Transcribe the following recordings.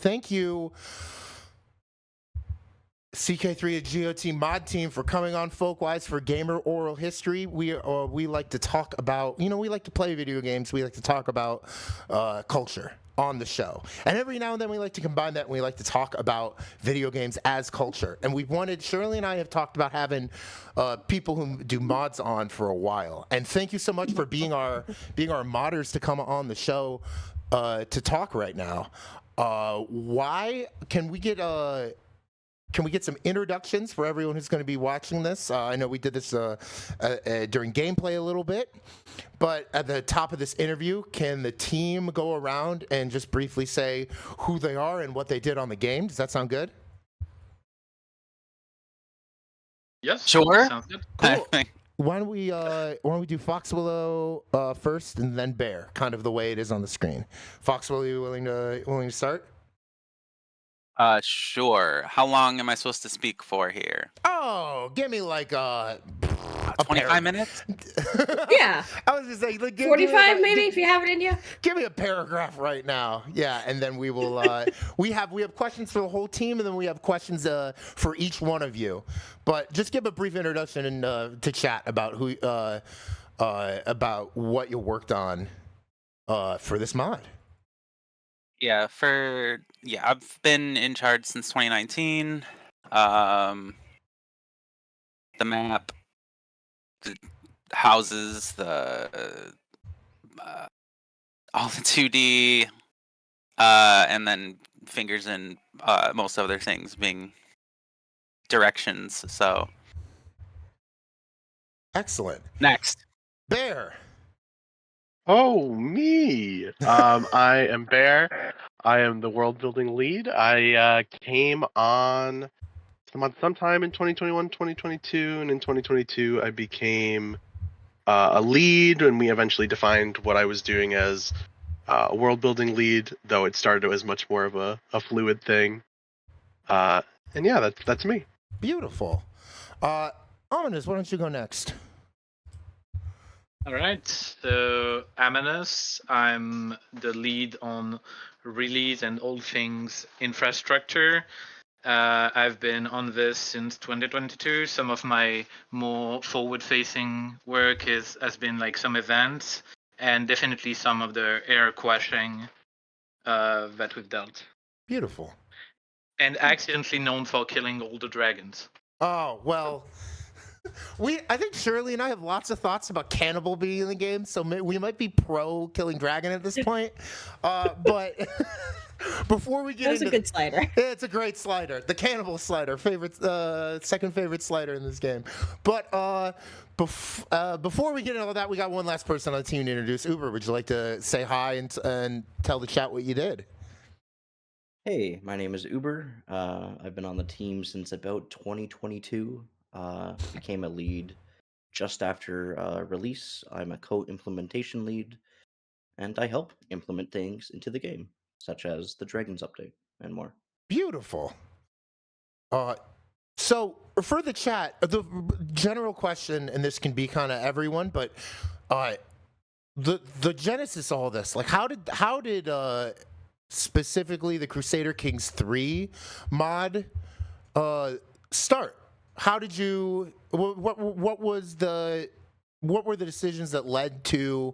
thank you, CK3 AGOT mod team, for coming on Folkwise for Gamer Oral History. We like to talk about, we like to play video games. We like to talk about culture on the show. And every now and then we like to combine that and we like to talk about video games as culture. And Shirley and I have talked about having people who do mods on for a while. And thank you so much for being our modders to come on the show to talk right now. Why can we get some introductions for everyone who's going to be watching this? I know we did this during gameplay a little bit, but at the top of this interview, can the team go around and just briefly say who they are and what they did on the game? Does that sound good? Yes. Sure. Sounds good. Cool. Why don't we do Foxwillow first and then Bear, kind of the way it is on the screen. Foxwillow, you willing to start? Sure. How long am I supposed to speak for here? Oh, give me like 25 minutes? Yeah. I was just saying, like, 45 maybe, if you have it in you. Give me a paragraph right now. Yeah, and then we will. we have questions for the whole team, and then we have questions for each one of you. But just give a brief introduction and to chat about about what you worked on for this mod. Yeah, I've been in charge since 2019. The map, the houses, all the 2D, and then fingers and most other things being directions. So excellent. Next, Bear. Oh, me. I am Bear. I am the world building lead. I came on sometime in 2021, 2022, and in 2022 I became a lead, and we eventually defined what I was doing as a world building lead, though it started as much more of a fluid thing. And yeah, that's me. Beautiful. Amanes, why don't you go next? All right, so Amanes, I'm the lead on release and all things infrastructure. I've been on this since 2022. Some of my more forward-facing work has been like some events, and definitely some of the air quashing that we've dealt. Beautiful. And accidentally known for killing all the dragons. Oh, well... I think Shirley and I have lots of thoughts about cannibal being in the game, so we might be pro killing dragon at this point. But before we get into... That's a good slider. Yeah, it's a great slider. The cannibal slider, second favorite slider in this game. But before we get into all that, we got one last person on the team to introduce. Uber, would you like to say hi and tell the chat what you did? Hey, my name is Uber. I've been on the team since about 2022. Became a lead just after release. I'm a co-implementation lead, and I help implement things into the game, such as the Dragons update and more. Beautiful. So for the chat, the general question, and this can be kind of everyone, but the genesis of all this, like how did specifically the Crusader Kings 3 mod start? How did you? What were the decisions that led to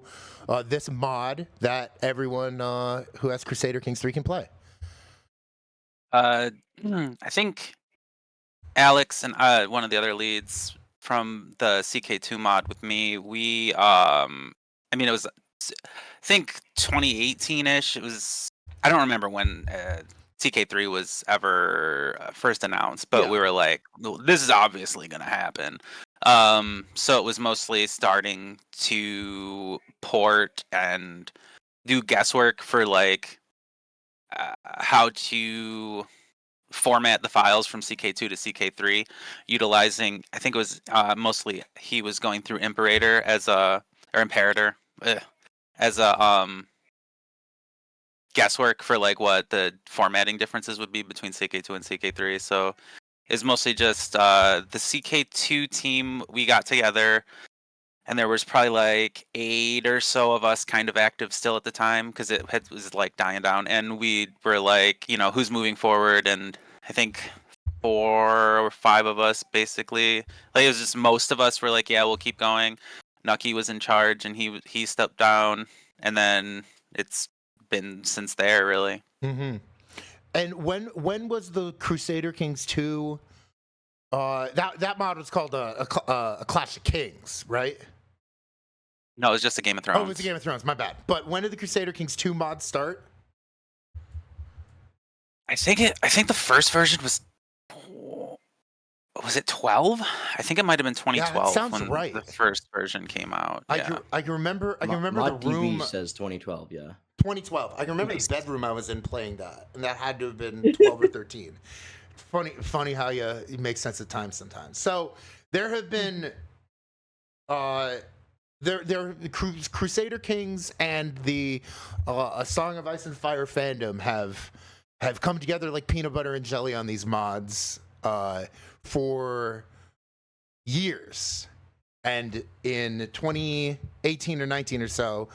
this mod that everyone who has Crusader Kings 3 can play? I think Alex and one of the other leads from the CK2 mod with me, it was, I think 2018-ish. It was, I don't remember when CK3 was ever first announced, but we were like, well, this is obviously going to happen. So it was mostly starting to port and do guesswork for like how to format the files from CK2 to CK3, utilizing, I think it was mostly he was going through Imperator as a guesswork for like what the formatting differences would be between CK2 and CK3. So it's mostly just the CK2 team. We got together and there was probably like 8 or so of us kind of active still at the time because was like dying down, and we were like, who's moving forward, and I think 4 or 5 of us basically, like it was just most of us were like, yeah, we'll keep going. Nucky was in charge, and he stepped down, and then it's been since there really. Mm-hmm. And when was the Crusader Kings 2? That mod was called a Clash of Kings, right? No, it was just a Game of Thrones. Oh, it was a Game of Thrones. My bad. But when did the Crusader Kings 2 mod start? I think the first version was it 12? I think it might have been 2012 Yeah, that sounds when right. the first version came out. I Yeah. can remember Mod the room. DB says 2012. Yeah. 2012. I can remember the bedroom I was in playing that, and that had to have been 12 or 13. Funny how you make sense of time sometimes. So there have been Crusader Kings and the A Song of Ice and Fire fandom have come together like peanut butter and jelly on these mods for years. And in 2018 or 19 or so,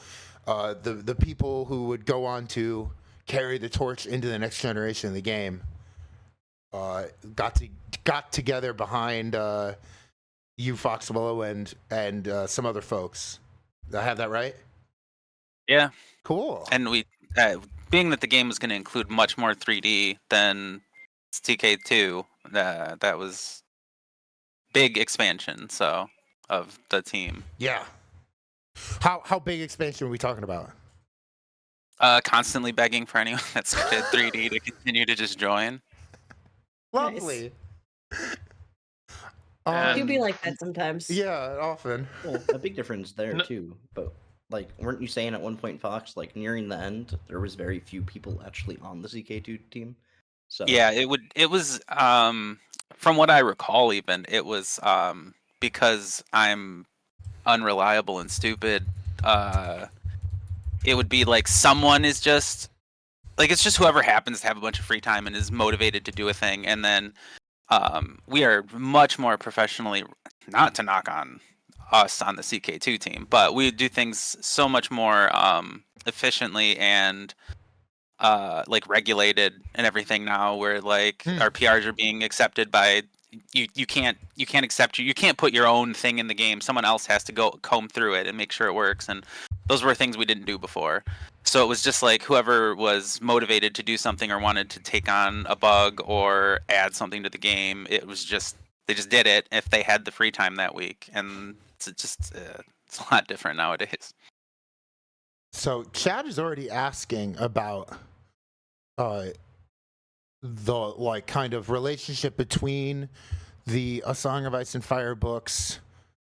the people who would go on to carry the torch into the next generation of the game got together behind you, Foxwillow, and some other folks. Did I have that right? Yeah. Cool. And we, being that the game was going to include much more 3D than CK2, that was big expansion. So of the team. Yeah. How big expansion are we talking about? Constantly begging for anyone that's good at 3D to continue to just join. Lovely. Do be like that sometimes. Yeah, often. Well, a big difference there too. But like, weren't you saying at one point, Fox, like nearing the end, there was very few people actually on the CK2 team? So yeah, it was from what I recall, even it was because I'm unreliable and stupid. It would be like someone is just like, it's just whoever happens to have a bunch of free time and is motivated to do a thing, and then we are much more professionally, not to knock on us on the CK2 team, but we do things so much more efficiently and like regulated and everything now, where like our PRs are being accepted by you can't put your own thing in the game. Someone else has to go comb through it and make sure it works, and those were things we didn't do before. So it was just like whoever was motivated to do something or wanted to take on a bug or add something to the game, it was just, they just did it if they had the free time that week, and it's a lot different nowadays. So Chad is already asking about the like kind of relationship between the A Song of Ice and Fire books,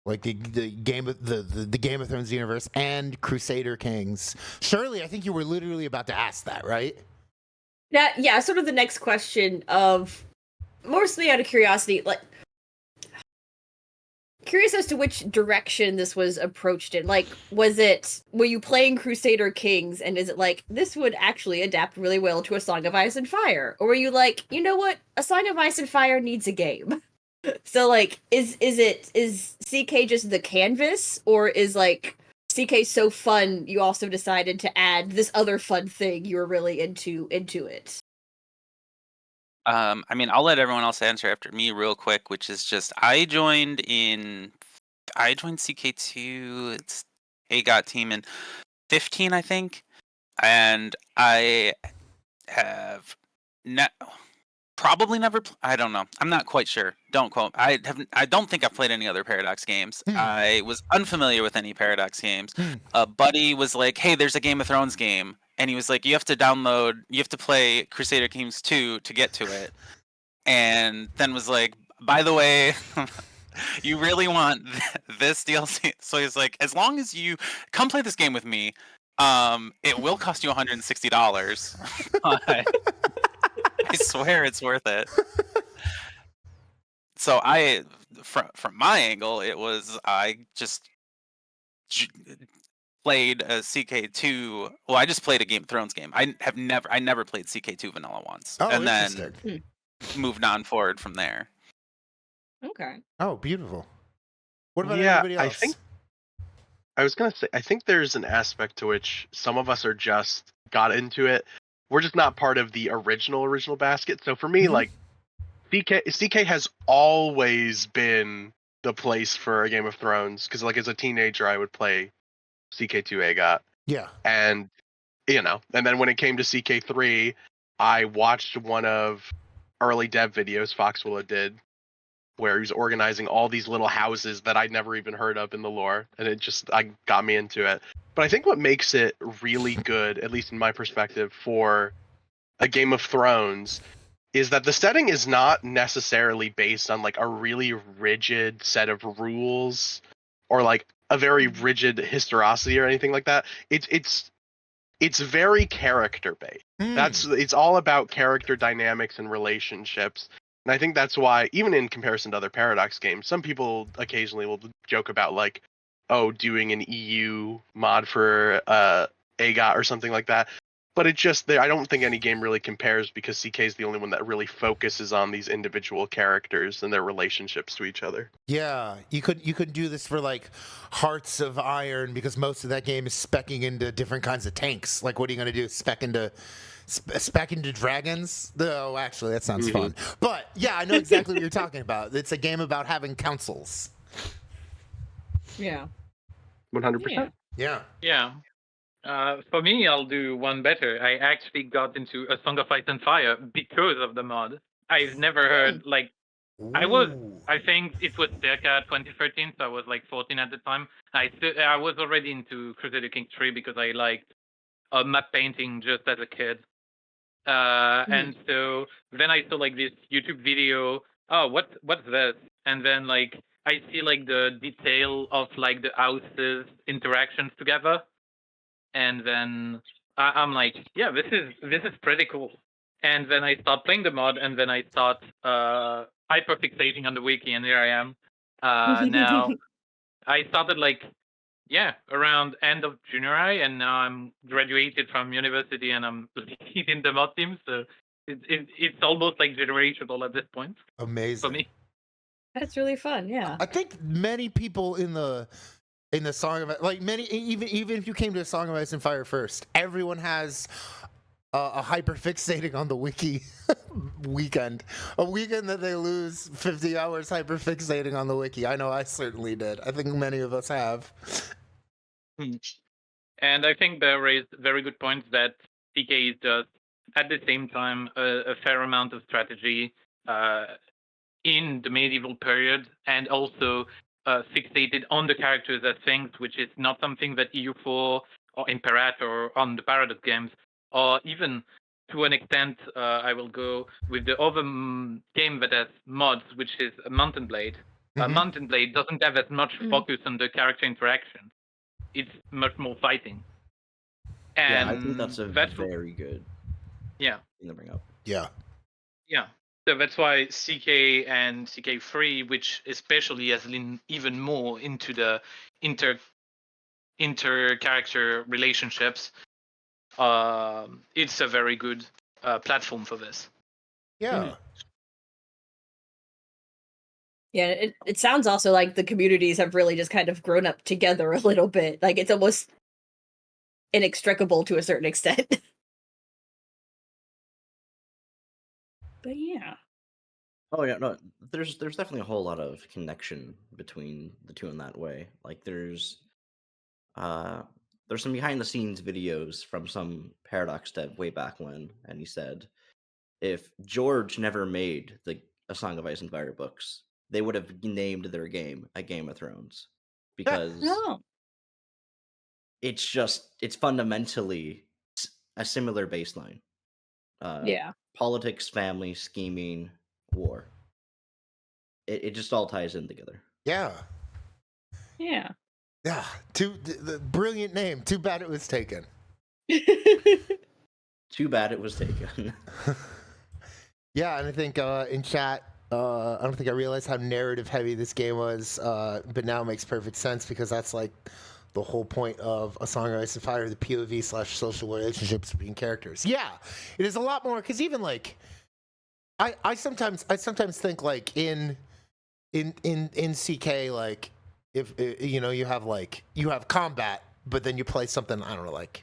like the Game of the Game of Thrones universe, and Crusader Kings. Shirley, I think you were literally about to ask that, right? Yeah, sort of the next question of, mostly out of curiosity, like, curious as to which direction this was approached in. Like, were you playing Crusader Kings, and is it like, this would actually adapt really well to A Song of Ice and Fire? Or were you like, you know what, A Song of Ice and Fire needs a game? So like, is CK just the canvas, or is like CK so fun you also decided to add this other fun thing you were really into it? I mean, I'll let everyone else answer after me real quick, which is just I joined CK2, it's AGOT team in 15, I think, and I have probably never. I don't know. I'm not quite sure. Don't quote. I don't think I've played any other Paradox games. I was unfamiliar with any Paradox games. A buddy was like, "Hey, there's a Game of Thrones game," and he was like, you have to play Crusader Kings 2 to get to it. And then was like, by the way, you really want this DLC? So he's like, as long as you come play this game with me, it will cost you $160. I swear it's worth it. So from my angle, it was, I just played a CK2. Well, I just played a Game of Thrones game. I never played CK2 vanilla once, and then moved on forward from there. Okay. Oh, beautiful. What about Yeah, everybody else? I was gonna say, I think there's an aspect to which some of us are just got into it. We're just not part of the original basket. So for me, Mhm. like CK has always been the place for a Game of Thrones because, like, as a teenager, I would play CK2 AGOT, Yeah. and and then when it came to CK3, I watched one of early dev videos Foxwillow did, where he was organizing all these little houses that I'd never even heard of in the lore, and I got me into it. But I think what makes it really good, at least in my perspective, for a Game of Thrones, is that the setting is not necessarily based on like a really rigid set of rules or like a very rigid historicity or anything like that. It's very character based. It's all about character dynamics and relationships. And I think that's why, even in comparison to other Paradox games, some people occasionally will joke about like, oh, doing an EU mod for AGOT or something like that. But I don't think any game really compares because CK is the only one that really focuses on these individual characters and their relationships to each other. Yeah, you could do this for like Hearts of Iron because most of that game is specking into different kinds of tanks. Like, what are you gonna do? Spec into dragons? Oh, actually, that sounds fun. But yeah, I know exactly what you're talking about. It's a game about having councils. Yeah. 100%. Yeah. Yeah. For me, I'll do one better. I actually got into A Song of Ice and Fire because of the mod. I've never heard, like, Ooh. I think it was circa 2013, so I was like 14 at the time. I was already into Crusader Kings 3 because I liked map painting just as a kid. And so then I saw like this YouTube video. Oh, what's this? And then like I see like the detail of like the houses interactions together, and then I'm like, yeah, this is pretty cool. And then I start playing the mod, and then I start hyperfixating on the wiki, and here I am. Now I started like around end of junior high, and now I'm graduated from university, and I'm leading the mod team. So it's almost like generational at this point Amazing. for me. That's really fun. Yeah. I think many people in the Song of like many even if you came to a Song of Ice and Fire first, everyone has a hyper fixating on the wiki weekend. A weekend that they lose 50 hours hyper fixating on the wiki. I know I certainly did. I think many of us have. And I think Bear raised very good points that CK does at the same time a fair amount of strategy in the medieval period, and also fixated on the characters as things, which is not something that EU4 or Imperator or on the Paradox games, or even to an extent, I will go with the other game that has mods, which is Mountain Blade. Mountain Blade doesn't have as much focus on the character interaction. It's much more fighting. And yeah, I think that's very good thing to bring up. Yeah. Yeah. So that's why CK and CK3, which especially has leaned even more into the inter-character relationships, it's a very good platform for this. Yeah. Yeah, it sounds also like the communities have really just kind of grown up together a little bit. Like it's almost inextricable to a certain extent. But yeah. Oh yeah, no, there's definitely a whole lot of connection between the two in that way. Like there's some behind the scenes videos from some Paradox dev way back when, and he said if George never made A Song of Ice and Fire books, they would have named their game A Game of Thrones because Oh. it's fundamentally a similar baseline. Yeah. Politics, family, scheming, war. It just all ties in together. Yeah. Yeah. Yeah. The brilliant name. Too bad it was taken. Too bad it was taken. Yeah, and I think in chat, I don't think I realized how narrative heavy this game was, but now it makes perfect sense because that's like the whole point of A Song of Ice and Fire, the POV/social relationships between characters. Yeah, it is a lot more because even like I sometimes think like in CK, like if you know, you have combat, but then you play something, I don't know, like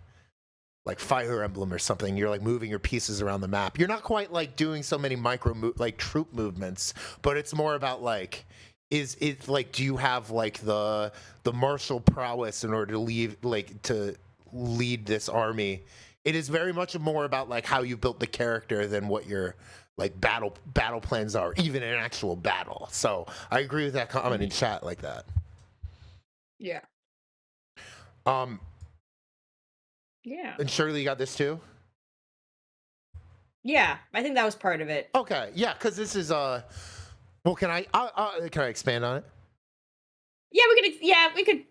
Fire Emblem or something. You're like moving your pieces around the map. You're not quite like doing so many like troop movements, but it's more about like, is it like, do you have like the martial prowess in order to lead this army? It is very much more about like how you built the character than what your like battle plans are, even in actual battle. So I agree with that comment in chat like that. Yeah. Yeah. And Shirley, you got this too? Yeah, I think that was part of it. Okay, yeah, because this is well, can I expand on it? Yeah, we could. Yeah, we could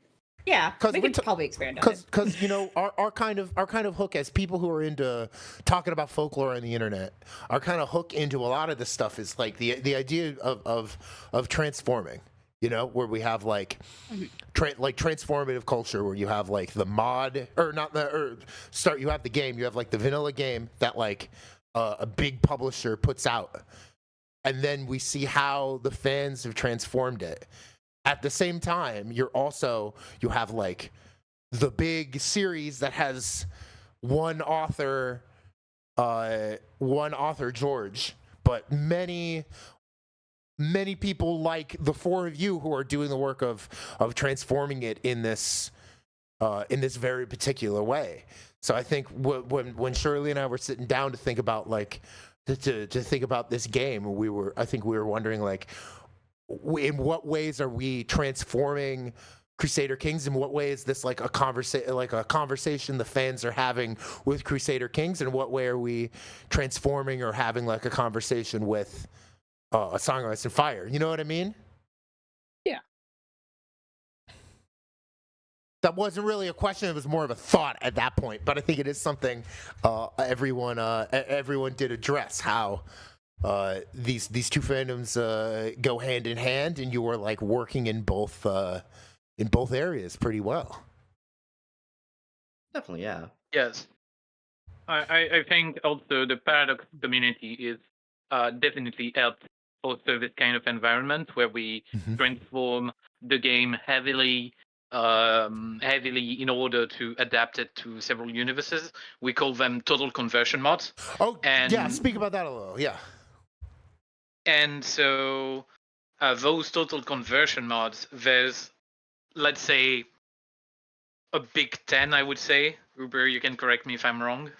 we're probably expand on it. Because you know, our kind of hook as people who are into talking about folklore on the internet, our kind of hook into a lot of this stuff is like the idea of transforming. You know, where we have like like transformative culture, where you have like the mod you have the game, you have like the vanilla game that like a big publisher puts out, and then we see how the fans have transformed it. At the same time, you have like the big series that has one author George, but many people like the four of you who are doing the work of transforming it in this very particular way. So I think when Shirley and I were sitting down to think about like to think about this game, we were wondering like, in what ways are we transforming Crusader Kings? In what way is this like a conversation the fans are having with Crusader Kings? In what way are we transforming or having like a conversation with A Song of Ice and Fire? You know what I mean? Yeah. That wasn't really a question. It was more of a thought at that point. But I think it is something everyone did address, how these two fandoms go hand in hand, and you were like working in both areas pretty well. Definitely, yeah. Yes. I think also the Paradox community is definitely helped foster this kind of environment where we transform the game heavily in order to adapt it to several universes. We call them total conversion mods. Oh, yeah, speak about that a little, yeah. And so those total conversion mods, there's, let's say, a big 10, I would say. Uber, you can correct me if I'm wrong.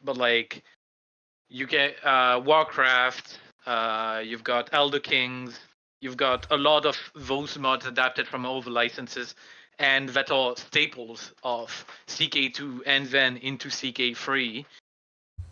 But like, you get Warcraft, you've got Elder Kings, you've got a lot of those mods adapted from all the licenses, and that are staples of CK2 and then into CK3.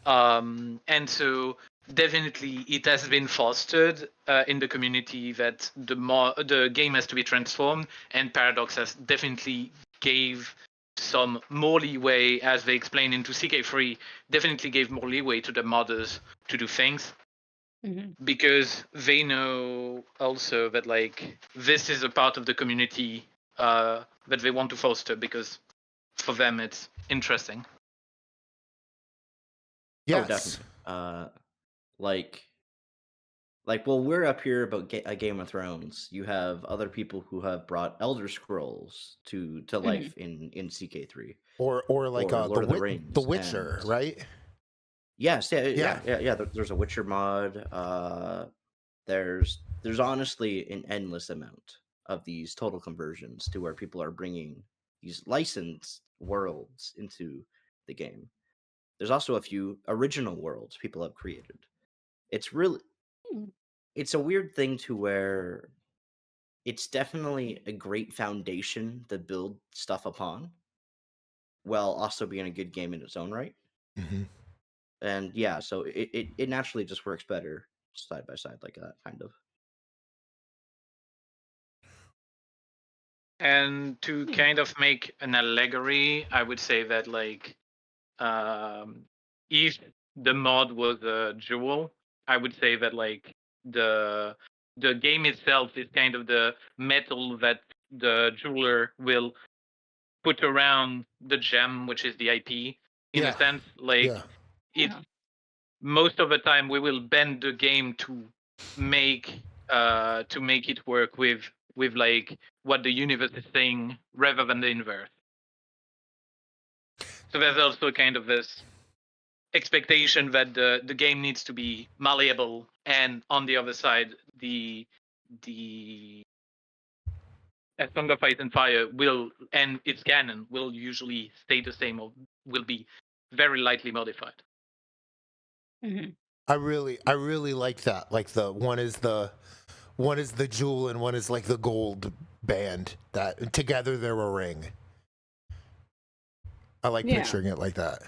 And so definitely it has been fostered in the community that the game has to be transformed, and Paradox has definitely gave some more leeway, as they explain into CK3, definitely gave more leeway to the modders to do things, because they know also that like this is a part of the community that they want to foster, because for them it's interesting. Yes. Oh, definitely. Well, we're up here about Game of Thrones. You have other people who have brought Elder Scrolls to life in CK3, or like Lord of the Rings, The Witcher, and right? Yes, yeah. There's a Witcher mod. There's honestly an endless amount of these total conversions to where people are bringing these licensed worlds into the game. There's also a few original worlds people have created. It's really, it's a weird thing to where it's definitely a great foundation to build stuff upon, while also being a good game in its own right. And yeah, so it naturally just works better side by side like that, kind of. And to kind of make an allegory, I would say that like if the mod was a jewel, I would say that like the game itself is kind of the metal that the jeweler will put around the gem, which is the IP, in a sense. Like it's most of the time we will bend the game to make it work with with like what the universe is saying rather than the inverse. So there's also kind of this expectation that the game needs to be malleable, and on the other side, the A Song of Ice and Fire will, and its canon will usually stay the same or will be very lightly modified. I really like that. Like the one is the jewel and one is like the gold band that together they're a ring. I like picturing it like that.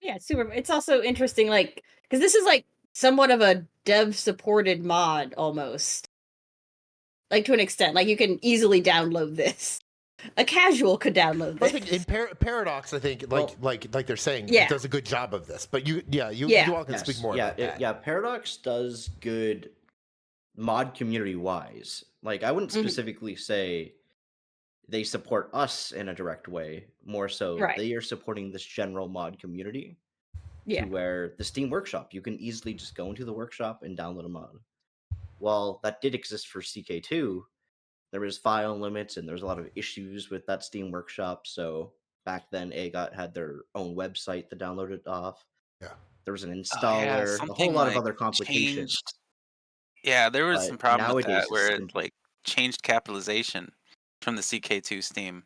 Yeah, it's super. It's also interesting, like, because this is like somewhat of a dev-supported mod almost, like to an extent. Like you can easily download this. A casual could download this. I think in Paradox, I think like they're saying, Yeah. it does a good job of this. But you all can speak more. about that. Yeah, Paradox does good mod community wise. Like I wouldn't specifically say they support us in a direct way. More so, they are supporting this general mod community. Yeah. To where the Steam Workshop, you can easily just go into the workshop and download a mod. While that did exist for CK2, there was file limits and there's a lot of issues with that Steam Workshop. So back then, AGOT had their own website to download it off. Yeah. There was an installer, a whole lot of other complications. Yeah, there was some problem with that where simple. it like changed capitalization from the CK2 Steam.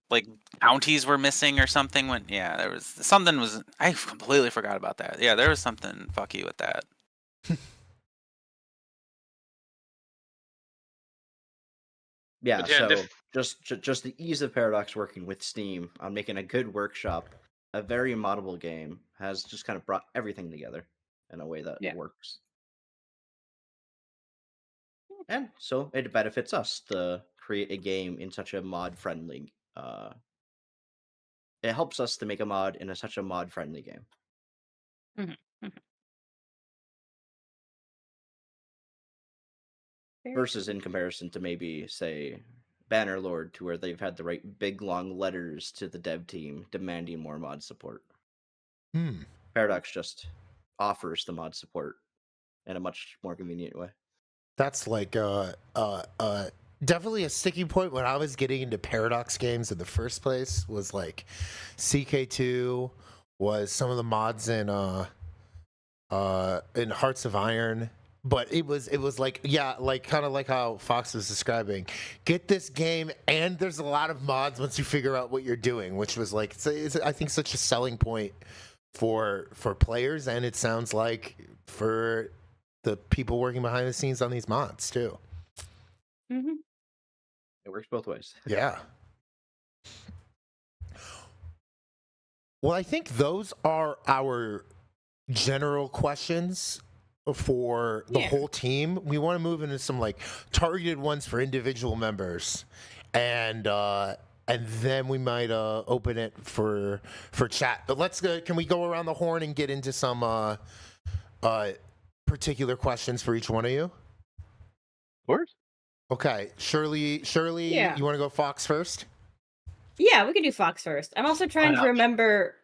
Like counties were missing or something when there was something was I completely forgot about that. Yeah, there was something fucky with that. Yeah, so just the ease of Paradox working with Steam on making a good workshop, a very moddable game, has just kind of brought everything together in a way that works. And so it benefits us to create a game in such a mod-friendly. It helps us to make a mod in such a mod-friendly game. Versus in comparison to maybe, say, Bannerlord, to where they've had to write big, long letters to the dev team demanding more mod support. Paradox just offers the mod support in a much more convenient way. That's like definitely a sticking point when I was getting into Paradox games in the first place. Was like CK2 was some of the mods in Hearts of Iron. But it was like like kind of like how Fox was describing. Get this game, and there's a lot of mods once you figure out what you're doing, which was like it's I think such a selling point for players, and it sounds like for the people working behind the scenes on these mods too. It works both ways. Yeah. Well, I think those are our general questions for the whole team. We want to move into some like targeted ones for individual members, and then we might open it for chat. But let's go. Can we go around the horn and get into some particular questions for each one of you? Of course. Okay, Shirley, you want to go Fox first? Yeah, we can do Fox first. I'm also trying to remember.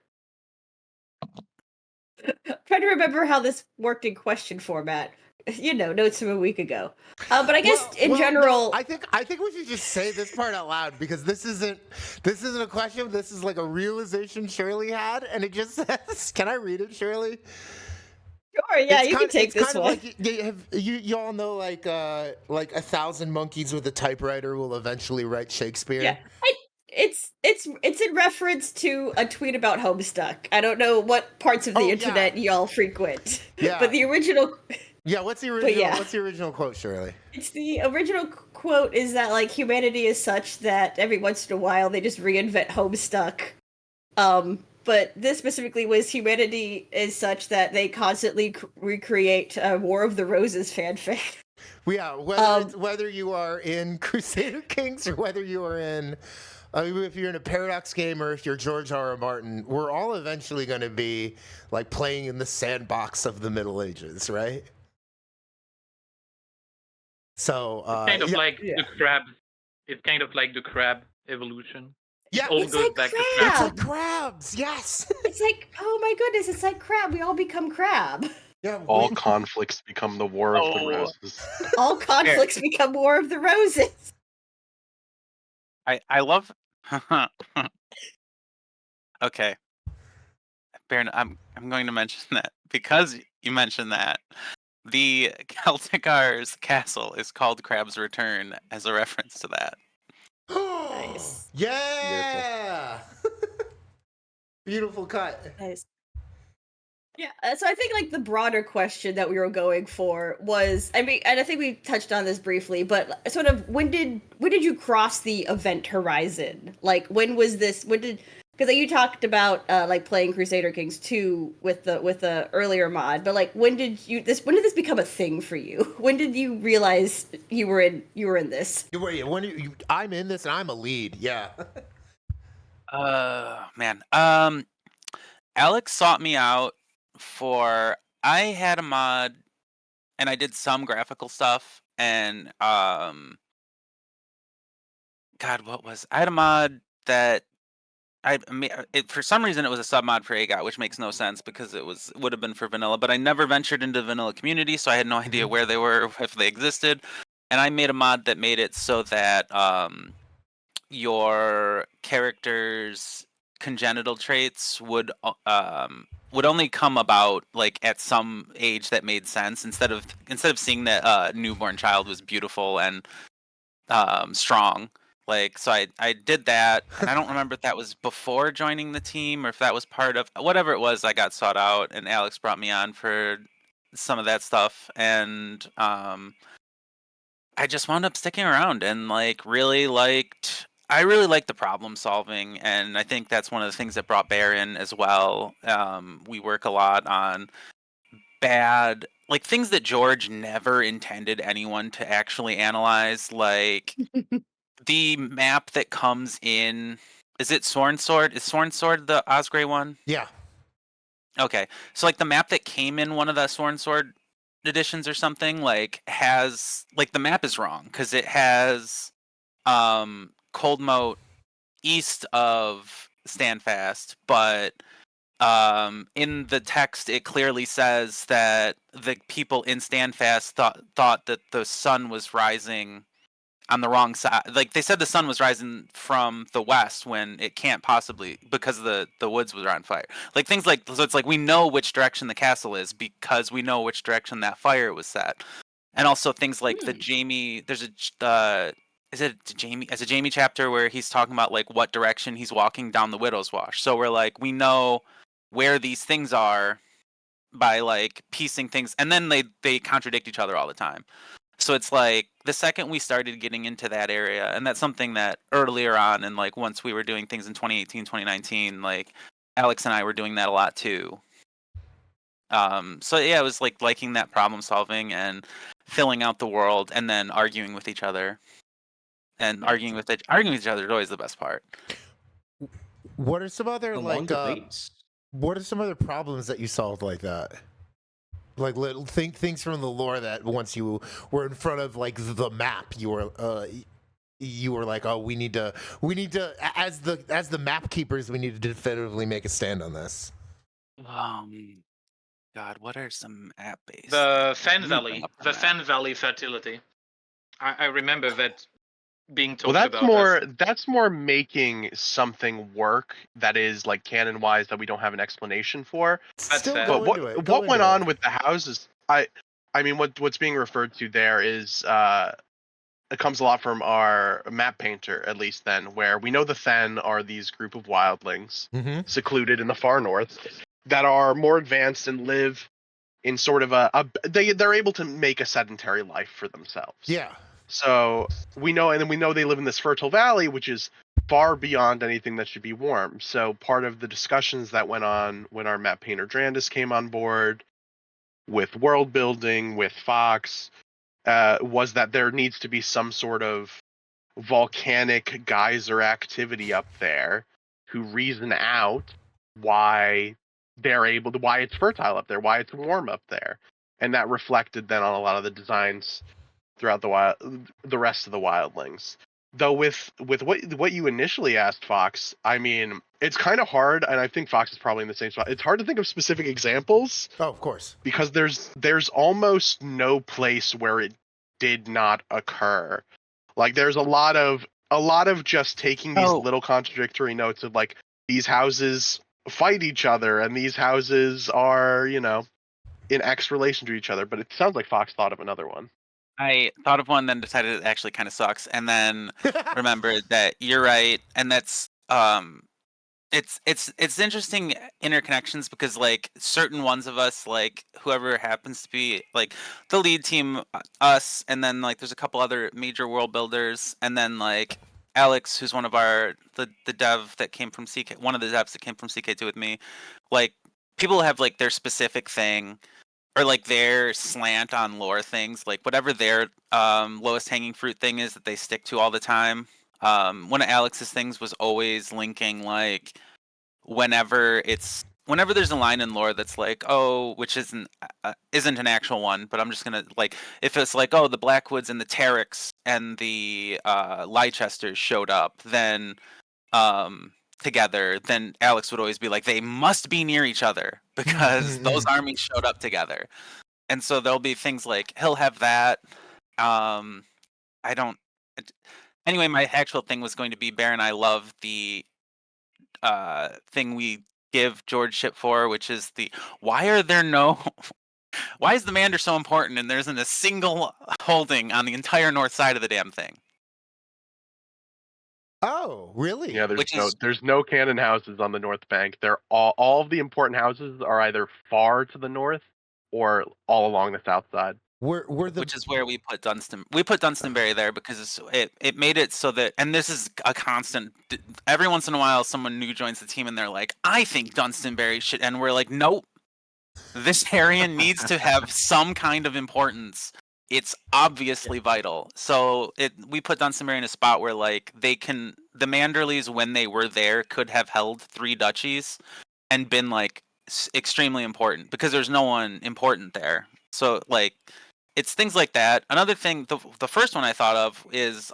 Trying to remember how this worked in question format. You know, notes from a week ago. But I guess in general, no, I think we should just say this part out loud, because this isn't a question. This is like a realization Shirley had, and it just says, "Can I read it, Shirley?" Sure, yeah, you can take this one. Like, you all know like 1,000 monkeys with a typewriter will eventually write Shakespeare. Yeah, it's in reference to a tweet about Homestuck. I don't know what parts of the internet y'all frequent. Yeah, but the original. Yeah, what's the original? What's the original quote, Shirley? It's the original quote is that like humanity is such that every once in a while they just reinvent Homestuck. But this specifically was humanity is such that they constantly recreate War of the Roses fanfic. Yeah, whether you are in Crusader Kings or whether you are in, if you're in a Paradox game or if you're George R.R. Martin, we're all eventually going to be like playing in the sandbox of the Middle Ages, right? So it's kind of like the crab. It's kind of like the crab evolution. Yeah, it all goes like back crab. to crab. It's like crabs. Yes. It's like, oh my goodness, it's like crab. We all become crab. Yeah, All conflicts become the war of the Oh. roses. All conflicts become War of the Roses. I love. Okay, Baron, I'm going to mention that because you mentioned that the Celticar's castle is called Crab's Return as a reference to that. Nice. Yeah. Beautiful cut. Nice. Yeah, so I think like the broader question that we were going for was, I mean, and I think we touched on this briefly, but sort of when did you cross the event horizon? Like when was this? When did, because you talked about like playing Crusader Kings 2 with the earlier mod, but like when did this become a thing for you? When did you realize you were in this? I'm in this and I'm a lead. Yeah. Man. Alex sought me out for. I had a mod, and I did some graphical stuff, and God, what was I had a mod that for some reason it was a sub mod for AGOT, which makes no sense because it would have been for vanilla. But I never ventured into the vanilla community, so I had no idea where they were, if they existed. And I made a mod that made it so that your character's congenital traits would only come about like at some age that made sense, instead of seeing that newborn child was beautiful and strong. Like, so I did that, and I don't remember if that was before joining the team or if that was part of whatever it was. I got sought out, and Alex brought me on for some of that stuff, and I just wound up sticking around and like I really liked the problem solving, and I think that's one of the things that brought Bear in as well. We work a lot on bad, like things that George never intended anyone to actually analyze, like the map that comes in. Is it Sworn Sword? Is Sworn Sword the Osgray one? Yeah. Okay, so like the map that came in one of the Sworn Sword editions or something, like has like the map is wrong because it has Cold Moat east of Standfast, but in the text it clearly says that the people in Standfast thought that the sun was rising on the wrong side. Like they said the sun was rising from the west when it can't possibly, because the woods were on fire. Like things like, so it's like we know which direction the castle is because we know which direction that fire was set. And also things like the Jamie, there's a is it Jamie, as a Jamie chapter where he's talking about like what direction he's walking down the Widow's Wash. So we're like, we know where these things are by like piecing things, and then they contradict each other all the time. So it's like the second we started getting into that area, and that's something that earlier on, and like once we were doing things in 2018, 2019, like Alex and I were doing that a lot too. So yeah, it was like liking that problem solving and filling out the world, and then arguing with each other. And arguing with each other is always the best part. What are some other The long debates. what are some other problems that you solved like that? Like little things from the lore that once you were in front of like the map, you were like, oh, we need to as the map keepers, we need to definitively make a stand on this. God, what are some app based? The Fen Valley fertility. I remember that being talked Well, about. that's more making something work that is like canon wise that we don't have an explanation for. That's Still fair. go But into it. what went on with the houses? I mean, what's being referred to there is it comes a lot from our map painter, at least then, where we know the Fen are these group of wildlings secluded in the far north that are more advanced and live in sort of they're able to make a sedentary life for themselves. Yeah. So we know, and then we know they live in this fertile valley, which is far beyond anything that should be warm. So part of the discussions that went on when our map painter Drandis came on board, with world building, with Fox, was that there needs to be some sort of volcanic geyser activity up there to reason out why why it's fertile up there, why it's warm up there. And that reflected then on a lot of the designs throughout the rest of the wildlings. Though with what you initially asked, Fox, I mean, it's kind of hard, and I think Fox is probably in the same spot. It's hard to think of specific examples Oh, of course. because there's almost no place where it did not occur. Like there's a lot of just taking these Oh. little contradictory notes of like these houses fight each other and these houses are, you know, in X relation to each other, but it sounds like Fox thought of another one. I thought of one, then decided it actually kind of sucks, and then remembered that you're right, and that's it's interesting interconnections because like certain ones of us, like whoever happens to be like the lead team, us, and then like there's a couple other major world builders, and then like Alex, who's one of our the dev that came from one of the devs that came from CK2 with me, like people have like their specific thing or like their slant on lore things, like whatever their lowest hanging fruit thing is that they stick to all the time. One of Alex's things was always linking like whenever there's a line in lore that's like, oh, which isn't an actual one, but I'm just gonna like if it's like, oh, the Blackwoods and the Terriks and the Leicesters showed up, then together, then Alex would always be like, they must be near each other because those armies showed up together. And so there'll be things like he'll have that. I don't. Anyway, my actual thing was going to be Bear and I love the thing we give George shit for, which is the why is the Mander so important and there isn't a single holding on the entire north side of the damn thing? Oh, really? Yeah, there's no cannon houses on the north bank. They're all of the important houses are either far to the north or all along the south side. Which is where we put Dunstan. We put Dunstanberry there because it made it so that, and this is a constant. Every once in a while, someone new joins the team and they're like, "I think Dunstanberry should," and we're like, "Nope, this area needs to have some kind of importance. It's obviously vital." So we put Dunstanberry in a spot where like the Manderleys, when they were there, could have held 3 duchies and been like extremely important because there's no one important there. So like it's things like that. Another thing, the first one I thought of is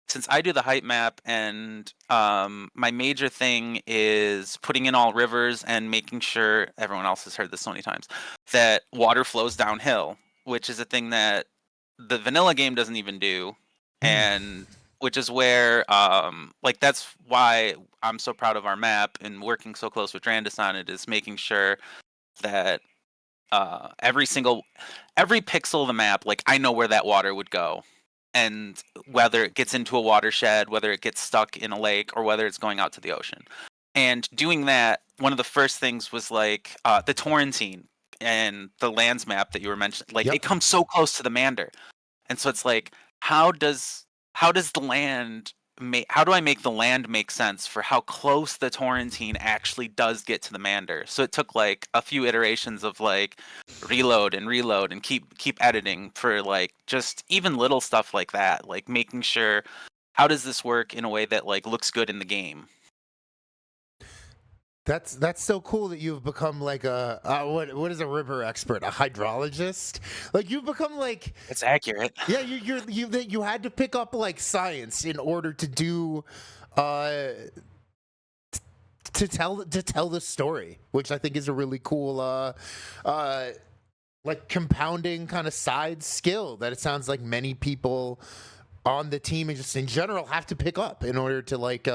since I do the hype map and my major thing is putting in all rivers and making sure everyone else has heard this so many times that water flows downhill, which is a thing that the vanilla game doesn't even do, and which is where like that's why I'm so proud of our map and working so close with Drandis on it, is making sure that every pixel of the map, like I know where that water would go, and whether it gets into a watershed, whether it gets stuck in a lake, or whether it's going out to the ocean. And doing that, one of the first things was like the Torrentine and the lands map that you were mentioning. Like it comes so close to the Mander, and so it's like, how does the land how do I make the land make sense for how close the Torrentine actually does get to the Mander? So it took like a few iterations of like reload and keep editing for like just even little stuff like that, like making sure how does this work in a way that like looks good in the game. That's so cool that you've become like a what is a river expert, a hydrologist? Like you've become like it's accurate. Yeah, you had to pick up like science in order to do to tell the story, which I think is a really cool like compounding kind of side skill that it sounds like many people on the team and just in general have to pick up in order to like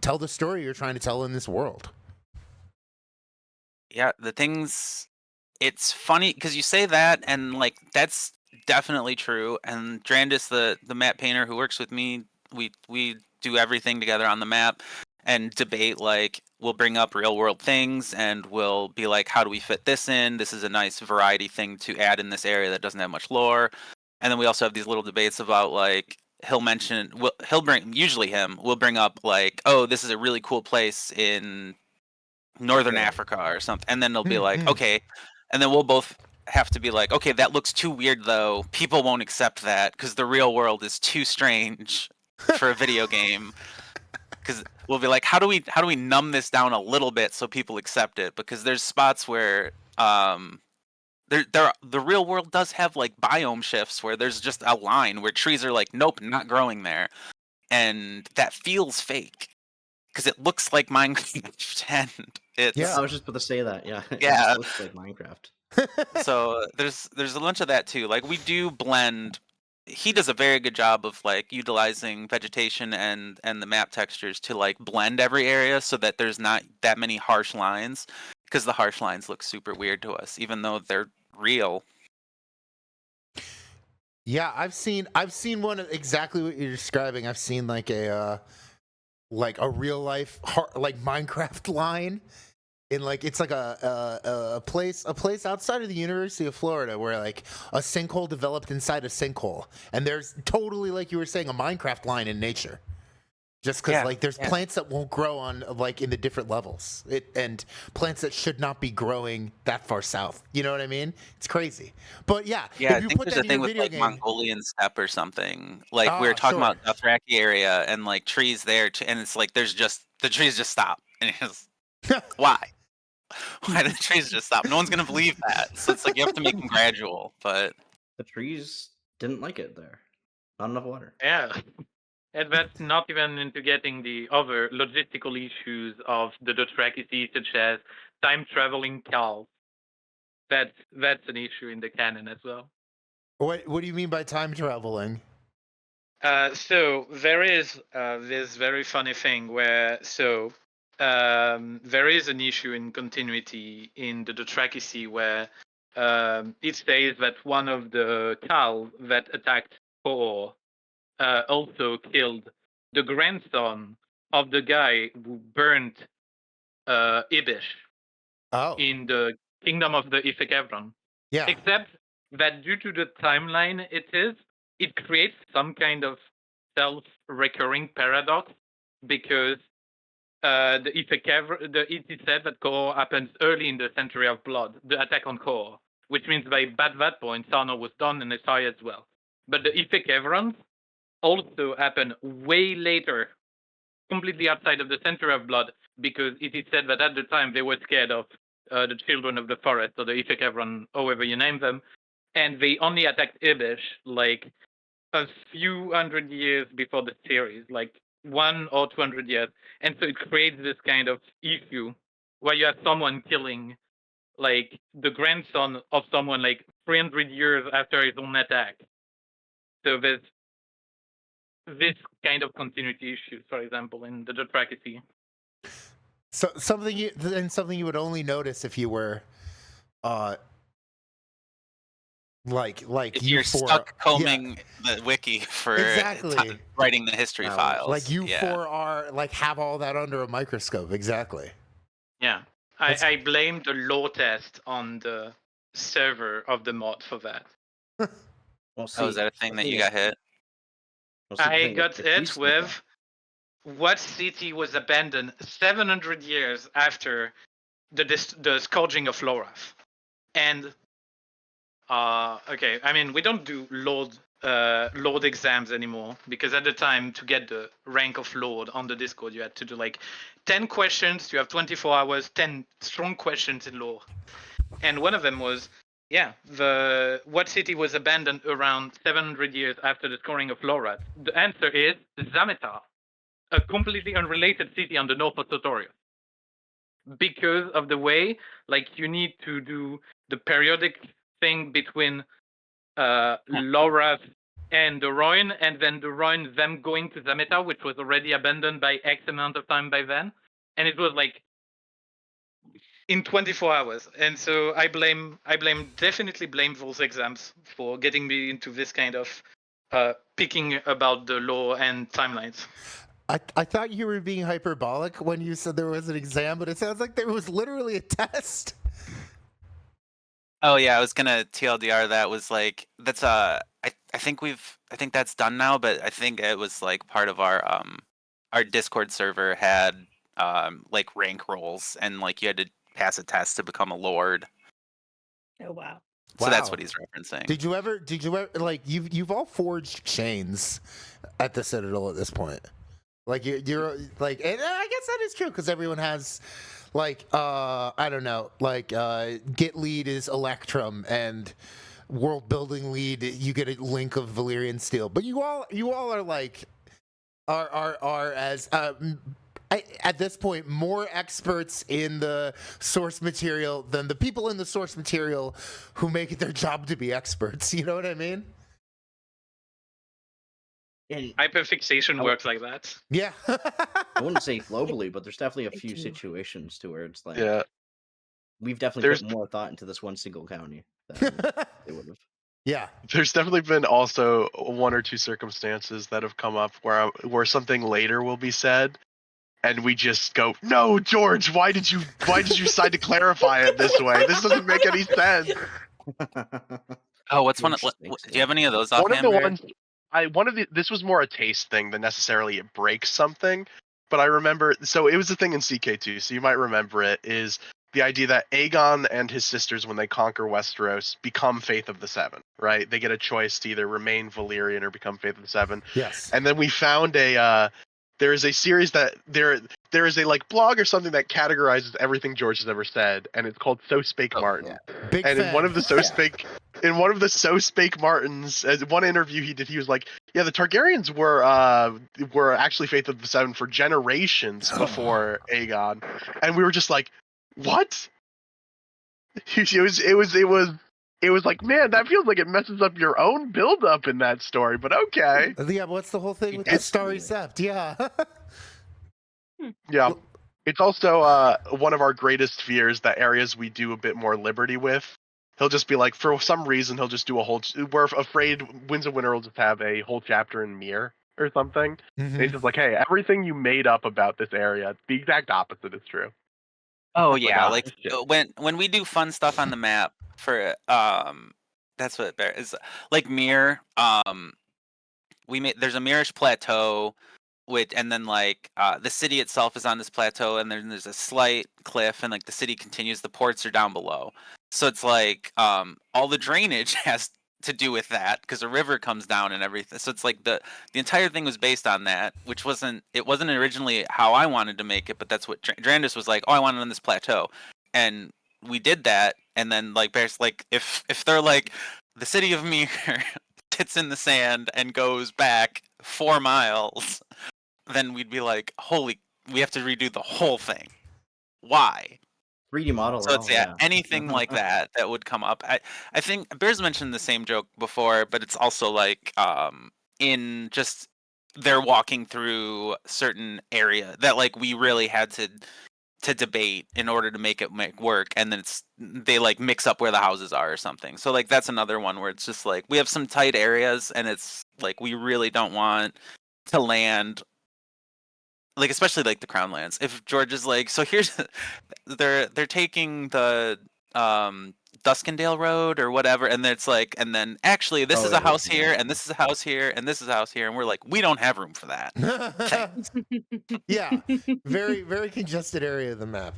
tell the story you're trying to tell in this world. Yeah, it's funny because you say that and like that's definitely true. And Drandis, the map painter who works with me, we do everything together on the map and debate, like we'll bring up real world things and we'll be like, how do we fit this in? This is a nice variety thing to add in this area that doesn't have much lore. And then we also have these little debates about like we'll bring up like, oh, this is a really cool place in Northern Africa or something, and then they'll be like, okay, and then we'll both have to be like, okay, that looks too weird though. People won't accept that because the real world is too strange for a video game. Because we'll be like, how do we numb this down a little bit so people accept it? Because there's spots where the real world does have like biome shifts where there's just a line where trees are like, nope, not growing there. and that feels fake because it looks like Minecraft, and it's Yeah. I was just about to say that. Yeah, it Yeah. just looks like Minecraft. so there's a bunch of that too. Like we do blend. He does a very good job of like utilizing vegetation and the map textures to like blend every area so that there's not that many harsh lines, because the harsh lines look super weird to us even though they're real. Yeah, I've seen one of exactly what you're describing. I've seen like a real life like Minecraft line in like it's like a place outside of the University of Florida where like a sinkhole developed inside a sinkhole, and there's totally, like you were saying, a Minecraft line in nature. Just because like there's plants that won't grow on like in the different levels, and plants that should not be growing that far south. You know what I mean? It's crazy. But yeah, Yeah, if you I think put there's that a in thing your with video like game, Mongolian steppe or something. Like we were talking sure. about Dothraki area and like trees there, and it's like there's just the trees just stop, and it's why? Why do the trees just stop? No one's gonna believe that. So it's like you have to make them gradual. But The trees didn't like it there. Not enough water. Yeah. And that's not even into getting the other logistical issues of the Dothraki, such as time traveling cows. That's an issue in the canon as well. What do you mean by time traveling? So there is this very funny thing where there is an issue in continuity in the Dothraki where it says that one of the cows that attacked Thor also killed the grandson of the guy who burnt Ibish Oh, in the kingdom of the Ifekevron. yeah. Except that due to the timeline it creates some kind of self-recurring paradox because it is said that Kor happens early in the Century of Blood, the attack on Kor, which means by that point Sarno was done and Asai as well. But the Ifekevrons also happen way later, completely outside of the Century of Blood, because it is said that at the time they were scared of the Children of the Forest, or the Ifekevron, however you name them, and they only attacked Ibish like a few hundred years before the series, like 100 or 200 years. And so it creates this kind of issue where you have someone killing like the grandson of someone like 300 years after his own attack. So there's this kind of continuity issues, for example, in the Dothraki. So something you would only notice if you were, like if you you're four, stuck combing the wiki for Exactly. writing the history files, like you yeah. four are like have all that under a microscope. Exactly. Yeah. I blame the law test on the server of the mod for that. Well, see, Oh, is that a thing the that you thing got hit? well, see, the I thing, got if it we split with what city was abandoned 700 years after the scourging of Lorath. And okay, I mean we don't do lord exams anymore, because at the time to get the rank of lord on the Discord you had to do like 10 questions. You have 24 hours, 10 strong questions in lore, and one of them was what city was abandoned around 700 years after the scoring of Lorath? The answer is Zametar, a completely unrelated city on the north of Sotoria, because of the way like you need to do the periodic thing between Lorath and the Rhine, and then the Rhine them going to Zametar, which was already abandoned by X amount of time by then, and it was like in 24 hours. And so definitely blame those exams for getting me into this kind of picking about the law and timelines. I thought you were being hyperbolic when you said there was an exam, but it sounds like there was literally a test. Oh yeah, I was gonna TLDR that was like that's I think that's done now, but I think it was like part of our Discord server had like rank rolls, and like you had to pass a test to become a lord. Oh wow. So that's Wow. what he's referencing. Did you ever like you've all forged chains at the Citadel at this point? Like you're like, and I guess that is true because everyone has like I don't know, like Git lead is Electrum, and world building lead you get a link of Valyrian steel. But you all are like are as at this point more experts in the source material than the people in the source material who make it their job to be experts. You know what I mean? And Hyperfixation I works like that. Yeah. I wouldn't say globally, but there's definitely a I few do. situations to where it's like Yeah. we've definitely There's put more thought into this one single county than they would have. Yeah. there's definitely been also one or two circumstances that have come up where something later will be said, and we just go, "No, George, why did you decide to clarify it this way? This doesn't make any sense." Oh, what's one? Interesting Do you have any of those One of offhand? the Bear? ones this was more a taste thing than necessarily it breaks something, but I remember, so it was the thing in CK2, so you might remember it, is the idea that Aegon and his sisters, when they conquer Westeros, become Faith of the Seven, right? They get a choice to either remain Valyrian or become Faith of the Seven. Yes. And then we found there is a series that there is a like blog or something that categorizes everything George has ever said, and it's called So Spake Martin. Yeah. Big And fan. in one of the So Spake Martins, as one interview he did, he was like, "Yeah, the Targaryens were actually Faith of the Seven for generations before Aegon," and we were just like, "What?" It was like, man, that feels like it messes up your own build up in that story, but okay. Yeah, what's the whole thing with the That's Starry weird. Sept? Yeah. Yeah. It's also one of our greatest fears that areas we do a bit more liberty with. He'll just be like, for some reason, he'll just do a whole. We're afraid Winds of Winter will just have a whole chapter in Mir or something. And he's just like, hey, everything you made up about this area, the exact opposite is true. Oh Like, yeah, ah, like shit. when we do fun stuff on the map for that's what Bear is like Mir. We made there's a Mirish plateau, and then like the city itself is on this plateau, and then there's a slight cliff, and like the city continues. The ports are down below, so it's like all the drainage has to do with that because a river comes down and everything. So it's like the entire thing was based on that, which wasn't originally how I wanted to make it, but that's what Drandis was like. Oh, I want it on this plateau, and we did that. And then like Bear's like, if they're like the city of Mir sits in the sand and goes back 4 miles, then we'd be like, holy, we have to redo the whole thing. Why? 3D model So it it's all, yeah. anything like that would come up. I think Bears mentioned the same joke before, but it's also like in just they're walking through certain area that like we really had to debate in order to make it work, and then they like mix up where the houses are or something. So like that's another one where it's just like we have some tight areas, and it's like we really don't want to land like especially like the crown lands. If George is like, so here's they're taking the Duskendale Road or whatever, and it's like, and then actually this Oh, is a yeah, house here, yeah. and this is a house here, and this is a house here, and we're like, we don't have room for that. Thanks. Yeah. Very, very congested area of the map.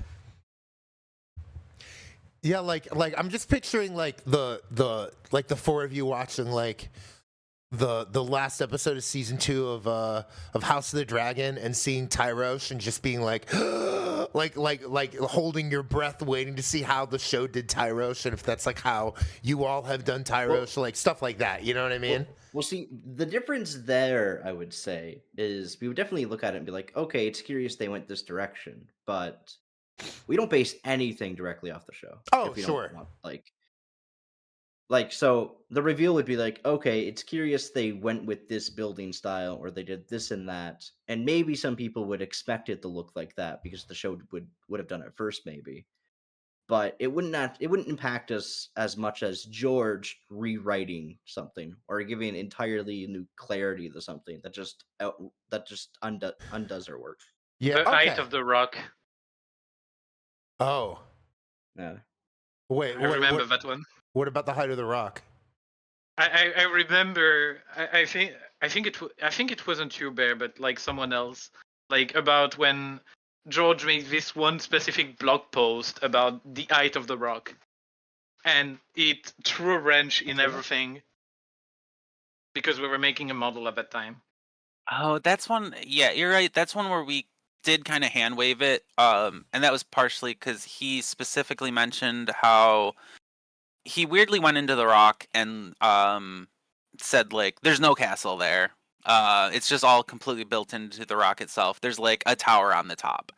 Yeah, like I'm just picturing like the like the four of you watching like the last episode of season 2 of House of the Dragon and seeing Tyrosh and just being like like holding your breath waiting to see how the show did Tyrosh and if that's like how you all have done Tyrosh, like stuff like that, you know what I mean? Well, see, the difference there, I would say, is we would definitely look at it and be like, okay, it's curious they went this direction, but we don't base anything directly off the show. Oh, if we sure. don't want, like, so the reveal would be like, okay, it's curious they went with this building style or they did this and that, and maybe some people would expect it to look like that because the show would have done it first, maybe. But it wouldn't impact us as much as George rewriting something or giving entirely new clarity to something that just undoes our work. Yeah, The height okay. of the rock. Oh. Yeah. Wait, I remember what, that one. what about the height of the rock? I remember. I think it wasn't you, Bear, but like someone else. Like about when George made this one specific blog post about the height of the rock, and it threw a wrench in everything because we were making a model at that time. Oh, that's one. Yeah, you're right. That's one where we did kind of hand wave it. And that was partially because he specifically mentioned how he weirdly went into the rock and said like, "There's no castle there," It's just all completely built into the rock itself. There's like a tower on the top.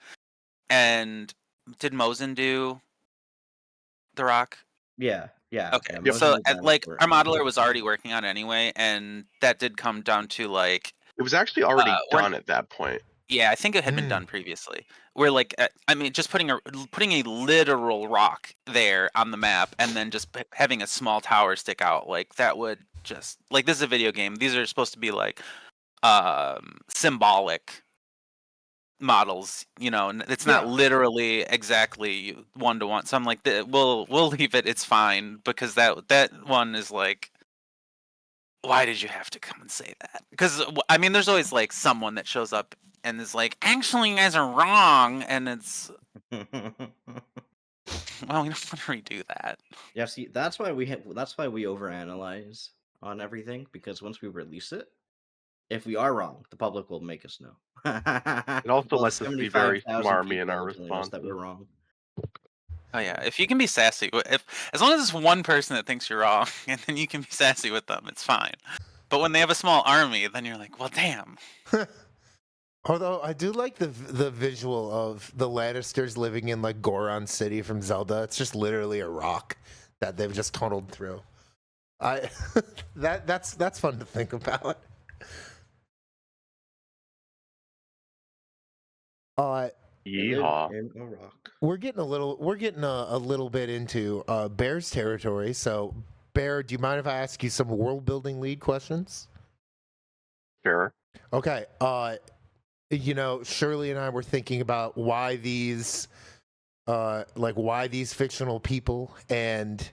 And did Mosin do the rock? Yeah. Okay, Yeah, so Mosin designed it like for it. our modeler was already working on it anyway, and that did come down to like It was actually already we're- done at that point. yeah, I think it had been done previously. We're like, I mean, just putting a literal rock there on the map, and then just having a small tower stick out, like that would just like this is a video game. These are supposed to be like symbolic models, you know, and it's not Yeah. literally exactly 1-to-1. So I'm like, we'll leave it. It's fine because that one is like, why did you have to come and say that? Because I mean, there's always like someone that shows up and is like, actually, you guys are wrong, and it's well, we don't want to redo that. Yeah, see, that's why we overanalyze on everything, because once we release it, if we are wrong, the public will make us know. It also Well, lets us be very 75,000 smarmy in people our telling us that we're responses. wrong. Oh yeah, if you can be sassy, as long as it's one person that thinks you're wrong, and then you can be sassy with them, it's fine. But when they have a small army, then you're like, well, damn. Although I do like the visual of the Lannisters living in like Goron City from Zelda. It's just literally a rock that they've just tunneled through. That's fun to think about. Yeehaw. In a rock. We're getting a little bit into Bear's territory. So Bear, do you mind if I ask you some world building lead questions? Sure. Okay. You know, Shirley and I were thinking about why these fictional people and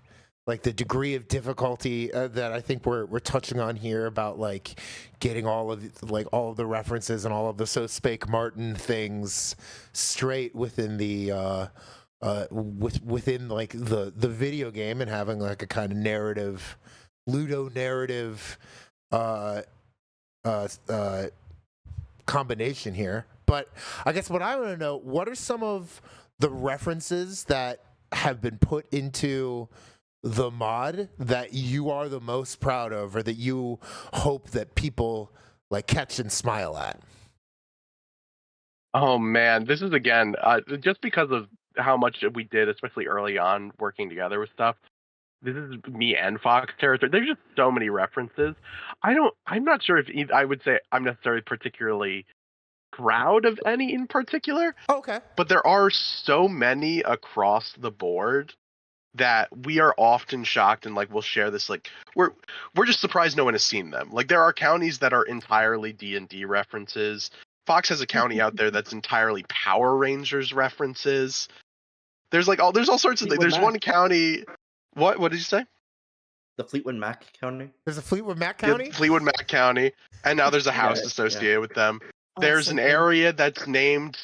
like the degree of difficulty that I think we're touching on here about like getting all of the references and all of the So Spake Martin things straight within the within like the video game, and having like a kind of narrative, ludo narrative combination here. But I guess what I want to know, what are some of the references that have been put into the mod that you are the most proud of, or that you hope that people like catch and smile at? Oh man, this is again just because of how much we did, especially early on working together with stuff. This is me and Fox territory. There's just so many references. I'm not sure if I would say I'm necessarily particularly proud of any in particular. Okay. But there are so many across the board that we are often shocked, and like we'll share this, like we're just surprised no one has seen them. Like there are counties that are entirely D&D references. Fox has a county out there that's entirely Power Rangers references. There's all sorts of things. There's one county. What did you say? The Fleetwood Mac County. There's a Fleetwood Mac County? Yeah, Fleetwood Mac County, and now there's a house associated with them. There's an area that's named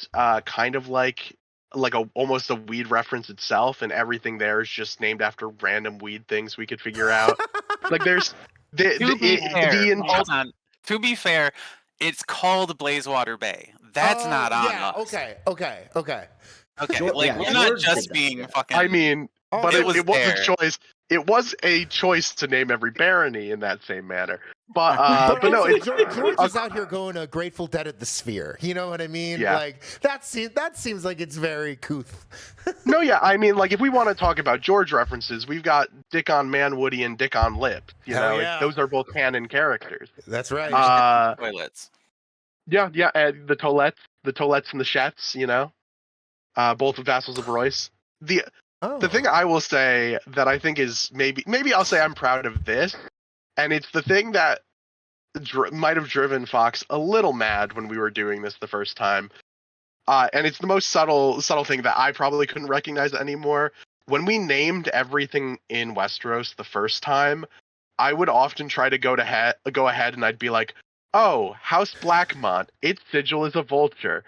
kind of like almost a weed reference itself, and everything there is just named after random weed things we could figure out. Like there's Hold on. To be fair, it's called Blazewater Bay. That's not on us. Okay. Like we're not just being fucking. I mean, but it was a choice. It was a choice to name every barony in that same manner. But no, George is out here going to Grateful Dead at the Sphere. You know what I mean? Yeah. Like that seems like it's very couth. No, yeah, I mean, like if we want to talk about George references, we've got Dick on Manwoody and Dick on Lips. You know, yeah. those are both canon characters. That's right. Toilets. Yeah, and the Toilettes and the Shets. You know, both vassals of Royce. The thing I will say that I think is maybe I'll say I'm proud of this, and it's the thing that might have driven Fox a little mad when we were doing this the first time, and it's the most subtle thing that I probably couldn't recognize anymore. When we named everything in Westeros the first time, I would often try to go ahead and I'd be like, oh, House Blackmont, its sigil is a vulture.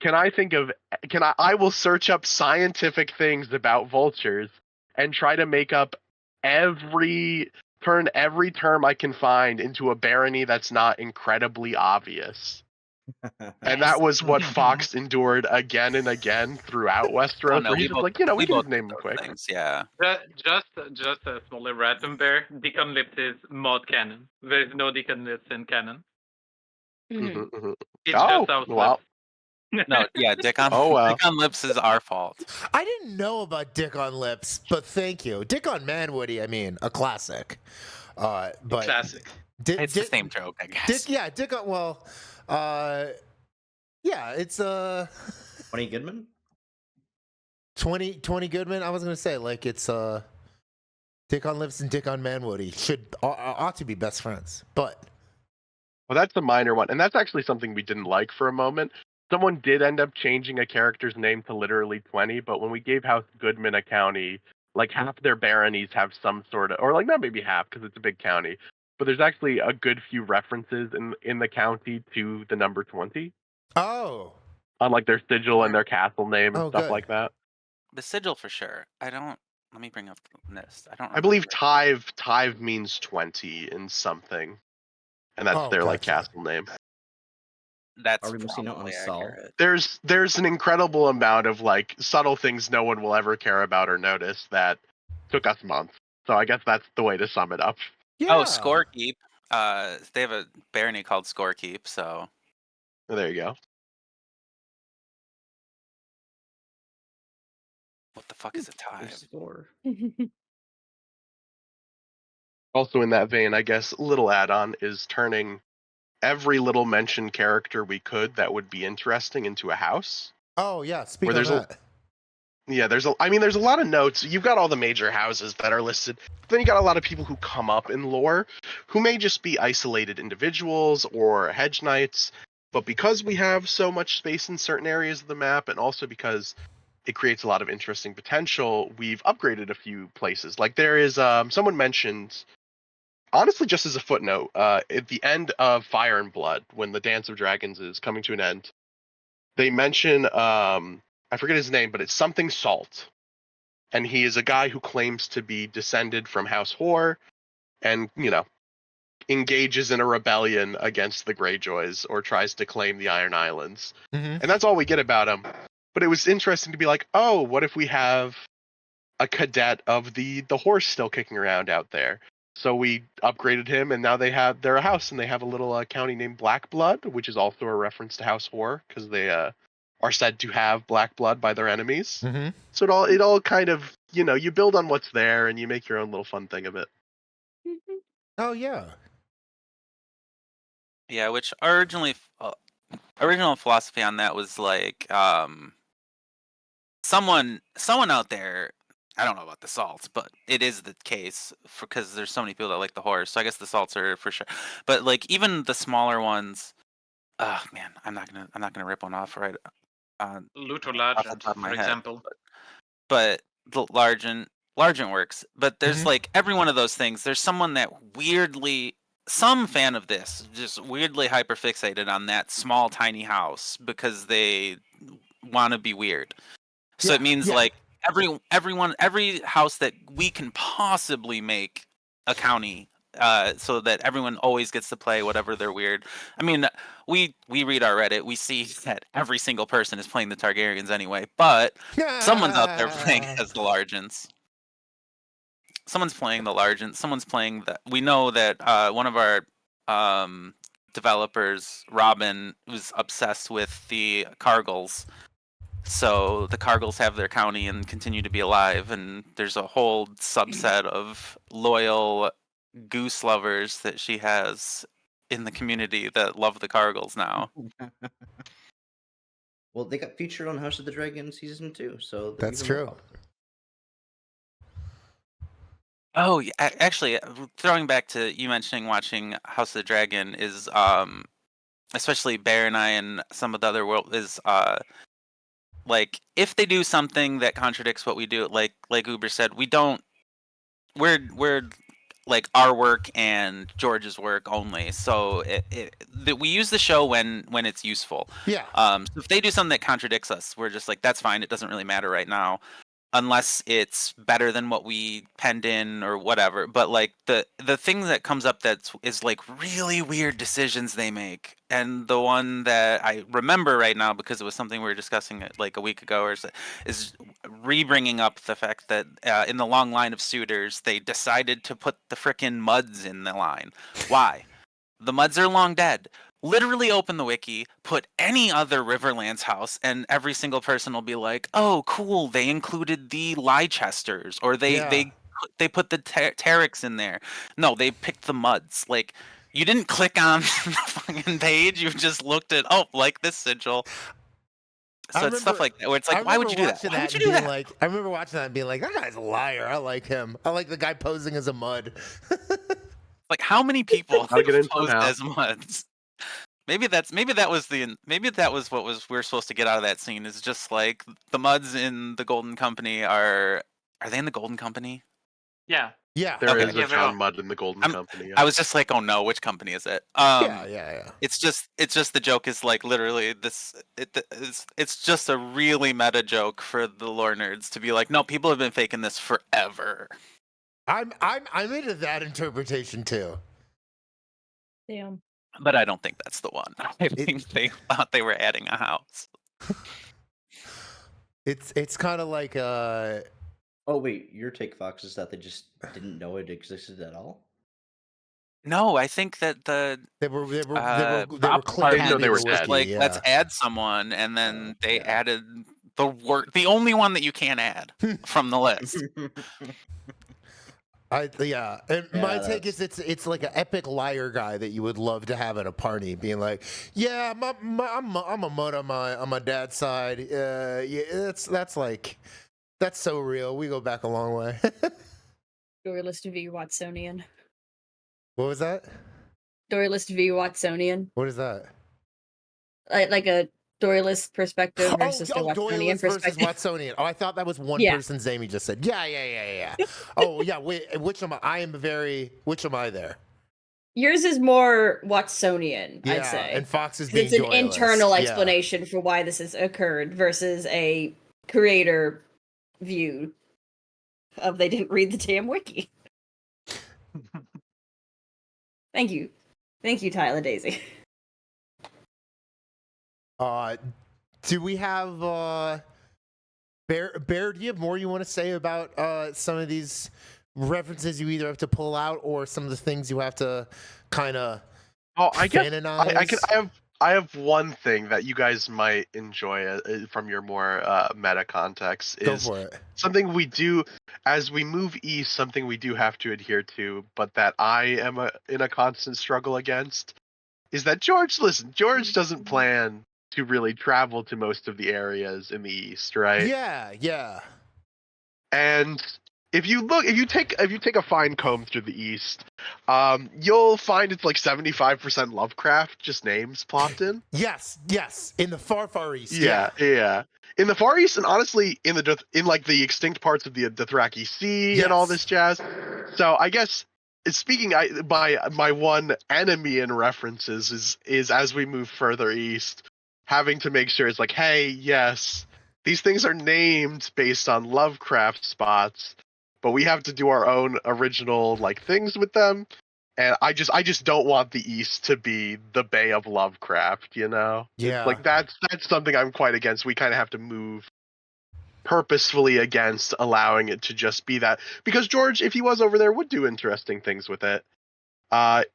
I will search up scientific things about vultures and try to make up turn every term I can find into a barony that's not incredibly obvious. And that was what Fox endured again and again throughout Westeros. No, where he's just like, we can just name them quick. Things, yeah. Just a small erratum, Bear. Deacon Lips is mod canon. There is no Deacon Lips in canon. Mhm. It's Oh, just out wow. No, yeah, Dick on Oh, well. Dick on Lips is our fault. I didn't know about Dick on Lips, but thank you. Dick on Manwoody, I mean, a classic. But classic. It's the same joke, I guess. Dick on, well, yeah, it's 20 Goodman? 20 Goodman. I was gonna say like it's Dick on Lips and Dick on Manwoody ought to be best friends, but Well, that's a minor one, and that's actually something we didn't like for a moment. Someone did end up changing a character's name to literally 20, but when we gave House Goodman a county, like half their baronies have some sort of, or like not maybe half because it's a big county, but there's actually a good few references in the county to the number 20 oh on like their sigil and their castle name and Oh, stuff good. like that. The sigil for sure. I don't. Let me bring up the list. I don't. I believe remember. Tive means 20 in something, and that's Oh, their like gotcha. castle name. That's Are we missing out on probably Saul? accurate. There's an incredible amount of like subtle things no one will ever care about or notice that took us months. So I guess that's the way to sum it up. Yeah. Oh, Scorekeep. They have a barony called Scorekeep. So There you go. what the fuck is a There's Tive? 4. Also in that vein, I guess little add-on is turning every little mentioned character we could that would be interesting into a house. Oh yeah. Speak Where on there's that. there's a lot of notes. You've got all the major houses that are listed. Then you got a lot of people who come up in lore who may just be isolated individuals or hedge knights. But because we have so much space in certain areas of the map, and also because it creates a lot of interesting potential, we've upgraded a few places. Like there is someone mentioned, honestly, just as a footnote, at the end of Fire and Blood, when the Dance of Dragons is coming to an end, they mention I forget his name, but it's something Salt, and he is a guy who claims to be descended from House Hoare, and engages in a rebellion against the Greyjoys or tries to claim the Iron Islands, Mm-hmm. and that's all we get about him. But it was interesting to be like, oh, what if we have a cadet of the horse still kicking around out there? So we upgraded him, and now they're a house, and they have a little county named Black Blood, which is also a reference to House Hoare because they are said to have black blood by their enemies. Mm-hmm. So it all kind of you build on what's there, and you make your own little fun thing of it. Oh yeah. Yeah, which original philosophy on that was like someone out there. I don't know about the salts, but it is the case because there's so many people that like the horse. So I guess the salts are for sure. But like even the smaller ones, oh man, I'm not gonna rip one off right Luto off the Legend, top of my for head. example. But the Largent works. But there's Mhm. like every one of those things. There's someone that some fan of this just weirdly hyperfixated on that small tiny house because they want to be weird. So Yeah, it means yeah. like every house that we can possibly make a county, so that everyone always gets to play whatever they're weird. I mean, we read our Reddit, we see that every single person is playing the Targaryens anyway, but someone's out there playing as the Largents. Someone's playing the Largents. Someone's playing the. We know that one of our developers, Robin, was obsessed with the Cargills. So the Cargills have their county and continue to be alive, and there's a whole subset of loyal goose lovers that she has in the community that love the Cargills now. Well, they got featured on House of the Dragon season 2, so they're That's even more true. popular. Oh, yeah, actually, throwing back to you mentioning watching House of the Dragon is, especially Bear and I and some of the other world is, like if they do something that contradicts what we do, like Uber said, we're like our work and George's work only. So we use the show when it's useful. Yeah. So if they do something that contradicts us, we're just like, that's fine. It doesn't really matter right now, unless it's better than what we penned in or whatever. But like the thing that comes up is like really weird decisions they make, and the one that I remember right now because it was something we were discussing like a week ago, is re-bringing up the fact that in the long line of suitors they decided to put the frickin' Muds in the line. Why? The Muds are long dead. Literally open the wiki, put any other Riverlands house, and every single person will be like, "Oh, cool! They included the Leicesters, or they put the Terriks in there." No, they picked the Muds. Like, you didn't click on the fucking page; you just looked at, oh, like this sigil. So it's stuff like that where it's like, why would you do that? Why would you do that? I remember watching that and being like, that guy's a liar. I like him. I like the guy posing as a mud. Like, how many people Gotta get have into it posed now. as Muds? Maybe that was what we're supposed to get out of that scene, is just like the Muds in the Golden Company are they in the Golden Company? Yeah. Yeah. There Okay. is Yeah, a they are. John Mudd in the Golden Company. I was just like, oh no, which company is it? Yeah. It's just the joke is like literally it's just a really meta joke for the lore nerds to be like, no, people have been faking this forever. I'm into that interpretation too. Damn. But I don't think that's the one. I think they thought they were adding a house. It's kind of like Oh wait, your take, Fox, is that they just didn't know it existed at all? No, I think that the they were prop clicking They didn't know they were was dead. like, yeah. let's add someone, and then they yeah. added the only one that you can't add from the list. And my take that's- is it's like an epic liar guy that you would love to have at a party, being like, yeah, I'm a mud on my dad's side. Yeah, that's so real. We go back a long way. Dorylist v. Watsonian. What was that? Dorylist v. Watsonian. What is that? Like a Dorylist perspective versus the Doylist Watsonian versus perspective. Watsonian. Oh, I thought that was one Yeah. person's name he just said. Yeah. Oh, yeah. Wait, which am I? Which am I there? Yours is more Watsonian, Yeah, I'd say. and Fox is 'Cause being it's an Doylist. internal Yeah. explanation for why this has occurred versus a creator view of they didn't read the damn wiki. Thank you, Tyler Daisy. Do we have Bear? Do you have more you want to say about some of these references you either have to pull out or some of the things you have to kind of I guess canonize? I have one thing that you guys might enjoy from your more meta context Go is for it. something we do as we move east. Something we do have to adhere to, but that I am in a constant struggle against, is that George doesn't plan to really travel to most of the areas in the east, right? Yeah. And if you take a fine comb through the east, you'll find it's like 75% Lovecraft, just names plopped in. Yes. In the far east. Yeah. In the Far East, and honestly, in like the extinct parts of the Dothraki Sea and all Yes. this jazz. So I guess my one enemy in references is as we move further east, having to make sure it's like, hey, yes, these things are named based on Lovecraft spots, but we have to do our own original like things with them. And I just don't want the East to be the Bay of Lovecraft, you know? Yeah. It's like that's something I'm quite against. We kind of have to move purposefully against allowing it to just be that, because George, if he was over there, would do interesting things with it.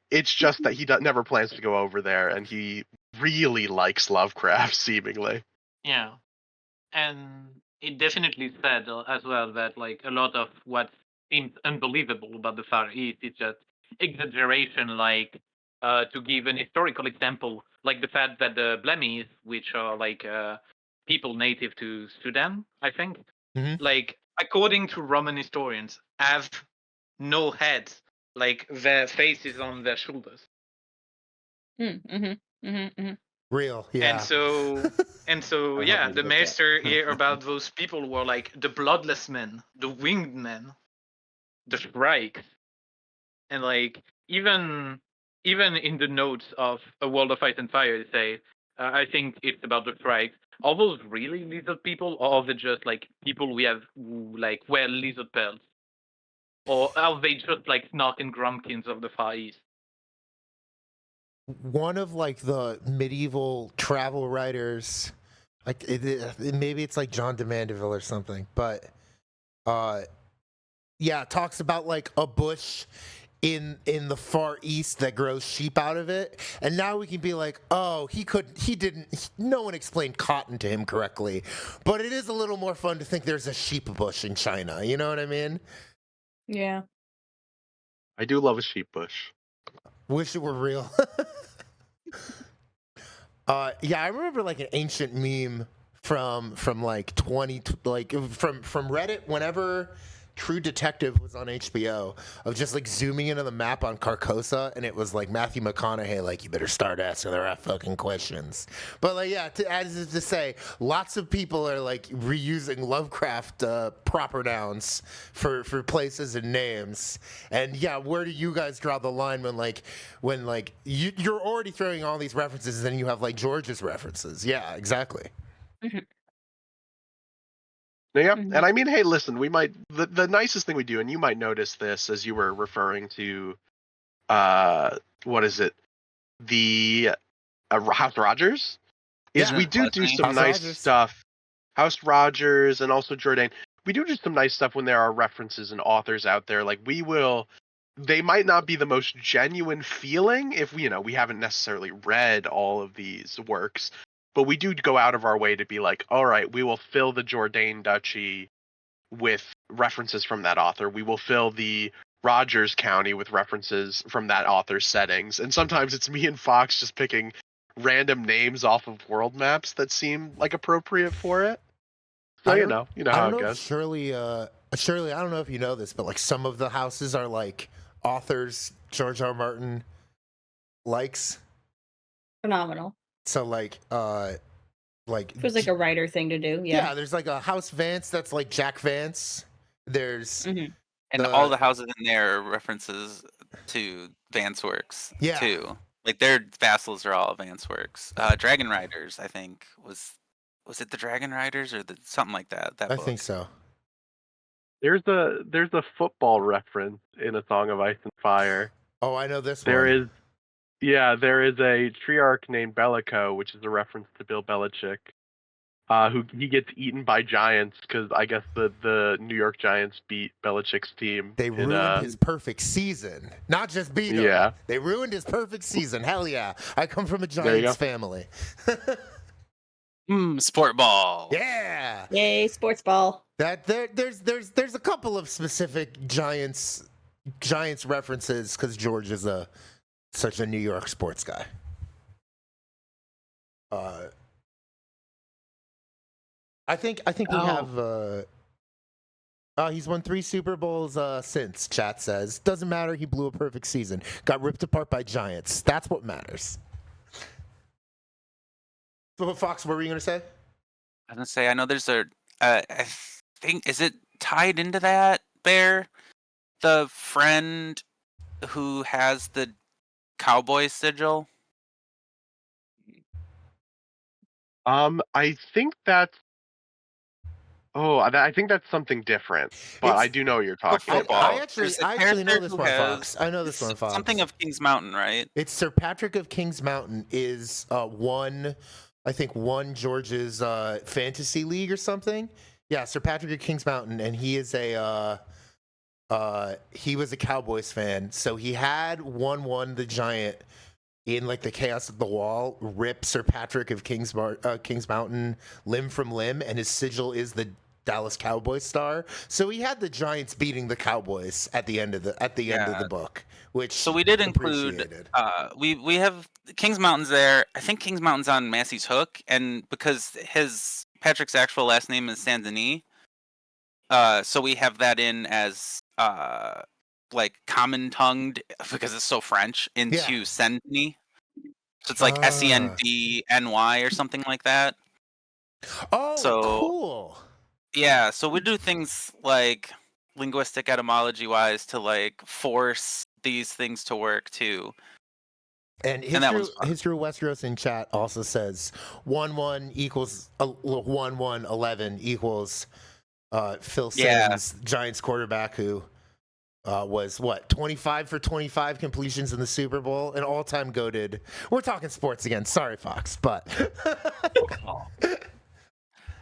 It's just that he never plans to go over there, and he really likes Lovecraft, seemingly. Yeah, and it definitely said as well that like a lot of what seems unbelievable about the Far East is just exaggeration. Like to give an historical example, like the fact that the Blemis, which are like people native to Sudan, I think, like according to Roman historians, have no heads, like their faces on their shoulders. Real. Yeah. And so I yeah, don't the know about maester that. here about those people were like the bloodless men, the winged men, the Shrike, and like even in the notes of A World of Ice and Fire, they say, I think it's about the Shrike. Are those really lizard people, or are they just like people we have who like wear lizard pelts, or are they just like Snark and Grumpkins of the Far East? One of like the medieval travel writers, like maybe it's like John de Mandeville or something, but talks about like a bush in the Far East that grows sheep out of it, and now we can be like, oh, no one explained cotton to him correctly, but it is a little more fun to think there's a sheep bush in China. You know what I mean? Yeah. I do love a sheep bush. Wish it were real. Yeah, I remember like an ancient meme from like from Reddit whenever True Detective was on HBO, of just like zooming into the map on Carcosa, and it was like Matthew McConaughey, like, you better start asking the right fucking questions. But like, yeah, as is to say, lots of people are like reusing Lovecraft proper nouns for places and names. And yeah, where do you guys draw the line when you're already throwing all these references, and then you have like George's references? Yeah, exactly. Mm-hmm. Yeah, Mhm. and I mean, hey, listen, we might the nicest thing we do, and you might notice this as you were referring to, what is it, the House Rogers, is Yeah. we do Leslie. some House nice Rogers. stuff. House Rogers and also Jourdain, we do some nice stuff when there are references and authors out there. Like they might not be the most genuine feeling if we haven't necessarily read all of these works. But we do go out of our way to be like, all right, we will fill the Jourdain Duchy with references from that author. We will fill the Rogers County with references from that author's settings. And sometimes it's me and Fox just picking random names off of world maps that seem like appropriate for it. So you know I how don't it know if goes. Shirley, I don't know if you know this, but like some of the houses are like authors George R. R. Martin likes. Phenomenal. So like Feels like a writer thing to do. Yeah. there's like a House Vance that's like Jack Vance. There's Mhm. And all the houses in there are references to Vance works Yeah. too. Like their vassals are all Vance works. Dragon Riders, I think, was it the Dragon Riders or something like that? That I book. think so. There's a football reference in A Song of Ice and Fire. Oh, I know this There one. is a triarch named Bellico, which is a reference to Bill Belichick, who he gets eaten by giants because I guess the New York Giants beat Belichick's team. They ruined his perfect season. Not just beat him. Yeah. They ruined his perfect season. Hell yeah. I come from a There you Giants go. family. Sport ball. Yeah. Yay, sports ball. There's a couple of specific Giants references because George is such a New York sports guy. I think we have. He's won 3 Super Bowls since. Chat says doesn't matter. He blew a perfect season. Got ripped apart by Giants. That's what matters. So, Fox, what were you gonna say? I was gonna say I know there's I think, is it tied into that, Bear? The friend who has the cowboy sigil? I think that's. Oh, I think that's something different. But I do know what you're talking football. about. I actually There's a know character this who one, has- Fox. I know this one, Fox. Something of King's Mountain, right? It's Sir Patrick of King's Mountain is one George's fantasy league or something. Yeah, Sir Patrick of King's Mountain, and he is he was a Cowboys fan, so he had 1-1 the Giant in like the Chaos of the Wall rip Sir Patrick of King's Mountain limb from limb, and his sigil is the Dallas Cowboys star. So he had the Giants beating the Cowboys at the end of the book, which So we did include we have King's Mountain's there. I think King's Mountain's on Massey's Hook, and because Patrick's actual last name is Saint Denis, so we have that in as like common tongued because it's so French into Saint Denis. So it's like SENDNY or something like that. Oh, So, cool. Yeah, so we do things like linguistic etymology wise to like force these things to work too. And History Westeros in chat also says 1-1 equals 1-1-11 equals Phil Simms, Giants quarterback who was 25 for 25 completions in the Super Bowl, an all-time goated. We're talking sports again. Sorry, Fox, but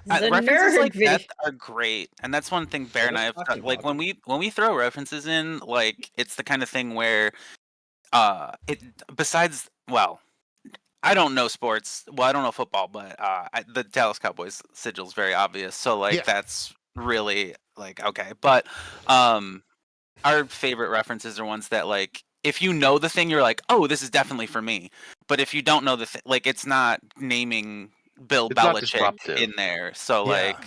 The references nerd like that video. are great, and that's one thing Bear and I have talking like about when we throw references in, like it's the kind of thing where it besides well, I don't know sports. Well, I don't know football, but the Dallas Cowboys sigil is very obvious. So like Yeah. that's really like okay. But our favorite references are ones that like if you know the thing, you're like, oh, this is definitely for me. But if you don't know the thing, like it's not naming Bill It's not Belichick disruptive. in there. So Yeah. like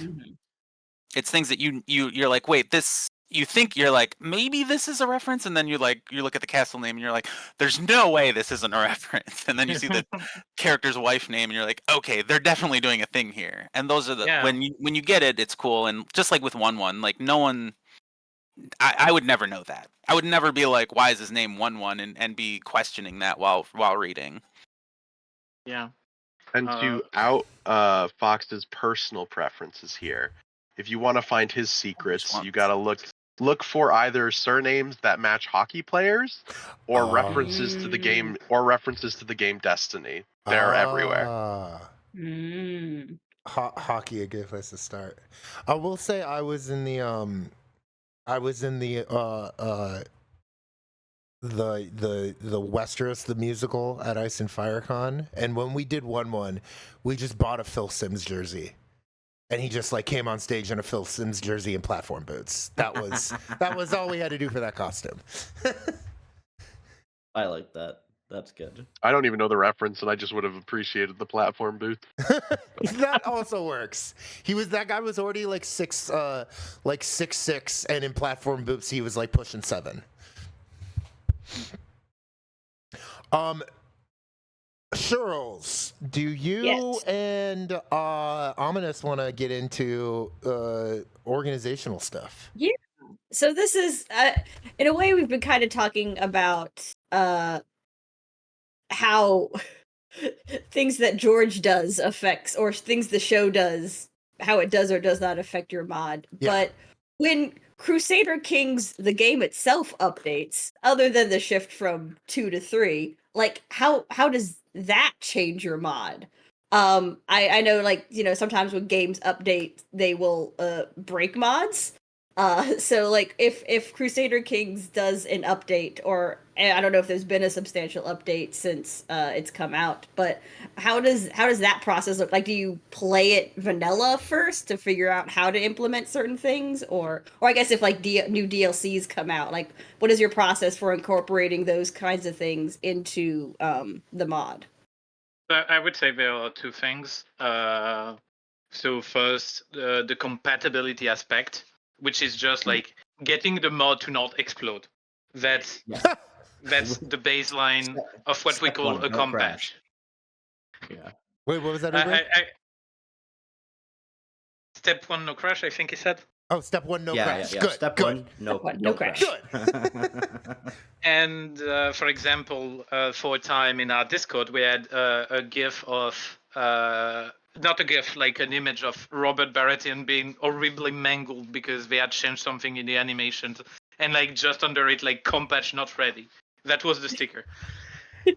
it's things that you're like, wait, this you think you're like maybe this is a reference, and then you look at the castle name and you're like, there's no way this isn't a reference, and then you see the character's wife name and you're like, okay, they're definitely doing a thing here. And those are the Yeah. when you get it, it's cool. And just like with 1-1, like no one, I would never know that. I would never be like, why is his name 1-1 and be questioning that while reading. Yeah. And to out Fox's personal preferences here, if you want to find his secrets, once. you gotta look for either surnames that match hockey players or references to the game Destiny. They're everywhere. Mm. Hockey, a good place to start. I will say I was in the the Westeros the musical at Ice and FireCon, and when we did 1-1, we just bought a Phil Simms jersey, and he just like came on stage in a Phil Simms jersey and platform boots. That was all we had to do for that costume. I like that. That's good. I don't even know the reference, and I just would have appreciated the platform booth. That also works. That guy was already like 6'6", and in platform boots he was like pushing 7. Shirls, do you Yes. and Amanes want to get into organizational stuff? Yeah. So this is, in a way, we've been kind of talking about how things that George does affects, or things the show does, how it does or does not affect your mod. Yeah. But when Crusader Kings, the game itself, updates, other than the shift from 2 to 3, like how does that change your mod? I know, like, you know, sometimes when games update, they will break mods. So like if Crusader Kings does an update, or I don't know if there's been a substantial update since it's come out, but how does that process look like? Do you play it vanilla first to figure out how to implement certain things, or I guess if like new DLCs come out, like what is your process for incorporating those kinds of things into the mod? I would say there are two things. So first, the compatibility aspect, which is just like getting the mod to not explode. That's Yeah. that's the baseline of what we Step call one, a don't combat. crash. Yeah. Wait, what was that, Uber? Step 1, no crash, I think he said. Oh, step 1, no Yeah, crash. yeah. Good. Step good. one, no, Step one, no no crash. And for example, for a time in our Discord, we had a GIF of, not a GIF, like an image of Robert Baratheon being horribly mangled because they had changed something in the animations, and like just under it, like compatch not ready. That was the sticker.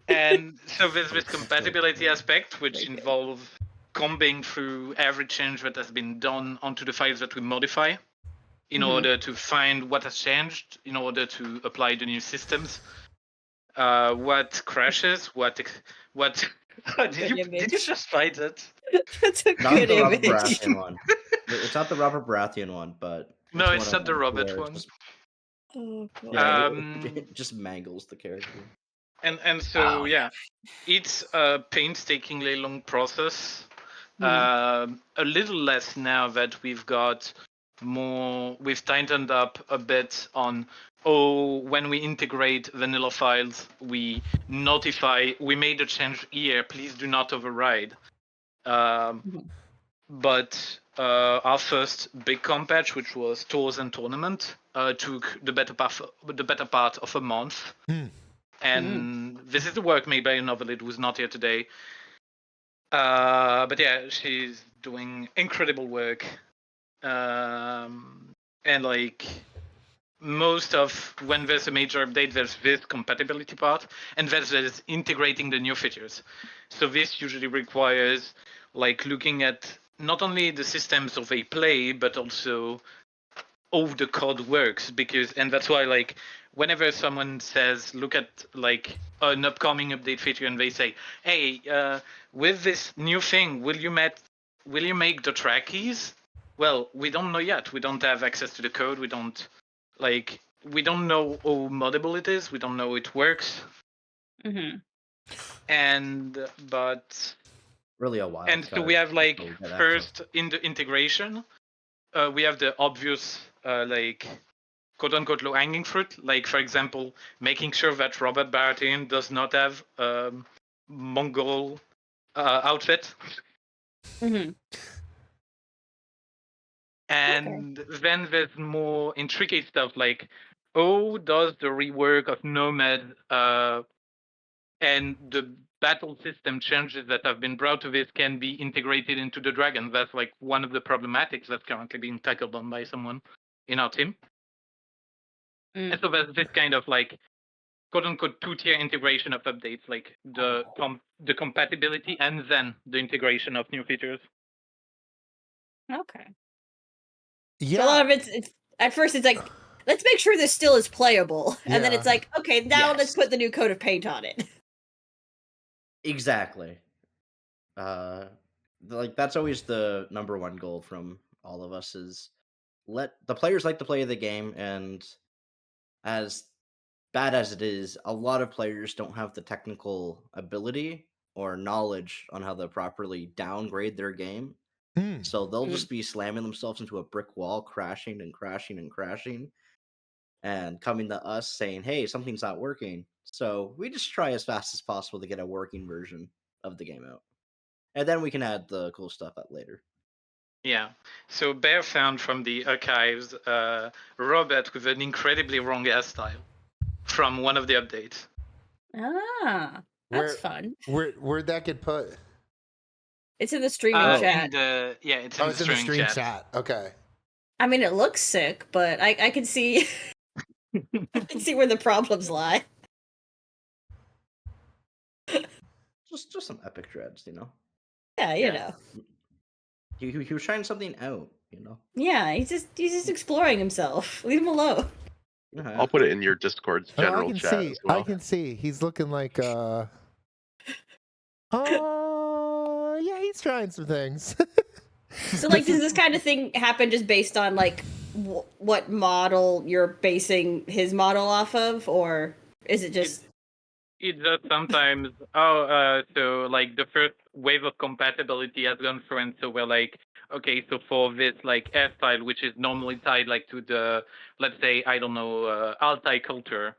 And so there's this compatibility aspect, which involves combing through every change that has been done onto the files that we modify, in order to find what has changed, in order to apply the new systems. What crashes, what did you just find it? That's a Not good the Robert image. Baratheon one. It's not the Robert Baratheon one, but No, it's it's one not the of them Robert where one. Just, Oh, God. yeah, Um, it just mangles the character. And so yeah, it's a painstakingly long process. A little less now that we've tightened up a bit on, when we integrate vanilla files, we notify, we made a change here, please do not override. But our first big compatch, which was Tours and Tournament, took the better part of a month. And this is the work made by a novelist who's not here today. But yeah, she's doing incredible work. And like most of when there's a major update, there's this compatibility part, and there's integrating the new features. So this usually requires like looking at not only the systems of a play, but also how the code works. And that's why, like, whenever someone says, look at like an upcoming update feature, and they say, hey, with this new thing, will you make the track keys? Well, we don't know yet. We don't have access to the code. We don't know how moddable it is. We don't know how it works. Mm-hmm. Really a wild And so card we have like until we get access. first in the integration, we have the obvious like quote unquote low hanging fruit. Like for example, making sure that Robert Baratheon does not have Mongol outfit. Mm-hmm. And then there's more intricate stuff like how does the rework of Nomad and the battle system changes that have been brought to this can be integrated into the dragon. That's like one of the problematics that's currently being tackled on by someone in our team. And so there's this kind of like quote unquote 2-tier integration of updates, like the compatibility and then the integration of new features. Okay. Yeah. So a lot of it's at first it's like, let's make sure this still is playable. And then it's like, okay, now let's put the new coat of paint on it. Exactly. Like that's always the number one goal from all of us is let the players like to play the game, and as bad as it is, a lot of players don't have the technical ability or knowledge on how to properly downgrade their game. So they'll just be slamming themselves into a brick wall, crashing and crashing and crashing, and coming to us saying, hey, something's not working. So we just try as fast as possible to get a working version of the game out. And then we can add the cool stuff out later. Yeah. So Bear found from the archives Robert with an incredibly wrong hairstyle from one of the updates. Ah, that's fun. Where'd that get put? It's in the streaming chat. It's in the streaming chat. Okay. I mean, it looks sick, but I can see I can see where the problems lie. Just some epic dreads, you know. Yeah, you know. He was trying something out, you know. Yeah, he's just exploring himself. Leave him alone. I'll put it in your Discord's general chat as well. I can see. He's looking like yeah, he's trying some things. So like, does this kind of thing happen just based on like what model you're basing his model off of, or is it just? It does sometimes. So like the first wave of compatibility has gone through, and so we're like, okay, so for this like hairstyle, which is normally tied like to the, let's say, I don't know, Altai culture,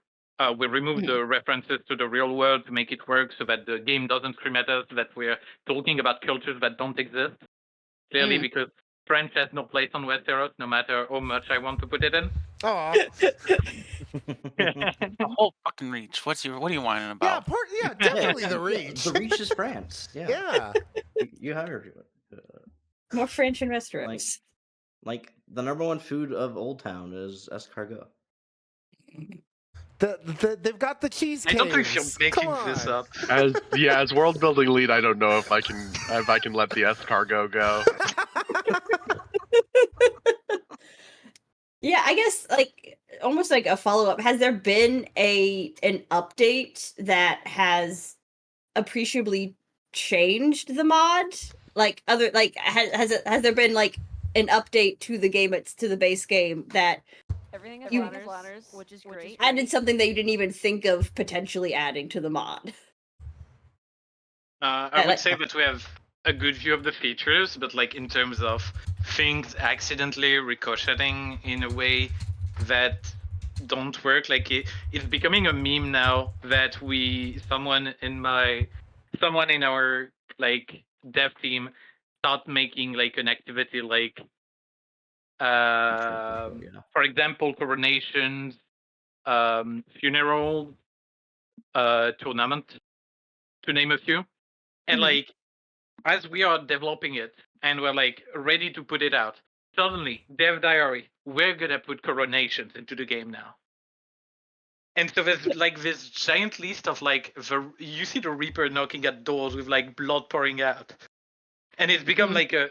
we remove the references to the real world to make it work so that the game doesn't scream at us that we're talking about cultures that don't exist. Clearly, because French has no place on Westeros, no matter how much I want to put it in. The whole fucking Reach. What are you whining about? Yeah, definitely the Reach. The Reach is France. Yeah. You heard it. More French in Westeros. Like the number one food of Old Town is escargot. They've got the cheesecake. I don't think you're making this up. As world building lead, I don't know if I can let the escargot go. Yeah, I guess like almost like a follow up. Has there been an update that has appreciably changed the mod? Like has there been like an update to the game, to the base game that everything is ladders, which is great. Added something that you didn't even think of potentially adding to the mod? I would say that we have a good view of the features, but like in terms of things accidentally ricocheting in a way that don't work, like it's becoming a meme now that someone in our like dev team start making like an activity like for example coronations, funeral, tournament, to name a few. And like as we are developing it and we're like ready to put it out, suddenly dev diary, we're gonna put coronations into the game now. And so there's like this giant list of like you see the Reaper knocking at doors with like blood pouring out, and it's become like a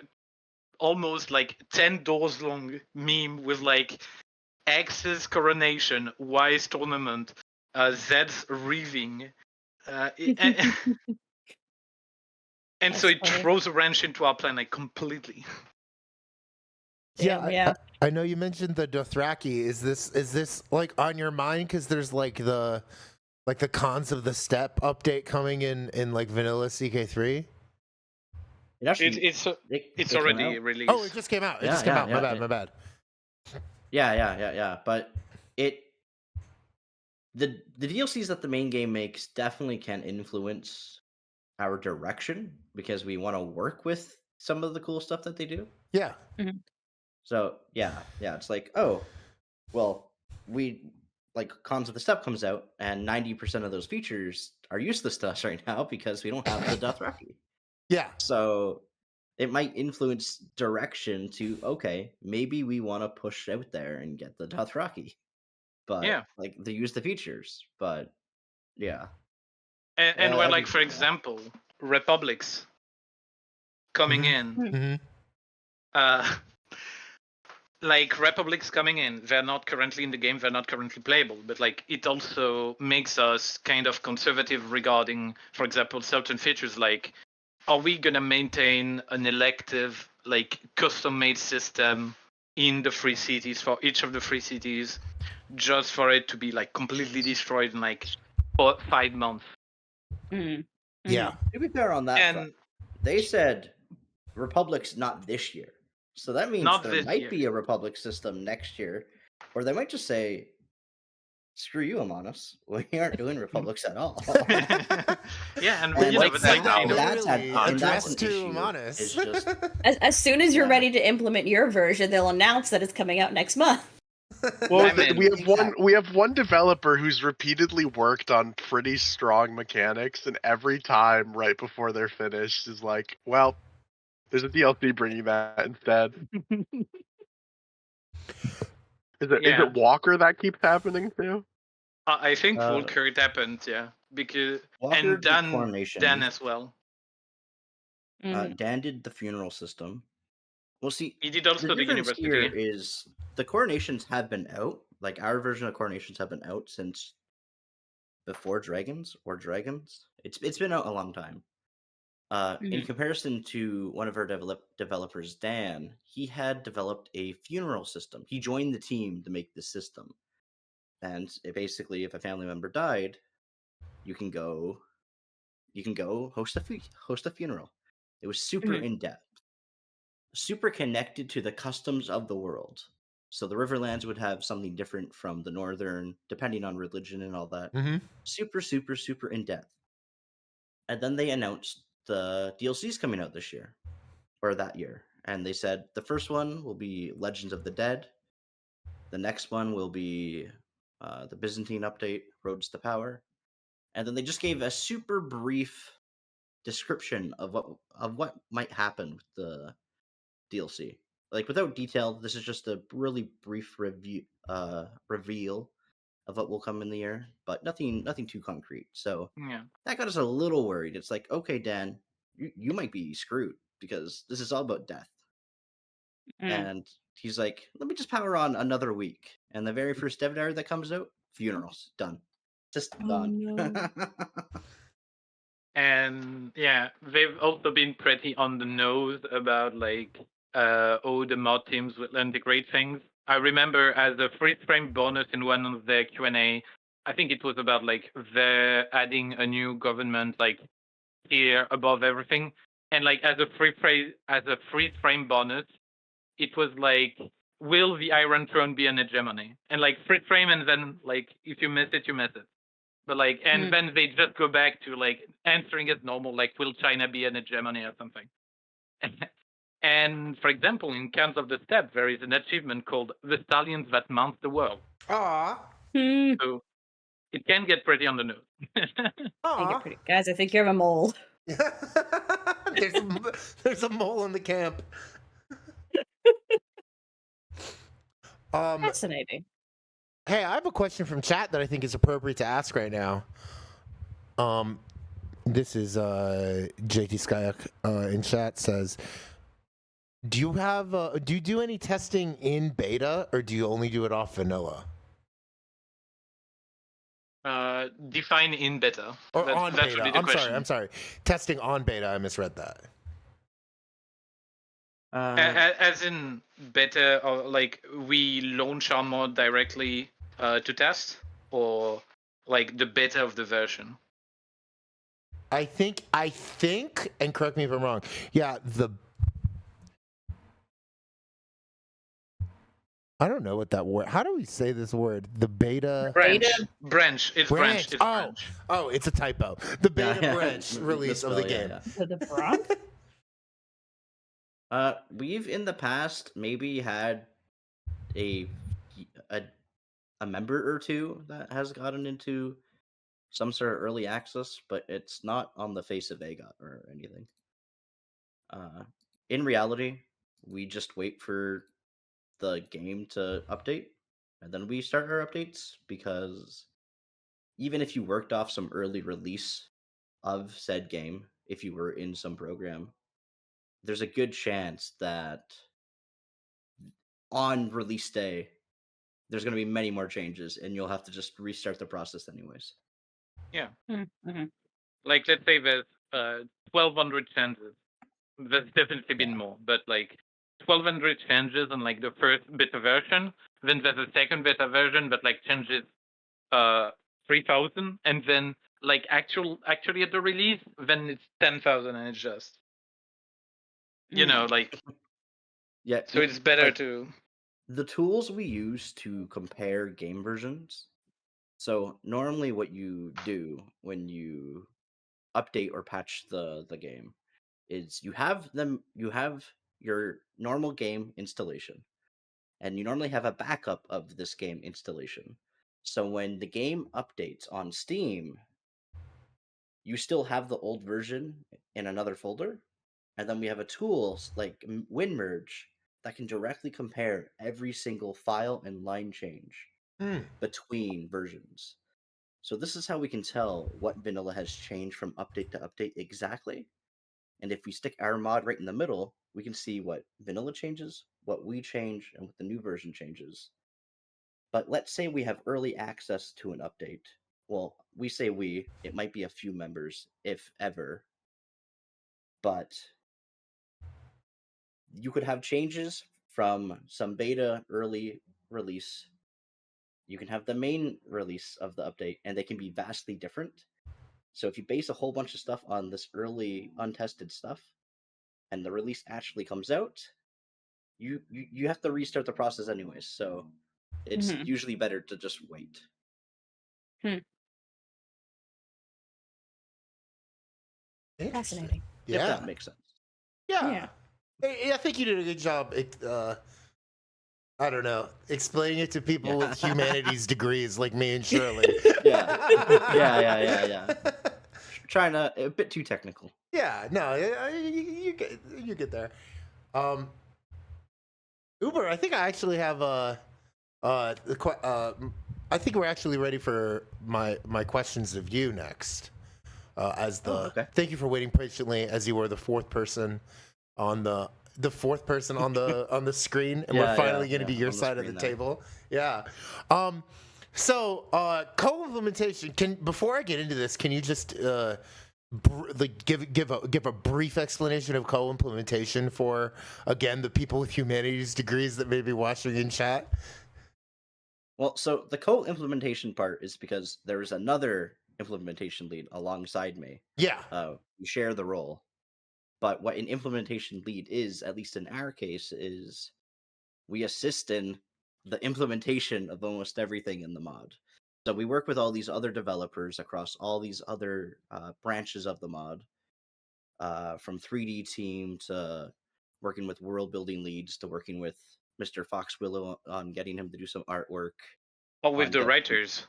almost like 10 doors long meme with like X's coronation, Y's tournament, Z's reaving. And That's so it funny. throws a wrench into our plan like completely. Damn, yeah. I know you mentioned the Dothraki. Is this like on your mind? Because there's like the cons of the step update coming in like vanilla CK3. It actually It's it it's came already out. released. Oh, it just came out. It Yeah, just came yeah, out. yeah, My bad. Yeah. But the DLCs that the main game makes definitely can influence our direction because we want to work with some of the cool stuff that they do. Yeah. So yeah, it's like, oh, well, we like Cons of the Step comes out, and 90% of those features are useless to us right now because we don't have the Dothraki. Yeah. So it might influence direction to, okay, maybe we want to push out there and get the Dothraki, but Yeah. like they use the features, but yeah. And where, that'd like, be for cool. example, Republics coming in. Like, Republics coming in, they're not currently in the game, they're not currently playable, but like it also makes us kind of conservative regarding, for example, certain features like, are we gonna maintain an elective, like, custom-made system in the free cities for each of the free cities, just for it to be like completely destroyed in like 5 months? Yeah. To be fair on that And front, they said Republic's not this year. So that means Not there this might year. be a Republic system next year, or they might just say, "Screw you, Amanes. We aren't doing Republics at all." yeah, and And you know, like it's that like kind of that's Literally and that's addressed an to issue. Amanes. It's just As soon as you're Yeah. ready to implement your version, they'll announce that it's coming out next month. Well, I mean, we have one developer who's repeatedly worked on pretty strong mechanics, and every time right before they're finished is like, well, there's a DLC bringing that instead. Is Yeah. it Walker that keeps happening too? I think Uh, Volker it happened, yeah, because Walker and did Coronation. Dan as well. Dan did the funeral system. Well, see, He did also the the difference university. here is the coronations have been out. Like our version of coronations have been out since before Dragons. It's been out a long time. In comparison to one of our developers, Dan, he had developed a funeral system. He joined the team to make this system, and it basically, if a family member died, you can go host a funeral. It was super in depth, super connected to the customs of the world. So the Riverlands would have something different from the Northern, depending on religion and all that. Super in depth. And then they announced the DLCs coming out this year, or that year. And they said the first one will be Legends of the Dead. The next one will be the Byzantine update, Roads to Power. And then they just gave a super brief description of what might happen with the DLC. Like without detail, this is just a really brief reveal of what will come in the year, but nothing too concrete. So Yeah. that got us a little worried. It's like, okay, Dan, you might be screwed because this is all about death. And he's like, let me just power on another week. And the very first dev diary that comes out, funerals, done. Just gone. No. And yeah, they've also been pretty on the nose about like all the mod teams will integrate things. I remember as a freeze frame bonus in one of the Q&A, I think it was about like they're adding a new government like here above everything, and like as a freeze frame bonus, it was like, will the Iron Throne be an hegemony? And like freeze frame, and then like if you miss it, you miss it. But like, and then they just go back to like answering it normal, like, will China be an hegemony or something? And for example, in Cans of the Steppe, there is an achievement called the Stallions that mount the world. Aw. So it can get pretty on the nose. Aw. Guys, I think you have a mole. There's a mole in the camp. Fascinating. Hey, I have a question from chat that I think is appropriate to ask right now. This is JT Skyak in chat says, Do you have do you do any testing in beta, or do you only do it off vanilla? Define in beta. Or That, on that should beta? be the I'm question. sorry. I'm sorry. Testing on beta. I misread that. As in beta, or like we launch our mod directly to test, or like the beta of the version. I think, and correct me if I'm wrong. Yeah, I don't know what that word. How do we say this word? The beta Branch. Beta? Branch. It's branch. It's branch. Oh, it's a typo. The beta Yeah, branch release of the misspell, yeah, game. yeah. So the Bronx? We've in the past maybe had a member or two that has gotten into some sort of early access, but it's not on the face of AGOT or anything. In reality, we just wait for the game to update, and then we start our updates, because even if you worked off some early release of said game, if you were in some program, there's a good chance that on release day there's going to be many more changes, and you'll have to just restart the process anyways. Yeah. Mm-hmm. Like let's say there's 1,200 changes. There's definitely been more, but like 1,200 changes on like the first beta version. Then there's a second beta version that like changes 3,000, and then like actually at the release, then it's 10,000, and it's just like Yeah, so it's better like, to. the tools we use to compare game versions. So normally what you do when you update or patch the game is you have your normal game installation, and you normally have a backup of this game installation. So when the game updates on Steam, you still have the old version in another folder, and then we have a tool like WinMerge that can directly compare every single file and line change between versions. So this is how we can tell what vanilla has changed from update to update exactly. And if we stick our mod right in the middle, we can see what vanilla changes, what we change, and what the new version changes. But let's say we have early access to an update. Well, we say it might be a few members, if ever. But you could have changes from some beta early release. You can have the main release of the update, and they can be vastly different. So if you base a whole bunch of stuff on this early untested stuff, and the release actually comes out, you have to restart the process anyways. So it's usually better to just wait. Fascinating. If Yeah. that makes sense. Yeah. I think you did a good job. I don't know, explaining it to people with humanities degrees like me and Shirley. Yeah. Trying to a bit too technical. Yeah, no, you get there. Uber, I think I actually have I think we're actually ready for my questions of you next. Okay. Thank you for waiting patiently as you were the fourth person on the on the screen, and we're finally going to be your side of the table. Yeah. So co-implementation. Before I get into this, can you just give a brief explanation of co-implementation for, again, the people with humanities degrees that may be watching in chat? Well, so the co-implementation part is because there is another implementation lead alongside me. Yeah. We share the role. But what an implementation lead is, at least in our case, is we assist in the implementation of almost everything in the mod. So we work with all these other developers across all these other branches of the mod, from 3D team to working with world building leads to working with Mr. Foxwillow on getting him to do some artwork. Or with the writers.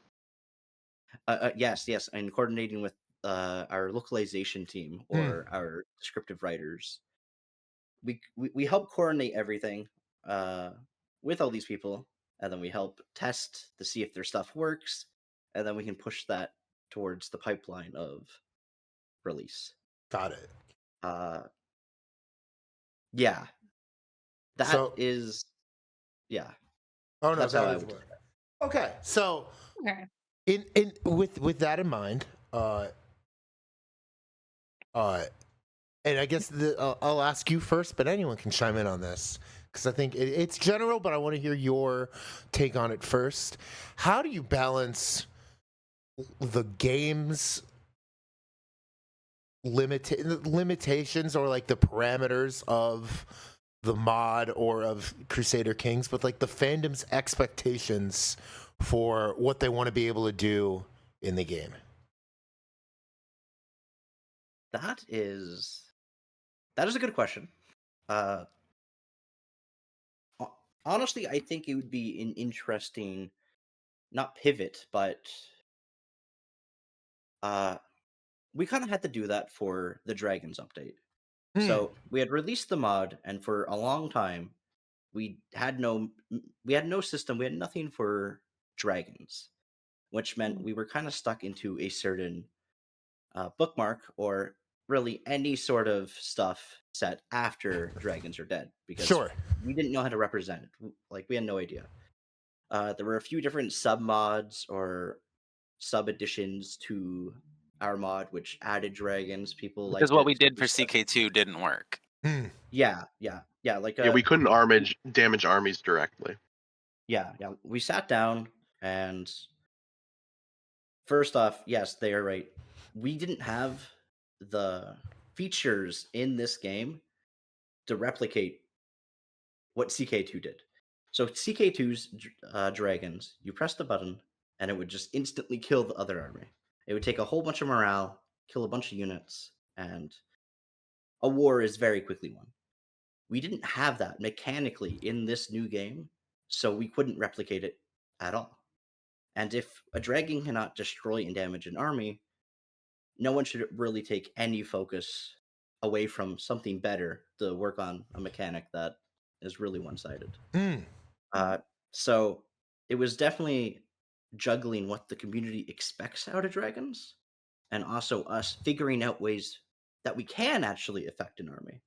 Yes, and coordinating with our localization team or our descriptive writers. We help coordinate everything with all these people, and then we help test to see if their stuff works, and then we can push that towards the pipeline of release. Got it. Yeah. That is, yeah. Oh no, That's how that I is would. what. Okay, so Okay. in with that in mind, and I guess I'll ask you first, but anyone can chime in on this because I think it's general, but I want to hear your take on it first. How do you balance the game's limitations or like the parameters of the mod or of Crusader Kings with like the fandom's expectations for what they want to be able to do in the game? That is a good question. Honestly, I think it would be an interesting, not pivot, but we kind of had to do that for the Dragons update. So we had released the mod, and for a long time, we had no system. We had nothing for dragons, which meant we were kind of stuck into a certain bookmark, or really any sort of stuff set after dragons are dead, because Sure. we didn't know how to represent it. Like, we had no idea. There were a few different sub mods or sub additions to our mod which added dragons. People Because liked what it. we did for CK2 didn't work. Yeah. Like Yeah, we couldn't damage armies directly. yeah. We sat down, and first off, yes, they are right. We didn't have the features in this game to replicate what CK2 did. So CK2's dragons, you press the button, and it would just instantly kill the other army. It would take a whole bunch of morale, kill a bunch of units, and a war is very quickly won. We didn't have that mechanically in this new game, so we couldn't replicate it at all. And if a dragon cannot destroy and damage an army, no one should really take any focus away from something better to work on a mechanic that is really one-sided. So it was definitely juggling what the community expects out of dragons, and also us figuring out ways that we can actually affect an army.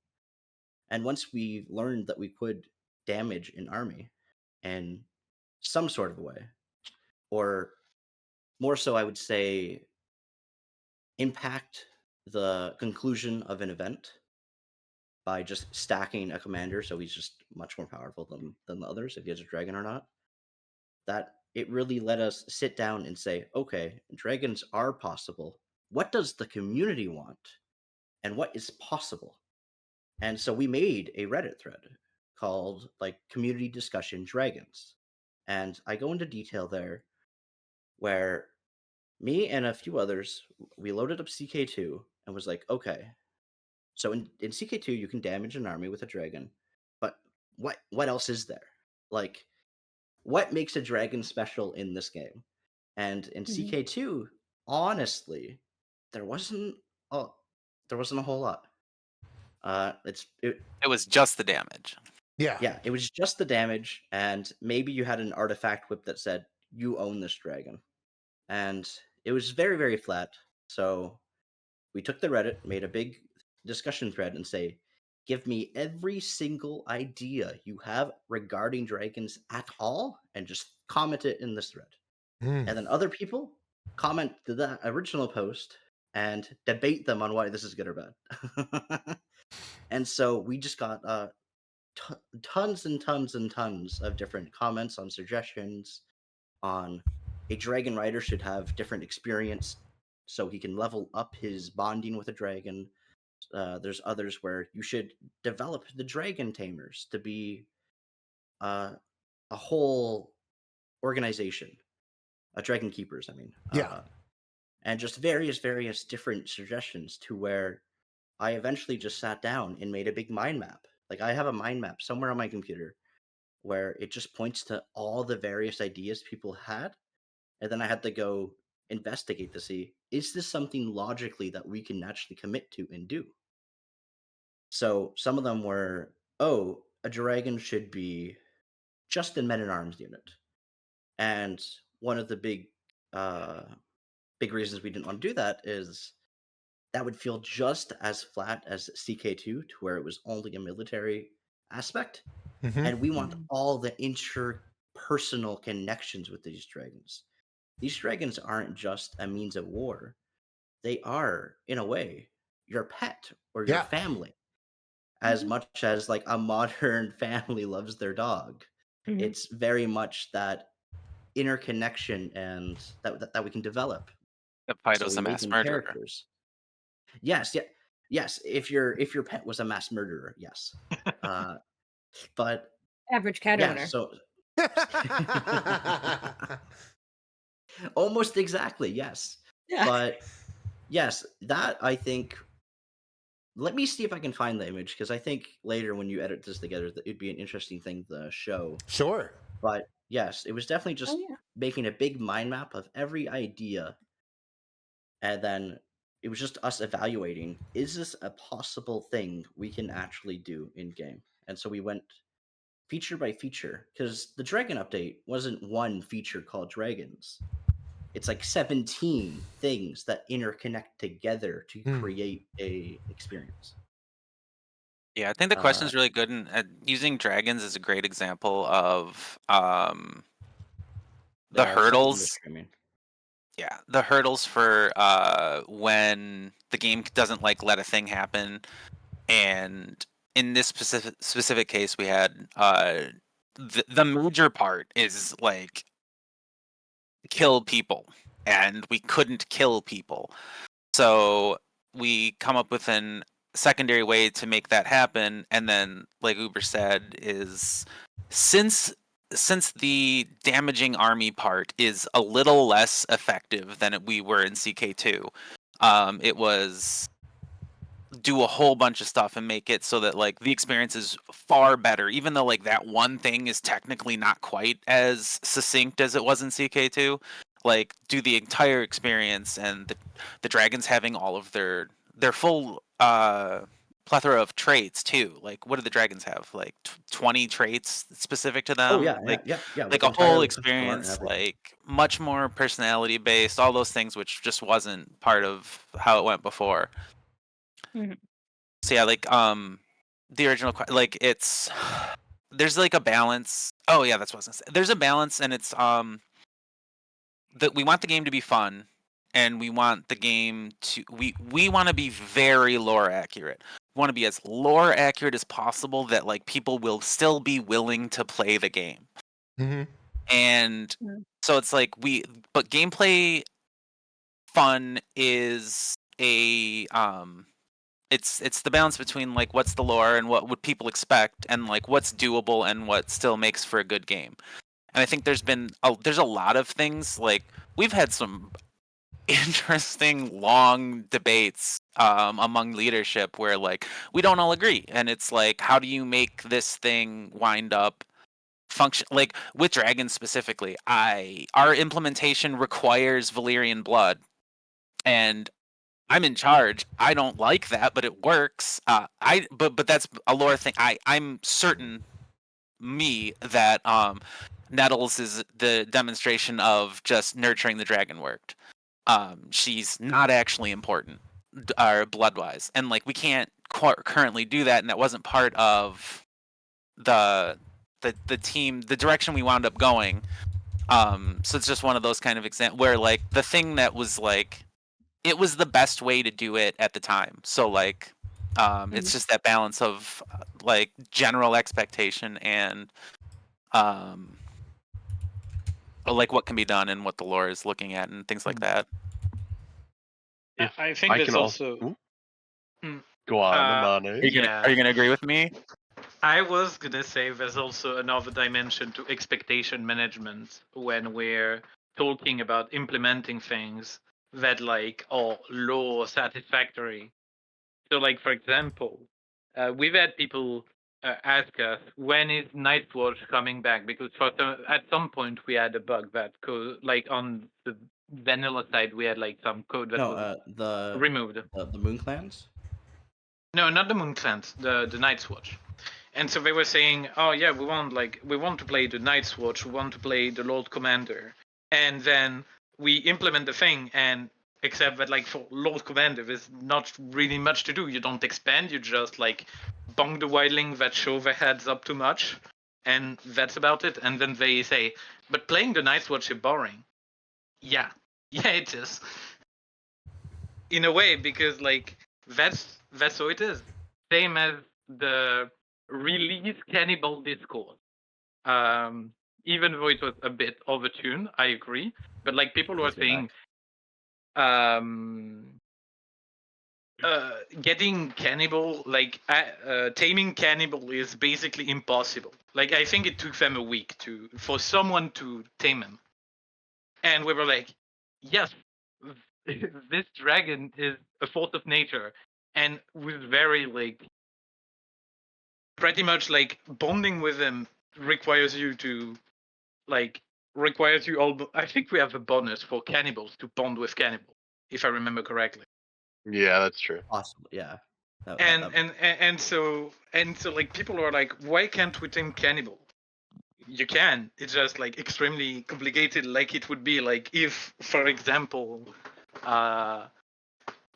And once we learned that we could damage an army in some sort of a way, or more so, I would say, impact the conclusion of an event by just stacking a commander so he's just much more powerful than the others, if he has a dragon or not, that it really let us sit down and say, okay, dragons are possible. What does the community want? And what is possible? And so we made a Reddit thread called like Community Discussion Dragons. And I go into detail there where me and a few others, we loaded up CK2 and was like, okay, so in CK2 you can damage an army with a dragon, but what else is there? Like, what makes a dragon special in this game? And in CK2, honestly, there wasn't a whole lot. It was just the damage. Yeah, it was just the damage, and maybe you had an artifact whip that said, you own this dragon. And it was very, very flat. So we took the Reddit, made a big discussion thread, and say, give me every single idea you have regarding dragons at all, and just comment it in this thread. And then other people comment to the original post and debate them on why this is good or bad. And so we just got tons and tons and tons of different comments on suggestions on a dragon rider should have different experience so he can level up his bonding with a dragon. There's others where you should develop the dragon tamers to be a whole organization, dragon keepers, I mean. And just various different suggestions, to where I eventually just sat down and made a big mind map. Like, I have a mind map somewhere on my computer where it just points to all the various ideas people had, and then I had to go investigate to see, is this something logically that we can actually commit to and do? So some of them were, oh, a dragon should be just a men-at-arms unit. And one of the big reasons we didn't want to do that is that would feel just as flat as CK2, to where it was only a military aspect, Mhm. and we want all the interpersonal connections with these dragons. These dragons aren't just a means of war; they are, in a way, your pet or your Yeah. family. As much as like a modern family loves their dog, Mhm. it's very much that interconnection and that we can develop. If So Fido's we a make mass them murderer. characters. Yes, yeah, yes. If your pet was a mass murderer, yes. But Average cat yeah, owner. so almost exactly, yes. Yeah. But yes, that I think. Let me see if I can find the image because I think later when you edit this together, that it'd be an interesting thing to show. Sure. But yes, it was definitely just Oh yeah. making a big mind map of every idea, and then it was just us evaluating: is this a possible thing we can actually do in game? And so we went feature by feature because the dragon update wasn't one feature called dragons. It's like 17 things that interconnect together to create a experience. Yeah, I think the question is really good, and using dragons is a great example of the Second hurdles. industry, I mean. Yeah, the hurdles for when the game doesn't like let a thing happen, and in this specific case, we had the major part is like kill people, and we couldn't kill people. So we come up with an secondary way to make that happen, and then, like Uber said, is since the damaging army part is a little less effective than we were in CK2, it was do a whole bunch of stuff and make it so that like the experience is far better, even though like that one thing is technically not quite as succinct as it was in CK2. Like do the entire experience, and the dragons having all of their full plethora of traits too. Like what do the dragons have? Like 20 traits specific to them. Oh yeah, like yeah. like With a whole entirely custom art and experience, everything. like much more personality based, all those things, which just wasn't part of how it went before. So yeah, like the original like it's there's like a balance. Oh yeah, that's what I was gonna say. There's a balance, and it's that we want the game to be fun, and we want the game to we want to be very lore accurate. We want to be as lore accurate as possible that like people will still be willing to play the game. And so it's like but gameplay fun is a it's the balance between like what's the lore and what would people expect, and like what's doable and what still makes for a good game. And I think there's a lot of things, like we've had some interesting long debates among leadership where like we don't all agree, and it's like how do you make this thing wind up function, like with dragons specifically. Our implementation requires Valyrian blood, and I'm in charge. I don't like that, but it works. But that's a lore thing. I'm certain that Nettles is the demonstration of just nurturing the dragon worked. She's not actually important, blood wise, and like we can't currently do that, and that wasn't part of the team, the direction we wound up going. So it's just one of those kind of examples where like the thing that was like it was the best way to do it at the time. So like it's just that balance of like general expectation and like what can be done and what the lore is looking at and things like that. If I think I there's can also. Go on, Amanes. Are you gonna agree with me? I was gonna say there's also another dimension to expectation management when we're talking about implementing things that like are low satisfactory. So like for example, we've had people ask us when is Nightwatch coming back, because at some point we had a bug that like on the vanilla side we had like some code that was removed. The Moon Clans. No, not the Moon Clans, the Night's Watch. And so they were saying, oh yeah, we want to play the Night's Watch, we want to play the Lord Commander. And then we implement the thing, and except that like for Lord Commander, there's not really much to do. You don't expand, you just like bonk the wildling that show their heads up too much, and that's about it. And then they say, but playing the Night's Watch is boring. Yeah, it is. In a way, because like that's how it is. Same as the release Cannibal Discord. Even though it was a bit overtuned, I agree. But like people were saying, getting cannibal, like taming cannibal is basically impossible. Like I think it took them a week for someone to tame him, and we were like, yes, this dragon is a force of nature, and was very like pretty much like bonding with him requires you all. I think we have a bonus for cannibals to bond with cannibal, if I remember correctly. Yeah, that's true. Possible, yeah. And so like people are like, why can't we tame cannibal? You can. It's just like extremely complicated. Like it would be like if, for example,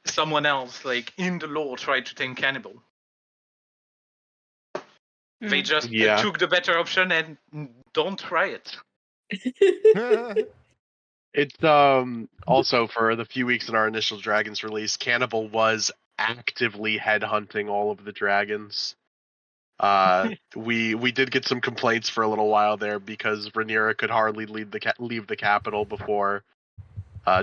someone else like in the lore tried to tame cannibal. They just took the better option and don't try it. It's also for the few weeks in our initial Dragons release, Cannibal was actively headhunting all of the dragons. We did get some complaints for a little while there because Rhaenyra could hardly leave the capital before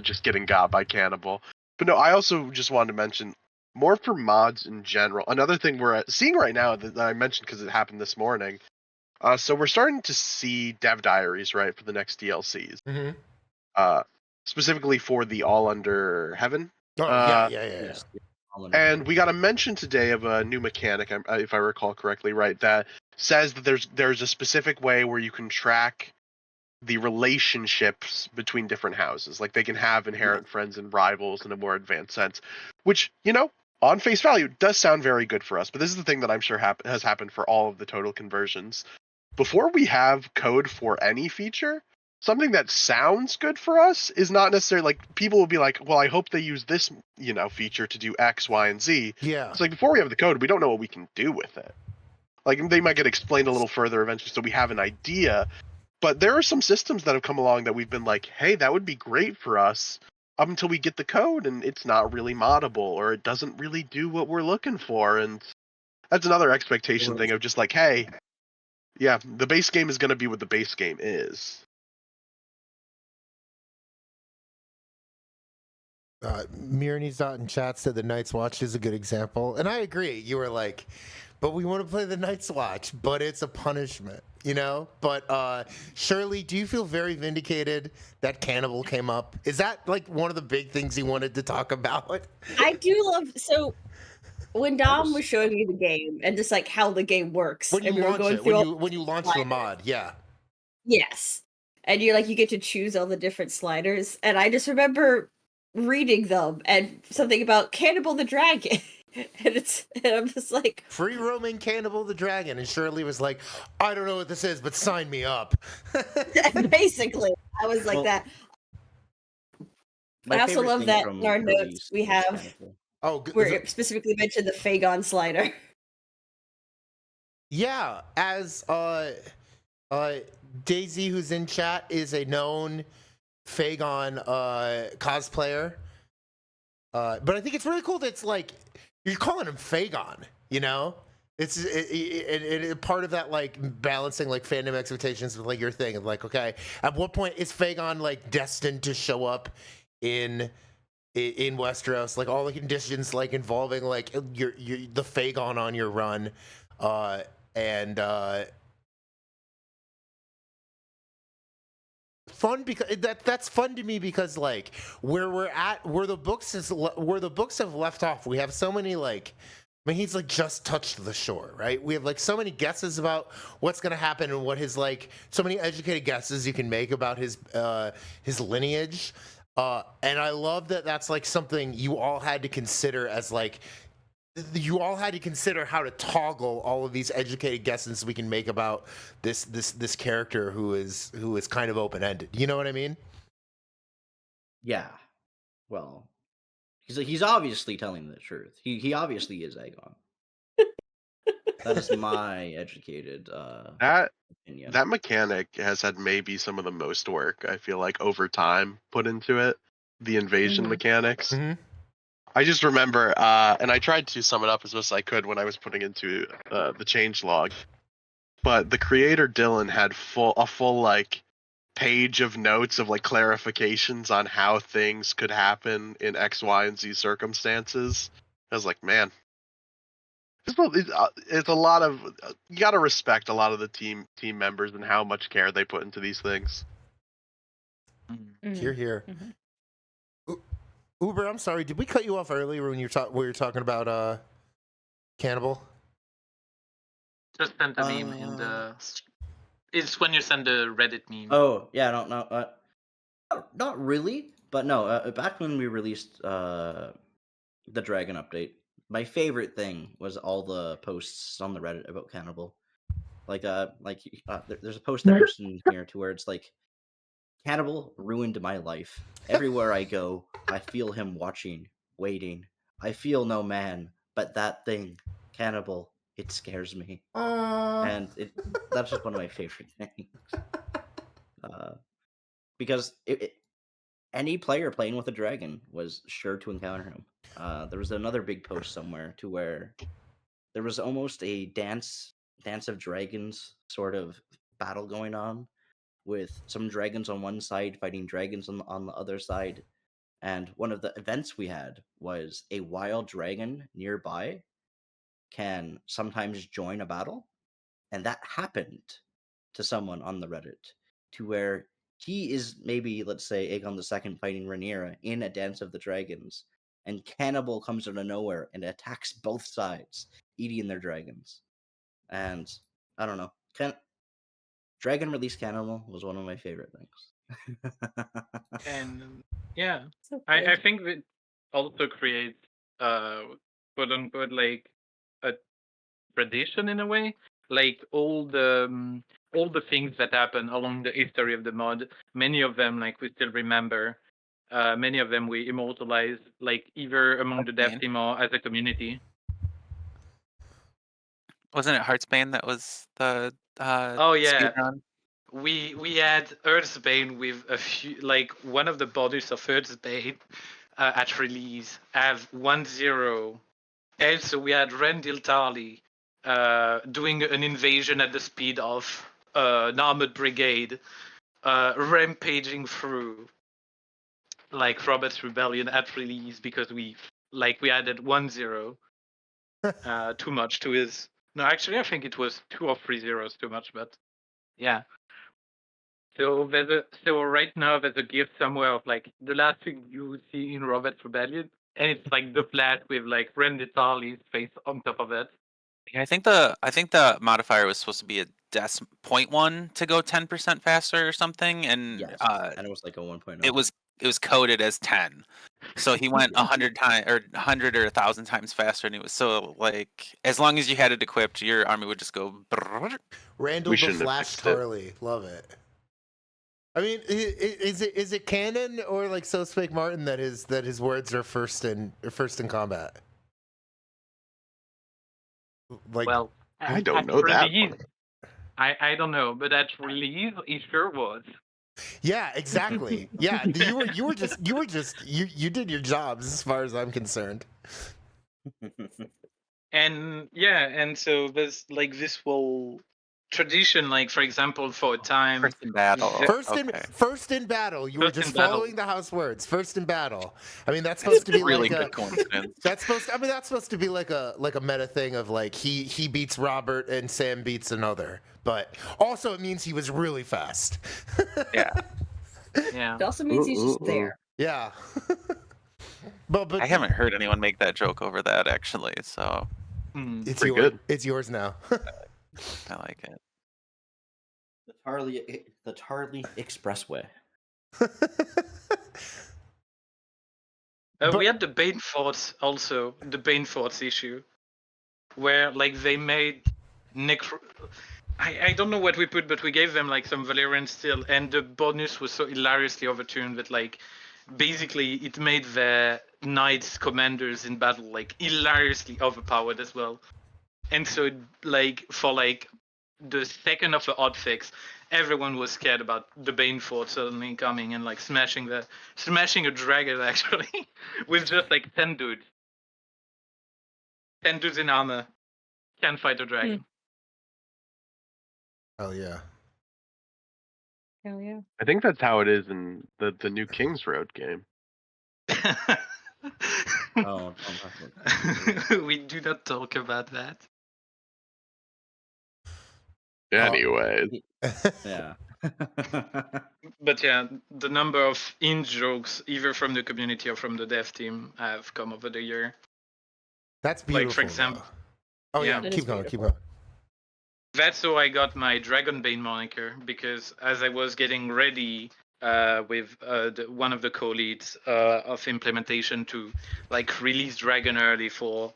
just getting got by Cannibal. But no, I also just wanted to mention more for mods in general. Another thing we're seeing right now that I mentioned because it happened this morning. So we're starting to see dev diaries, right, for the next DLCs. Mm-hmm. Specifically for the All Under Heaven. Oh, yeah. Yes. And we got a mention today of a new mechanic, if I recall correctly, right, that says that there's a specific way where you can track the relationships between different houses. Like they can have inherent friends and rivals in a more advanced sense, which, on face value, does sound very good for us. But this is the thing that I'm sure has happened for all of the total conversions. Before we have code for any feature, something that sounds good for us is not necessarily like people will be like, well, I hope they use this, feature to do X, Y, and Z. Yeah. It's like before we have the code, we don't know what we can do with it. Like they might get explained a little further eventually, so we have an idea. But there are some systems that have come along that we've been like, hey, that would be great for us up until we get the code and it's not really moddable or it doesn't really do what we're looking for. And that's another expectation thing of just like, hey, yeah, the base game is going to be what the base game is. Mirany's in chat said the Night's Watch is a good example. And I agree. You were like, but we want to play the Night's Watch, but it's a punishment, But Shirley, do you feel very vindicated that Cannibal came up? Is that like one of the big things you wanted to talk about? I do love, so when Dom was showing me the game and just like how the game works, When you and we were launch going it, through when you launch the mod, yeah. Yes. And you get to choose all the different sliders. And I just remember reading them and something about Cannibal the Dragon. and I'm just like, free roaming Cannibal the Dragon. And Shirley was like, I don't know what this is, but sign me up. basically, I was like that. I also love that in our notes we have where it specifically mentioned the Phagon slider. Yeah, as Daisy, who's in chat, is a known Phagon cosplayer. But I think it's really cool that it's like you're calling him Phagon, It's part of that like balancing like fandom expectations with like your thing of like, okay, at what point is Phagon like destined to show up in Westeros? Like all the conditions like involving like your the Phagon on your run, and fun because that's fun to me because like where the books have left off, we have so many like, I mean, he's like just touched the shore, right? We have like so many guesses about what's gonna happen and what his like so many educated guesses you can make about his lineage, and I love that that's like something you all had to consider as like. You all had to consider how to toggle all of these educated guesses we can make about this character who is kind of open-ended. You know what I mean? Yeah. Well, he's obviously telling the truth. He obviously is AGOT. That is my educated opinion. That mechanic has had maybe some of the most work, I feel like, over time put into it. The invasion mechanics. Mm-hmm. I just remember, and I tried to sum it up as best I could when I was putting into the changelog. But the creator Dylan had a full like page of notes of like clarifications on how things could happen in X, Y, and Z circumstances. I was like, man, it's a lot of you got to respect a lot of the team members and how much care they put into these things. Here, here. Mm-hmm. Uber, I'm sorry. Did we cut you off earlier when we were talking about Cannibal? Just send a meme in the. It's when you send the Reddit meme. Oh yeah, not really, but no. Back when we released the Dragon update, my favorite thing was all the posts on the Reddit about Cannibal. There's a post I posted in here to where it's like, Cannibal ruined my life. Everywhere I go, I feel him watching, waiting. I feel no man, but that thing, Cannibal, it scares me. And that's just one of my favorite things. Because any player playing with a dragon was sure to encounter him. There was another big post somewhere to where there was almost a dance of dragons sort of battle going on, with some dragons on one side fighting dragons on the other side. And one of the events we had was a wild dragon nearby can sometimes join a battle. And that happened to someone on the Reddit, to where he is maybe, let's say, Aegon II fighting Rhaenyra in a Dance of the Dragons, and Cannibal comes out of nowhere and attacks both sides, eating their dragons. And I don't know, Dragon release Cannibal was one of my favorite things. And yeah, So I think that also creates quote unquote like a tradition in a way. Like all the things that happen along the history of the mod, many of them like we still remember. Many of them we immortalize, like either among the dev team or as a community. Wasn't it Heartsbane that was the Oh yeah, speedrun? we had Earthsbane with a few, like one of the bodies of Earthsbane at release have 1-0. Also, we had Rendil Tarly doing an invasion at the speed of an armored brigade, rampaging through like Robert's Rebellion at release because we added 1-0 too much to his. No, actually, I think it was 2 or 3 zeros too much, but yeah. So right now there's a gift somewhere of like the last thing you see in Robert's Rebellion, and it's like the flat with like Randy Tarly's face on top of it. Yeah, I think the modifier was supposed to be a des 0.1 to go 10% faster or something, and Yes, and it was like a 1.0. it was coded as 10. So he went 100 times or 100 or 1,000 times faster, and it was so like as long as you had it equipped, your army would just go. Randall We the shouldn't have Flash fixed it. Tarly, love it. I mean, is it canon or like so spake Martin that his words are first in combat? Like, Well, I don't at know that release, one. I don't know, but at release, it sure was. yeah, exactly. Yeah, you did your jobs as far as I'm concerned. And yeah, and so there's like this whole tradition, like for example, for a time. First in battle. First in battle. You were First just in battle. following the house words. First in battle. I mean, that's supposed to be really like good coincidence. that's supposed to be like a meta thing of like he beats Robert and Sam beats another. But also it means he was really fast. Yeah. Yeah. It also means he's just there. Yeah. but I haven't heard anyone make that joke over that actually, so it's Pretty good. It's yours now. I like it. The Tarly Expressway. We had the Bane Forts also, the Bane Forts issue, where like they made I don't know what we put, but we gave them like some Valerian steel, and the bonus was so hilariously overtuned that like basically it made the knights commanders in battle like hilariously overpowered as well. And so like for like the second of the odd fix, everyone was scared about the Bane Fort suddenly coming and like smashing a dragon actually with just like 10 dudes. 10 dudes in armor can fight a dragon. Hell yeah. Hell yeah. I think that's how it is in the new King's Road game. Oh, don't talk about We do not talk about that. Anyway, yeah. But yeah, the number of in-jokes, either from the community or from the dev team, have come over the year. That's beautiful. Like, for example... Oh yeah, yeah. keep going, keep going. That's how I got my Dragonbane moniker, because as I was getting ready with one of the co-leads of implementation to like release Dragon early for,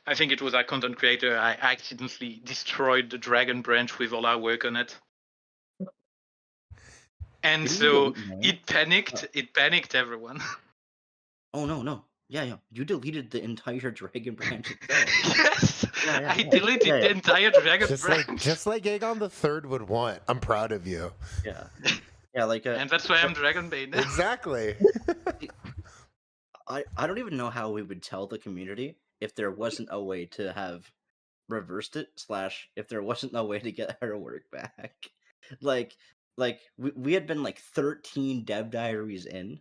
I think it was our content creator, I accidentally destroyed the Dragon branch with all our work on it. And so it panicked everyone. Oh no. Yeah. You deleted the entire Dragon branch itself. Yes! I deleted the entire Dragon branch. Just like Aegon the Third would want. I'm proud of you. Yeah, like and that's why I'm Dragonbane now. Exactly. I don't even know how we would tell the community if there wasn't a way to have reversed it, / if there wasn't a way to get our work back. Like we had been like 13 dev diaries in.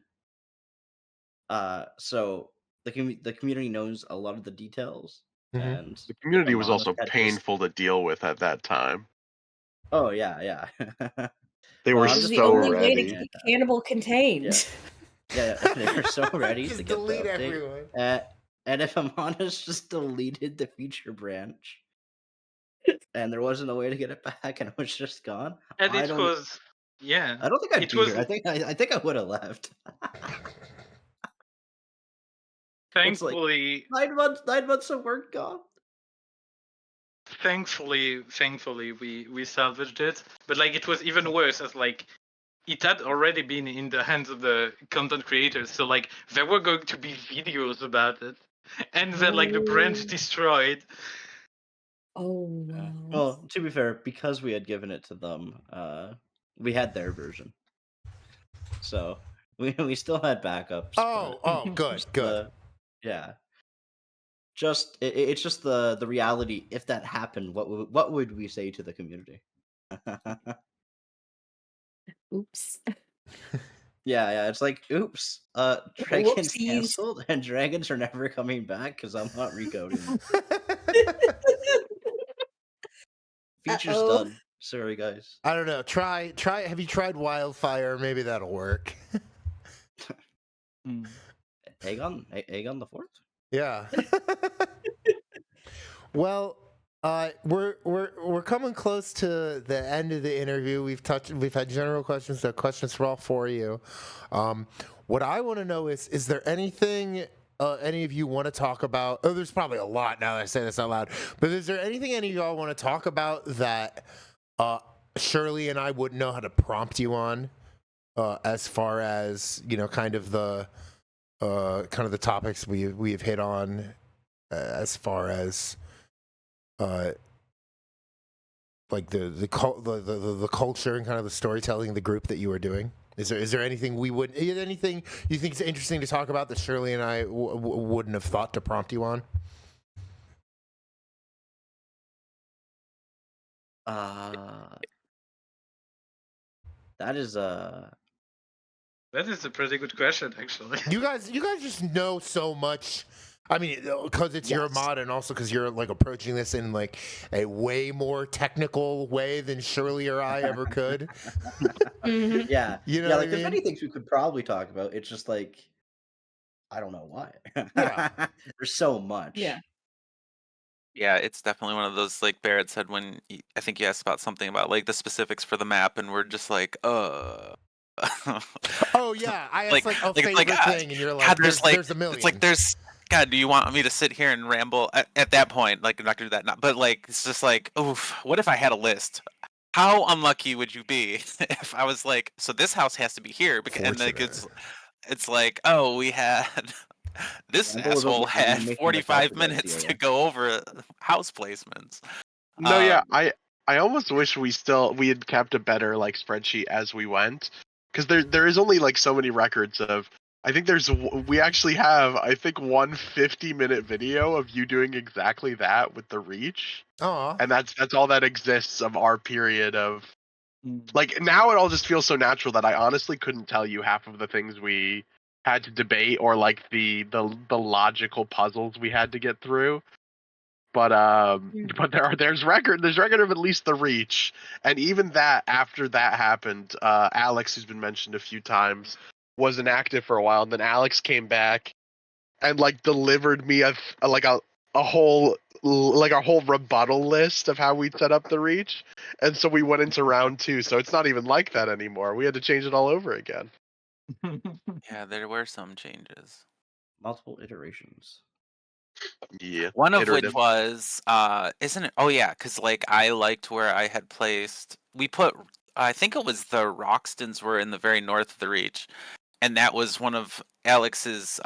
So the community knows a lot of the details, and the community was Amanes also had painful to deal with at that time. Oh yeah. They were This is so the only ready. way to keep Cannibal contained. Yeah, they were so ready Just to get delete the update. everyone. And if Amanes just deleted the feature branch, and there wasn't a way to get it back, and it was just gone, And I it don't was, yeah. I don't think I'd it be was, here. I think I would have left. Thankfully, It's like 9 months of work gone. Thankfully, we salvaged it. But like it was even worse, as like it had already been in the hands of the content creators. So like there were going to be videos about it, and then like the branch destroyed. Oh wow. Well, to be fair, because we had given it to them, we had their version, so we still had backups. Oh, good. Yeah. It's just the reality. If that happened, what would we say to the community? Oops. Yeah. It's like, oops. Dragons Whoopsies. canceled, and dragons are never coming back because I'm not recoding them. Feature's done. Sorry, guys. I don't know. Try. Have you tried Wildfire? Maybe that'll work. Aegon the Fourth. Yeah. Well, we're coming close to the end of the interview. We've had general questions, so questions for all four of you. What I want to know is there anything any of you want to talk about? Oh, there's probably a lot now that I say this out loud. But is there anything any of y'all want to talk about that Shirley and I wouldn't know how to prompt you on, as far as kind of the topics we've hit on, as far as like the culture and kind of the storytelling, the group that you were doing? Is there anything anything you think is interesting to talk about that Shirley and I wouldn't have thought to prompt you on? That is a pretty good question, actually. You guys just know so much. I mean, because it's your mod, and also because you're like approaching this in like a way more technical way than Shirley or I ever could. Yeah, like there's many things we could probably talk about. It's just like I don't know why. Yeah. There's so much. Yeah, it's definitely one of those, like Barrett said, when I think you asked about something about like the specifics for the map, and we're just like, Oh yeah, I asked like a favorite thing, and you're like, God, there's a million. It's like God, do you want me to sit here and ramble at that point? Like, I'm not gonna do that. But like, it's just like, oof. What if I had a list? How unlucky would you be if I was like, so this house has to be here? And like, it's it's like, oh, we had this Rumble was asshole had making the 45 calcs about minutes to CAF. go over house placements. No, yeah, Um, I almost wish we had kept a better like spreadsheet as we went, because there is only like so many records of. I think we actually have I think one 50-minute video of you doing exactly that with the reach, Aw. and that's all that exists of our period of. Like now it all just feels so natural that I honestly couldn't tell you half of the things we had to debate or like the logical puzzles we had to get through. But there's record of at least the reach, and even that after that happened, Alex, who's been mentioned a few times, was inactive for a while, and then Alex came back and like delivered me a whole a whole rebuttal list of how we'd set up the reach, and so we went into round 2. So it's not even like that anymore. We had to change it all over again. yeah, there were some changes. Multiple iterations. Yeah, One of which iterative. was, isn't it? Oh yeah, because like I liked where I had placed. We put, I think it was the Roxtons were in the very north of the reach, and that was one of Alex's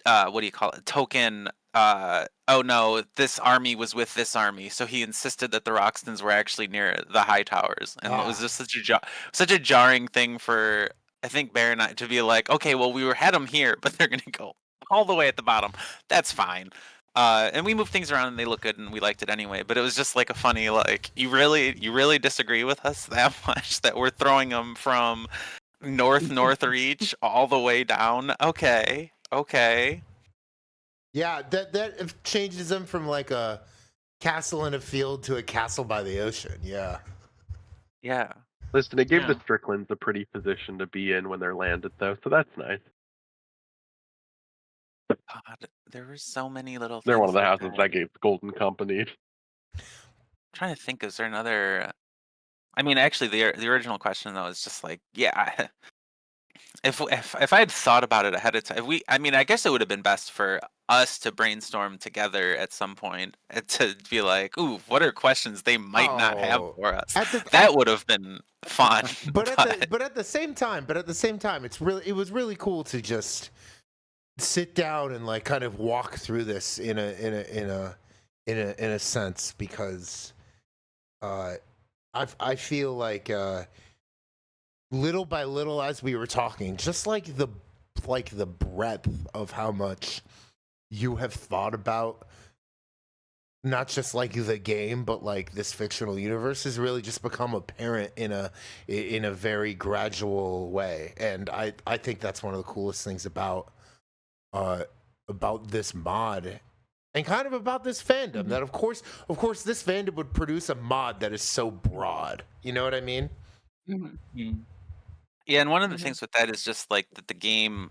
what do you call it? Token. Oh no, this army was with this army, so he insisted that the Roxtons were actually near the high towers, and it was just such a jarring thing for I think Bear and I to be like, okay, well we had them here, but they're gonna go all the way at the bottom. That's fine. And we moved things around and they look good and we liked it anyway. But it was just like a funny like you really disagree with us that much that we're throwing them from north reach all the way down. Okay. Yeah, that changes them from like a castle in a field to a castle by the ocean. Yeah. Yeah. Listen, it gave the Yeah. Stricklands a pretty position to be in when they're landed, though, so that's nice. God, there were so many little things. They're one of the like houses that gave Golden Company. I'm trying to think, is there another? I mean, actually, the original question though is just like, yeah, if I had thought about it ahead of time, I mean, I guess it would have been best for us to brainstorm together at some point to be like, ooh, what are questions they might not have Oh, for us? at the That would have been fun. but at the same time, it was really cool to just sit down and like kind of walk through this in a sense, because I feel like little by little as we were talking, just like the breadth of how much you have thought about not just like the game, but like this fictional universe has really just become apparent in a very gradual way. And I think that's one of the coolest things about this mod and kind of about this fandom, that of course this fandom would produce a mod that is so broad. You know what I mean? Yeah, and one of the things with that is just like that the game.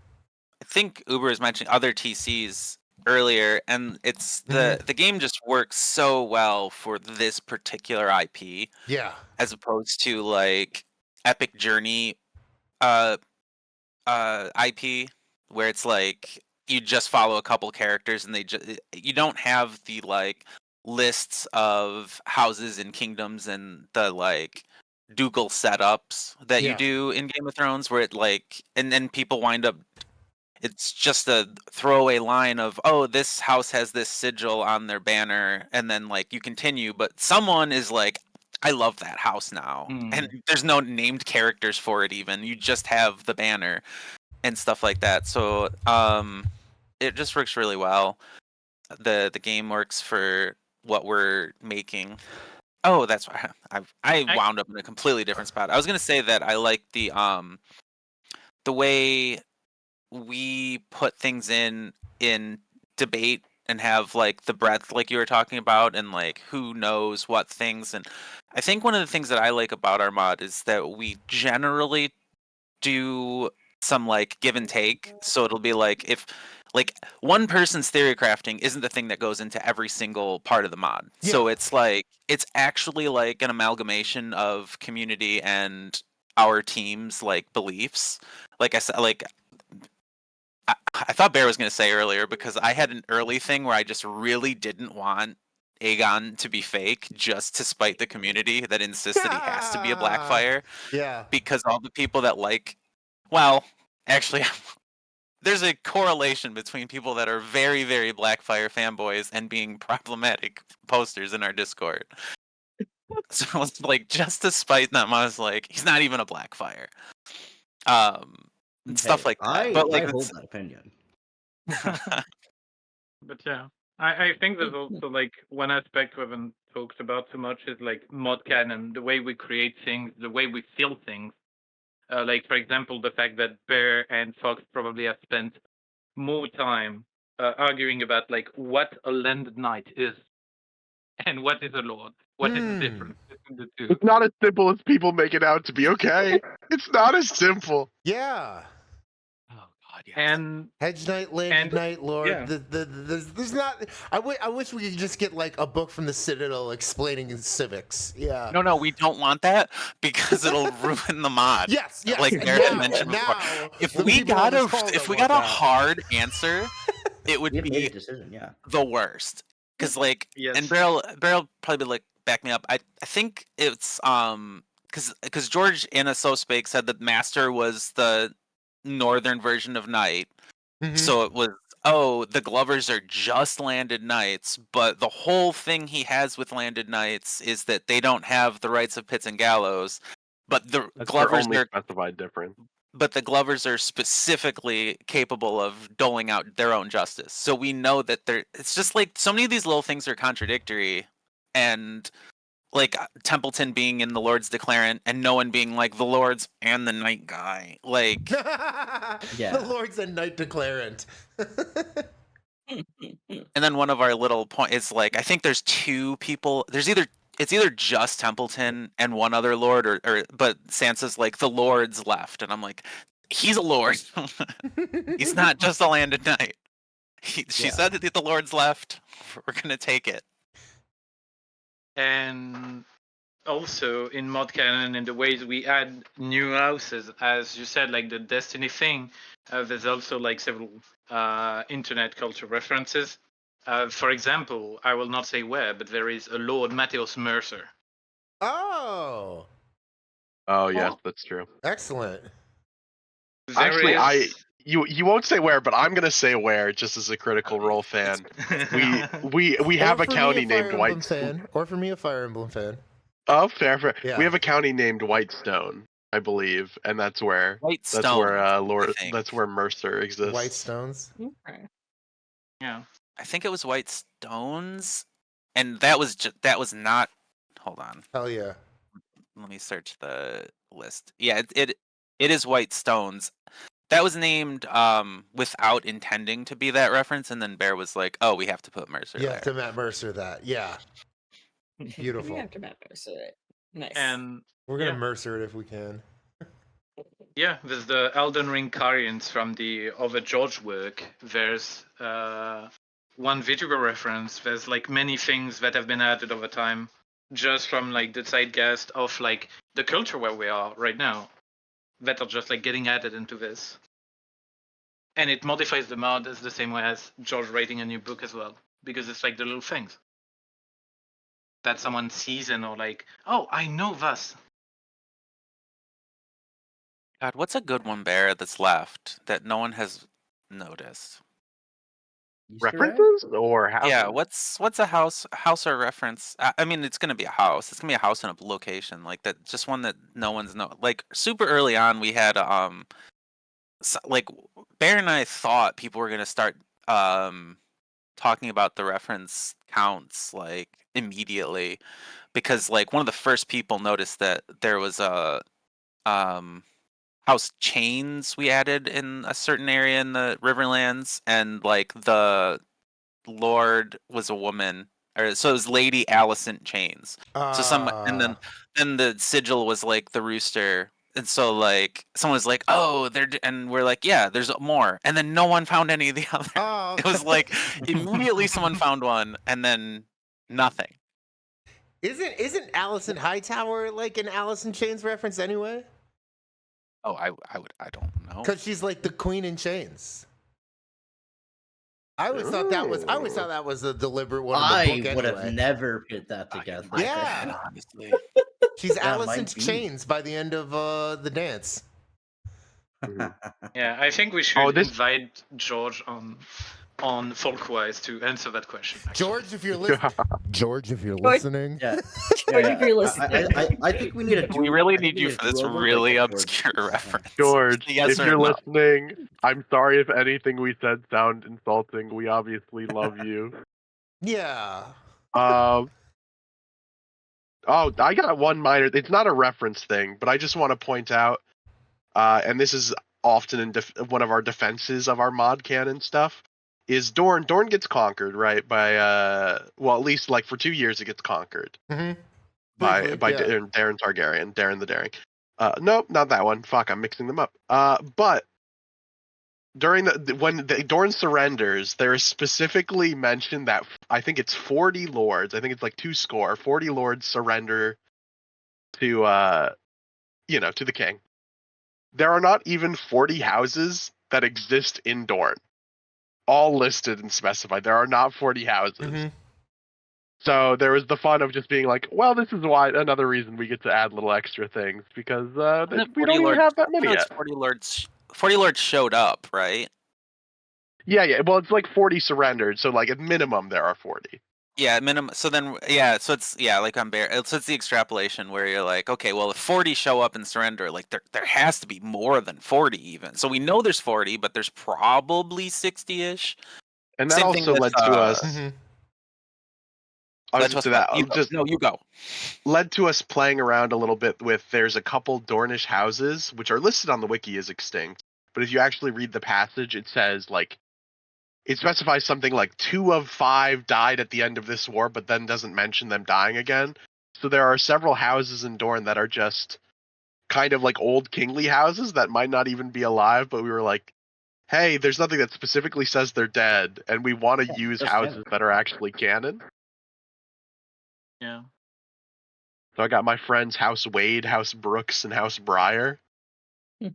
I think Uber is mentioning other TCs earlier, and it's the game just works so well for this particular IP. Yeah. As opposed to like Epic Journey IP, where it's like you just follow a couple characters and you don't have the like lists of houses and kingdoms and the like Dougal setups that you do in Game of Thrones, where it like and then people wind up it's just a throwaway line of, oh, this house has this sigil on their banner, and then like you continue, but someone is like, I love that house now, and there's no named characters for it even. You just have the banner and stuff like that. So it just works really well. The game works for what we're making. Oh, that's why I wound up in a completely different spot. I was gonna say that I like the way we put things in debate and have like the breadth like you were talking about, and like who knows what things. And I think one of the things that I like about our mod is that we generally do some like give and take. So it'll be like if like one person's theory crafting isn't the thing that goes into every single part of the mod. So it's like it's actually like an amalgamation of community and our team's like beliefs. Like I said, like I thought Bear was going to say earlier, because I had an early thing where I just really didn't want Aegon to be fake just to spite the community that insists that he has to be a Blackfire, Yeah. because all the people that well, actually, there's a correlation between people that are very, very Blackfire fanboys and being problematic posters in our Discord. So it's like, just to spite them, I was like, he's not even a Blackfire. And stuff like that. But like, I hold that opinion. But yeah, I think there's also like one aspect we haven't talked about too much is like mod canon, the way we create things, the way we feel things. Like for example, the fact that Bear and Fox probably have spent more time arguing about like what a landed knight is and what is a lord. What is the difference between the two? It's not as simple as people make it out to be. Okay, it's not as simple. Yeah. oh god, yes. And Hedge Knight, Landed Knight, Lord. yeah. There's not. I wish we could just get like a book from the Citadel explaining civics. Yeah. No, we don't want that because it'll ruin the mod. Yes. Like Eric mentioned before. now, If the we people got on a this call if don't we want got a that. hard answer, it would We have made a be decision, yeah. the worst. Because like, Yes. and Beryl probably like back me up. I think it's because George Anna So Spake said that Master was the northern version of Knight. Mhm. So it was, the Glovers are just landed knights, but the whole thing he has with landed knights is that they don't have the rights of pits and gallows, but the That's Glovers their only are specified difference. but the Glovers are specifically capable of doling out their own justice. So we know that it's just like so many of these little things are contradictory, and like Templeton being in the Lord's Declarant and no one being like the Lords and the Knight guy. Like Yeah. The Lord's a Knight Declarant. and then one of our little point is like, I think there's two people. It's either just Templeton and one other lord, or but Sansa's like the lord's left, and I'm like, he's a lord. He's not just a landed knight. She Yeah. said that the lord's left. We're gonna take it. And also in mod canon, in the ways we add new houses, as you said, like the Destiny thing, there's also like several internet culture references. For example, I will not say where, but there is a Lord Matthias Mercer. Oh, Oh yes, that's true. excellent. There Actually, is- you won't say where, but I'm gonna say where, just as a Critical Role fan. We have Or a for me, county Fire named Emblem White. fan. Or for me, a Fire Emblem fan. Oh, fair. Yeah. We have a county named Whitestone, I believe, and that's where Whitestone. that's where Mercer exists. White Stones. yeah. I think it was White Stones, and that was not. Hold on. Hell yeah. Let me search the list. Yeah, it is White Stones. That was named without intending to be that reference, and then Bear was like, "Oh, we have to put Mercer You there." have to Matt Mercer that. Yeah. Beautiful. We have to Matt Mercer it. Nice. And We're gonna yeah. Mercer it if we can. yeah, there's the Elden Ring Carians from the other George work. There's one video reference. There's like many things that have been added over time, just from like the zeitgeist of like the culture where we are right now, that are just like getting added into this. And it modifies the mod as the same way as George writing a new book as well, because it's like the little things that someone sees and are like, oh, I know this. God, what's a good one, Bear, that's left that no one has noticed? Easter egg? References or houses? Yeah, what's a house or reference? I mean, it's gonna be a house. It's gonna be a house in a location like that. Just one that no one's like super early on. We had like Bear and I thought people were gonna start talking about the reference counts like immediately, because like one of the first people noticed that there was a house chains we added in a certain area in the Riverlands, and like the Lord was a woman, or so it was Lady Allison Chains. So and then the sigil was like the rooster, and so like someone was like, oh, and we're like, yeah, there's more, and then no one found any of the other. Oh, It was like immediately someone found one, and then nothing. Isn't Allison Hightower like an Allison Chains reference anyway? Oh, I don't know. Because she's like the queen in chains. I always thought that was a deliberate one in the I book would anyway. have never put that together. Yeah. honestly. She's Yeah, Alice in might be. Chains by the end of the dance. Yeah, I think we should this- invite George on Folkwise to answer that question. actually. George, if you're listening, George- listening, Yeah. George, if you're listening. I think we need a We really need you for this really obscure reference. George, Yes if or you're no? listening, I'm sorry if anything we said sound insulting. We obviously love you. yeah. Oh, I got one minor. It's not a reference thing, but I just want to point out, and this is often in one of our defenses of our mod canon stuff, is Dorne. Dorne gets conquered, right? By well, at least like for 2 years it gets conquered Mm-hmm. by Yeah. Darren Targaryen, Darren the Daring. Nope, not that one. Fuck, I'm mixing them up. But during when Dorne surrenders, there is specifically mentioned that I think it's 40 lords. I think it's like 40 lords surrender to to the king. There are not even 40 houses that exist in Dorne. All listed and specified. There are not 40 houses. Mm-hmm. So there was the fun of just being like, well, this is why another reason we get to add little extra things because we don't even have that many yet. 40 lords showed up, right? Yeah. Well, it's like 40 surrendered, so like at minimum there are 40. Yeah, minimum. So then, so it's like on Bear. So it's the extrapolation where you're like, okay, well, if 40 show up and surrender, like there has to be more than 40 even. So we know there's 40, but there's probably 60-ish. And that Same thing also with, led to us. Mm-hmm. You go. Led to us playing around a little bit with. There's a couple Dornish houses which are listed on the wiki as extinct, but if you actually read the passage, it says like. It specifies something like 2 of 5 died at the end of this war, but then doesn't mention them dying again. So there are several houses in Dorne that are just kind of like old kingly houses that might not even be alive, but we were like, hey, there's nothing that specifically says they're dead, and we want to use houses that are actually canon. Yeah. So I got my friends House Wade, House Brooks, and House Breyer.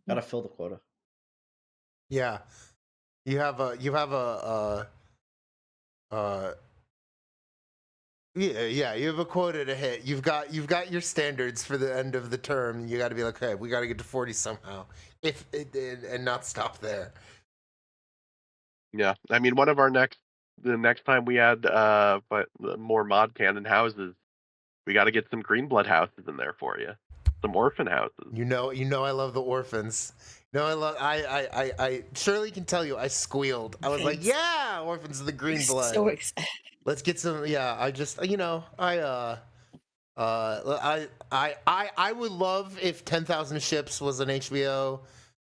Gotta fill the quota. Yeah. You have a you have a quota to hit. You've got your standards for the end of the term. You got to be like, hey, we got to get to 40 somehow, and not stop there. Yeah, I mean, the next time we add but more mod canon houses, we got to get some Greenblood houses in there for you, some orphan houses. You know, I love the orphans. No, I Shirley can tell you, I squealed. I was like, yeah, orphans of the green blood. So excited. Let's get some. Yeah, I just, I would love if 10,000 Ships was an HBO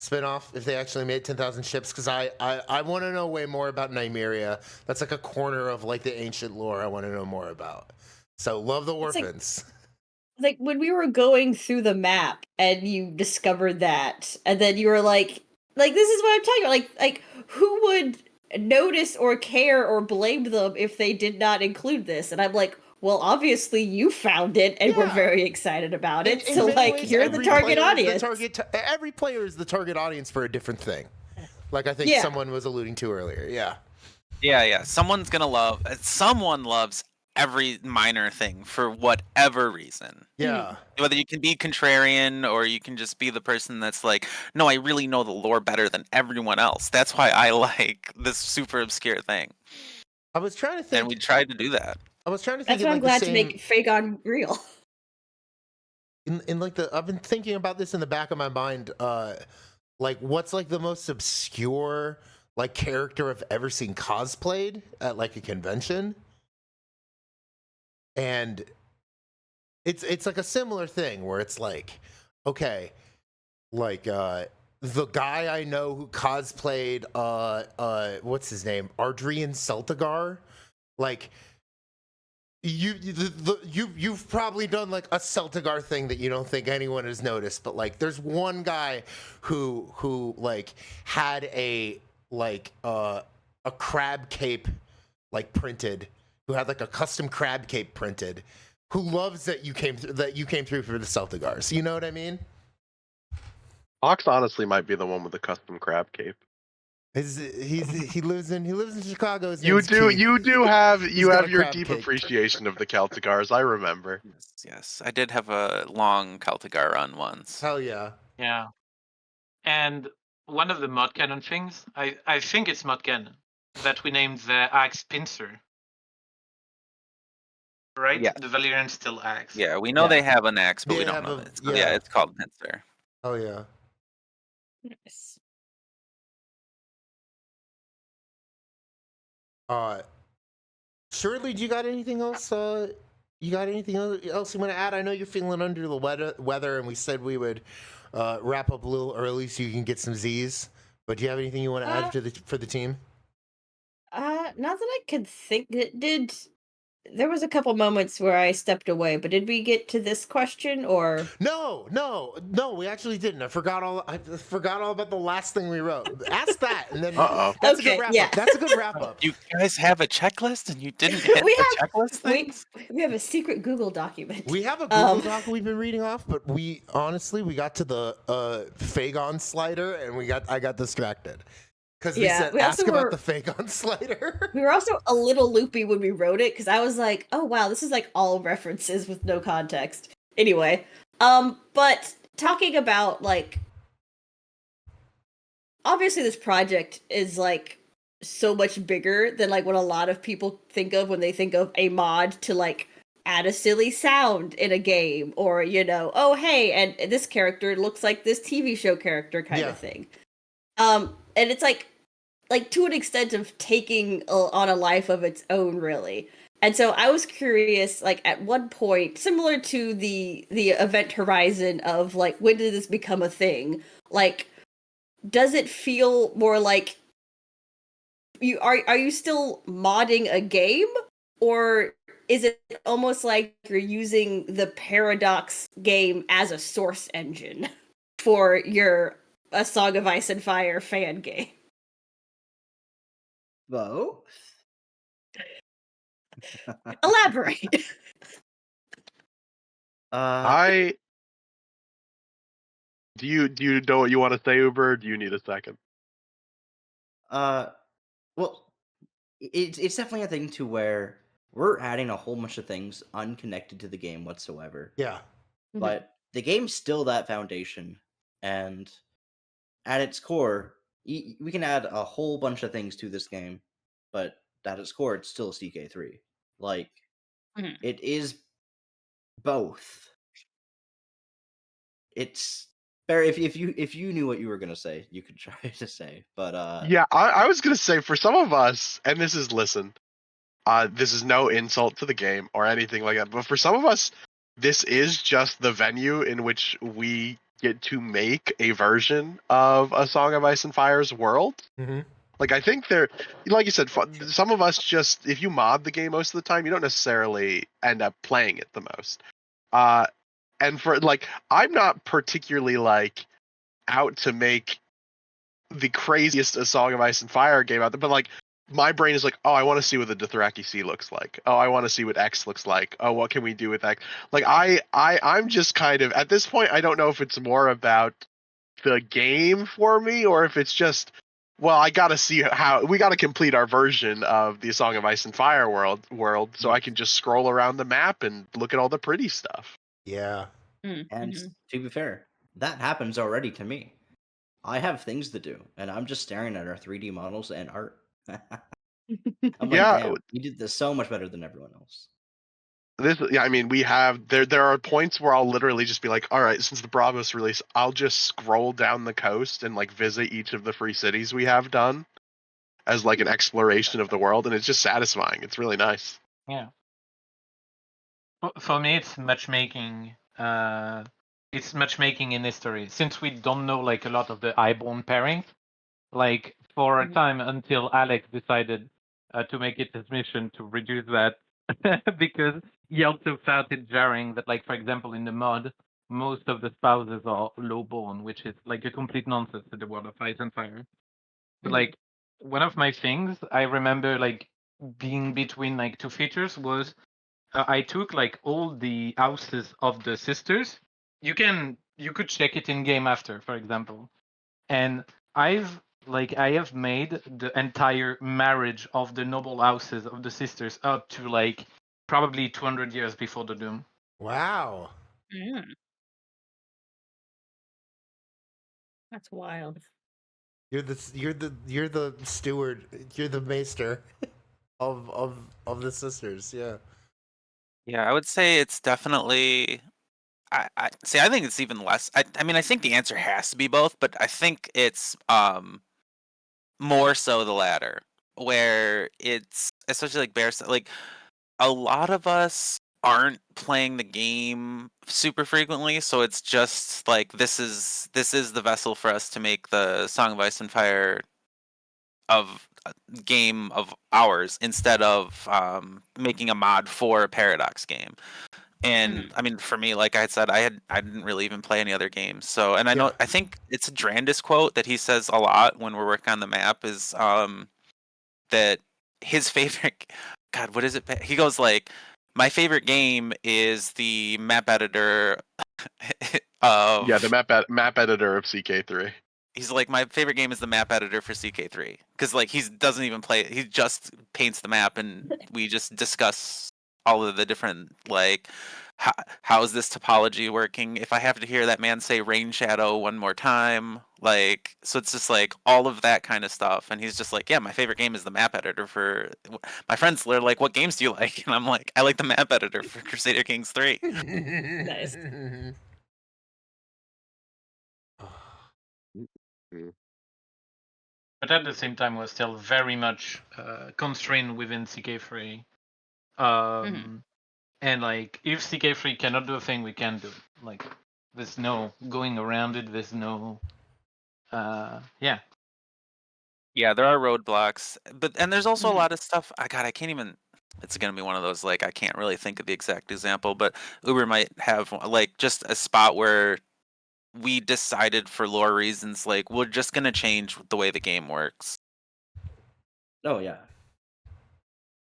spinoff, if they actually made 10,000 Ships, because I want to know way more about Nymeria. That's like a corner of like the ancient lore I want to know more about. So love the orphans. Like when we were going through the map and you discovered that, and then you were like this is what I'm talking about. Like who would notice or care or blame them if they did not include this? And I'm like, well, obviously you found it and we're very excited about it. So like, ways, you're the target audience. Every player is the target audience for a different thing. Like I think someone was alluding to earlier. Yeah. Yeah. Someone loves every minor thing for whatever reason. Yeah. Whether you can be contrarian or you can just be the person that's like, no, I really know the lore better than everyone else. That's why I like this super obscure thing. I was trying to think. And we tried to do that. I was trying to think. That's why I'm glad to make Fagon real. In like I've been thinking about this in the back of my mind. Like what's like the most obscure like character I've ever seen cosplayed at like a convention? And it's like a similar thing where it's like, okay, like the guy I know who cosplayed what's his name? Ardrian Celtigar. Like you've probably done like a Celtigar thing that you don't think anyone has noticed, but like there's one guy who like had a crab cape like printed, who had like a custom crab cape printed, who loves that you came through for the Celtigars. You know what I mean? Fox honestly might be the one with the custom crab cape. He lives in Chicago. His You name's do Keith. have He's got a your crab deep cake. appreciation of the Celticars. I remember. Yes. I did have a long Celtigar run once. Hell yeah. Yeah. And one of the mod cannon things, I think it's mod cannon, that we named the axe pincer. Right? Yeah. The Valyrian still axe. Yeah, we know Yeah. they have an axe, but we They don't have know a- that. yeah. Yeah, it's called pincer. Oh yeah. Nice. Shirley, do you got anything else? You got anything else you want to add? I know you're feeling under the weather, and we said we would wrap up a little early so you can get some Z's. But do you have anything you want to add for the team? Not that I could think. There was a couple moments where I stepped away, but did we get to this question or? No, we actually didn't. I forgot all about the last thing we wrote. Ask that, and then that's a Okay, good wrap yeah. up. That's a good wrap up. You guys have a checklist and you didn't hit the checklist things? We have a secret Google document. We have a Google Doc we've been reading off, but we got to the Phagon slider, and I got distracted. Because we said, ask about the Phagon slider. We were also a little loopy when we wrote it, because I was like, oh wow, this is like all references with no context. Anyway, but talking about, like, obviously this project is, like, so much bigger than, like, what a lot of people think of when they think of a mod to, like, add a silly sound in a game, or, you know, oh hey, and this character looks like this TV show character kind of thing. And it's like to an extent of taking on a life of its own, really. And so I was curious, like, at one point, similar to the event horizon of, like, when did this become a thing? Like, does it feel more like are you still modding a game, or is it almost like you're using the Paradox game as a source engine for your A Song of Ice and Fire fan game? Both. Elaborate. Do you know what you want to say, Uber? Or do you need a second? Well, it's definitely a thing to where we're adding a whole bunch of things unconnected to the game whatsoever. Yeah. But the game's still that foundation, and at its core, we can add a whole bunch of things to this game, but at its core, it's still CK3. Like, it is both. It's Barry. If you knew what you were gonna say, you could try to say. But yeah, I was gonna say for some of us, and this is this is no insult to the game or anything like that, but for some of us, this is just the venue in which we get to make a version of A Song of Ice and Fire's world. Mm-hmm. Like, I think like you said, some of us just, if you mod the game most of the time, you don't necessarily end up playing it the most. And for, like, I'm not particularly, like, out to make the craziest A Song of Ice and Fire game out there, but, like, my brain is like, oh, I want to see what the Dothraki Sea looks like. Oh, I want to see what X looks like. Oh, what can we do with X? Like, I'm just kind of, at this point, I don't know if it's more about the game for me, or if it's just, well, I gotta see we gotta complete our version of the Song of Ice and Fire world, so I can just scroll around the map and look at all the pretty stuff. Yeah. And to be fair, that happens already to me. I have things to do, and I'm just staring at our 3D models and art. I'm like, damn, you did this so much better than everyone else. I mean, we have there are points where I'll literally just be like, all right, since the Bravos release, I'll just scroll down the coast and, like, visit each of the free cities we have done as, like, an exploration of the world, and it's just satisfying. It's really nice. Yeah. For me, it's matchmaking. It's matchmaking in history. Since we don't know, like, a lot of the Highborn pairings, like, for a time until Alex decided to make it his mission to reduce that, because he also felt it jarring that, like, for example, in the mod, most of the spouses are lowborn, which is, like, a complete nonsense to the world of Ice and Fire. But, like, one of my things I remember, like, being between, like, two features was I took, like, all the houses of the sisters. You could check it in game after, for example, and I've like I have made the entire marriage of the noble houses of the sisters up to like probably 200 years before the Doom. Wow. Mm. That's wild. You're the steward. You're the maester of the sisters. Yeah. Yeah, I would say it's definitely. I see. I think it's even less. I mean, I think the answer has to be both, but I think it's more so the latter, where it's especially like Bear said, like a lot of us aren't playing the game super frequently, so it's just like this is the vessel for us to make the Song of Ice and Fire of game of ours instead of making a mod for a Paradox game. And I mean, for me, like I had said, I didn't really even play any other games. So, and Yeah. I think it's a Drandis quote that he says a lot when we're working on the map is that his favorite, God, what is it? He goes like, my favorite game is the map editor of. Yeah, the map editor of CK3. He's like, my favorite game is the map editor for CK3 because like he doesn't even play it. He just paints the map and we just discuss all of the different like how is this topology working? If I have to hear that man say rain shadow one more time, like so it's just like all of that kind of stuff. And he's just like, yeah, my favorite game is the map editor for. My friends are like, what games do you like? And I'm like, I like the map editor for Crusader Kings 3. Nice. But at the same time, we're still very much constrained within CK3. And like, if CK3 cannot do a thing, we can do it. Like, there's no going around it. There's no, yeah. Yeah, there are roadblocks, and there's also a lot of stuff. I can't even. It's gonna be one of those like I can't really think of the exact example, but Uber might have like just a spot where we decided for lore reasons like we're just gonna change the way the game works. Oh yeah.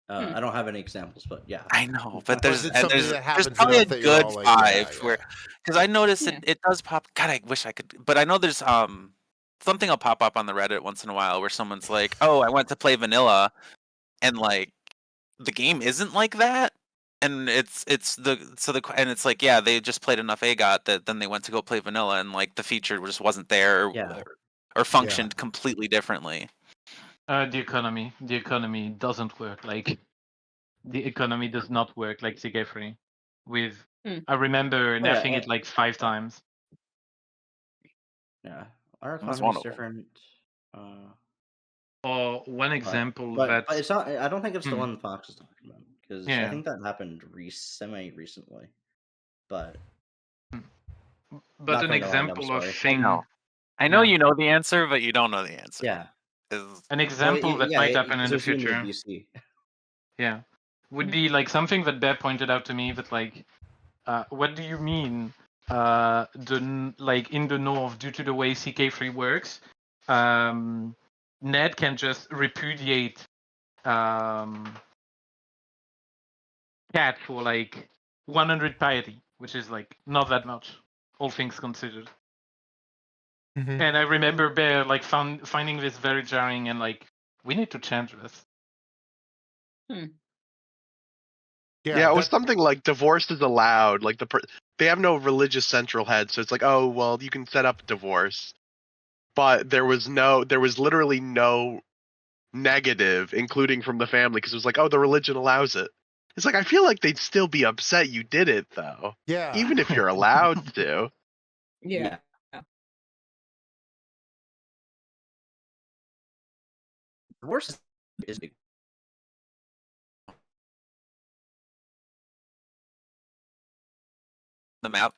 I don't have any examples, but yeah. I know, but But it's something that there's happens probably a enough that you're good all like, yeah, five where because I noticed it does pop. God, I wish I could, but I know there's something will pop up on the Reddit once in a while where someone's like, "Oh, I went to play vanilla," and like the game isn't like that. And it's and it's like yeah they just played enough AGOT that then they went to go play vanilla and like the feature just wasn't there or functioned completely differently. The economy doesn't work. Like, the economy does not work like CK3. With I remember nerfing it like 5 times. Yeah, our That's economy one is of them. different. Or one example but that it's not. I don't think it's the one Fox is talking about because I Yeah. think that happened semi recently. But but not an gonna go on, I'm example of sorry. thing. I know Yeah. you know the answer, but you don't know the answer. Yeah. An example that might happen in the future. BC. Yeah, would be like something that Bear pointed out to me that like, what do you mean? Like in the north, due to the way CK3 works, Ned can just repudiate Cat for like 100 piety, which is like not that much, all things considered. And I remember Bear like finding this very jarring and like, we need to change this. Yeah, it was something like divorce is allowed. Like they have no religious central head, so it's like, oh well, you can set up divorce, but there was literally no negative, including from the family, because it was like, oh, the religion allows it. It's like I feel like they'd still be upset you did it though. Yeah. Even if you're allowed to. Yeah. Divorce is big. The map.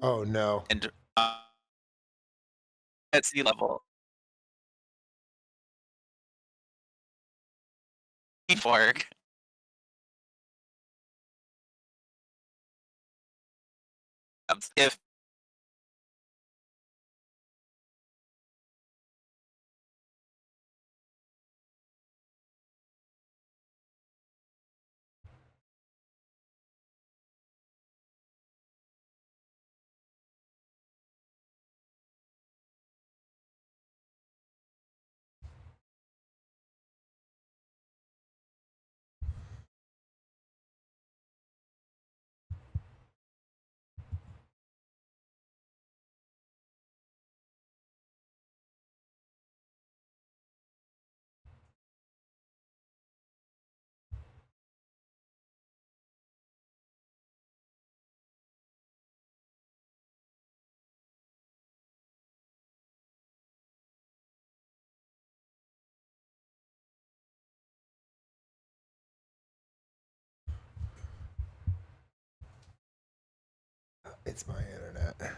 Oh no. And at sea level. Fork. If It's my internet.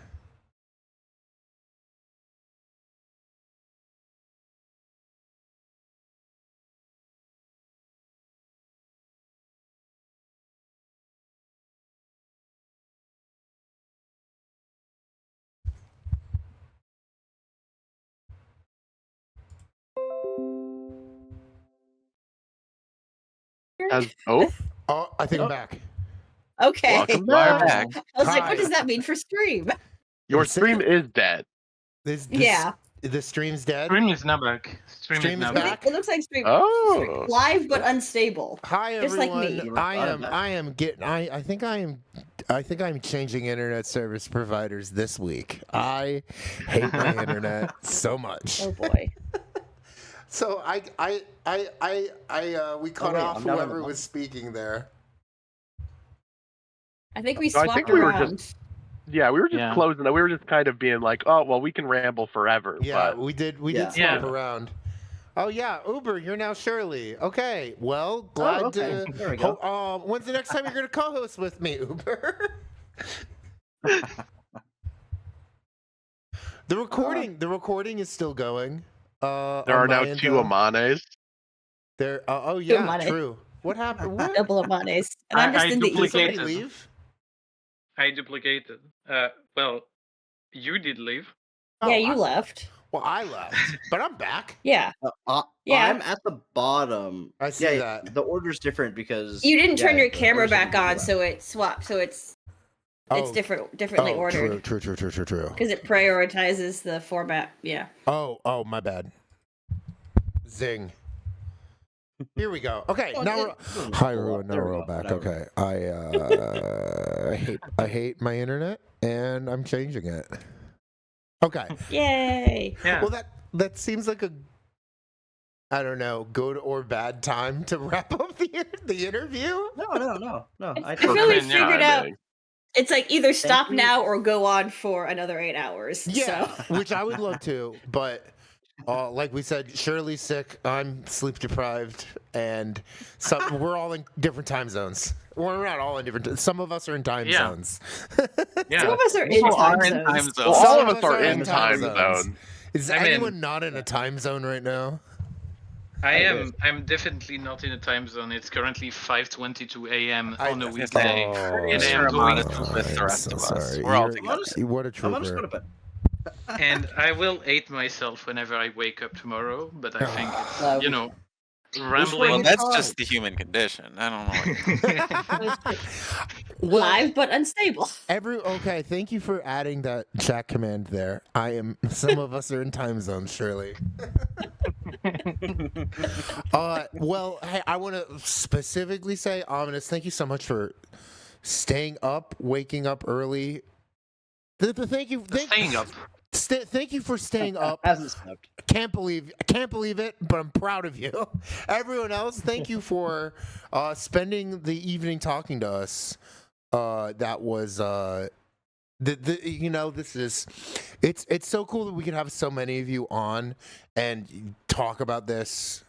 Oh, I think I'm back. Okay. welcome We're back. back. I was like, Hi. what does that mean for stream? Your That's stream it. is dead. This, Yeah. The stream's dead. Stream is now back. Stream is now back. back. It looks like stream Oh. live but unstable. Hi Just like everyone. me. You were thought of that. I think I'm changing internet service providers this week. I hate my internet so much. Oh boy. So we cut wait, off I'm not on the whoever phone. was speaking there. I think we So I swapped think we were around. Yeah, we were just Yeah. closing. We were just kind of being like, oh, well, we can ramble forever. Yeah, But we did Yeah. swap Yeah. around. Oh yeah, Uber, you're now Shirley. Okay, well, glad okay. There we go. when's the next time you're gonna co-host with me, Uber? The recording is still going. there on are now my end, two though. Amanes. There. Oh yeah, Amane. true. What happened? What? Double Amanes. And I'm I just in the Did somebody duplicated. leave? I duplicated. Well, you did leave. Yeah, you left. Well, I left, but I'm back. Yeah. Yeah. I'm at the bottom. I see yeah, that. The order's different because You didn't turn your the camera order's back different on, because so it swapped. So it's Oh, differently ordered True. because it prioritizes the format. Yeah. Oh, my bad. Zing. Here we go. Okay, Well, now it we're. doesn't Hi pull everyone, up. now There we're we all go, back. whatever. Okay, I hate my internet, and I'm changing it. Okay. Yay. Yeah. Well, that seems like a, I don't know, good or bad time to wrap up the interview. No. I think feel we Okay, yeah. figured out Timing. it's like either stop you. now or go on for another 8 hours. Yeah, So. which I would love to, but like we said, Shirley's sick. I'm sleep deprived, and we're all in different time zones. Well, we're not all in different. Some of us are in time Yeah. zones. Some Yeah. of us are in People time are in zones. time Well, zones. all Some of us are in time zones. Is I mean- anyone not in a time zone right now? I'm definitely not in a time zone. It's currently 5:22 a.m. on a I- weekday. Oh, And I Sure, am going Amanes to- is with the I'm rest so of us. sorry. We're all You're- together. What a I'm gonna just go trooper. to bed. And I will hate myself whenever I wake up tomorrow, but I think it's, you know, Well, rambling. that's just the human condition. I don't know. Well, Live but unstable. Okay, thank you for adding that chat command there. Some of us are in time zones, Shirley. Well, hey, I want to specifically say, Amanes, thank you so much for staying up, waking up early. Thank you for staying up. Hasn't slept. I can't believe it, but I'm proud of you. Everyone else, thank you for spending the evening talking to us. That was it's so cool that we can have so many of you on and talk about this.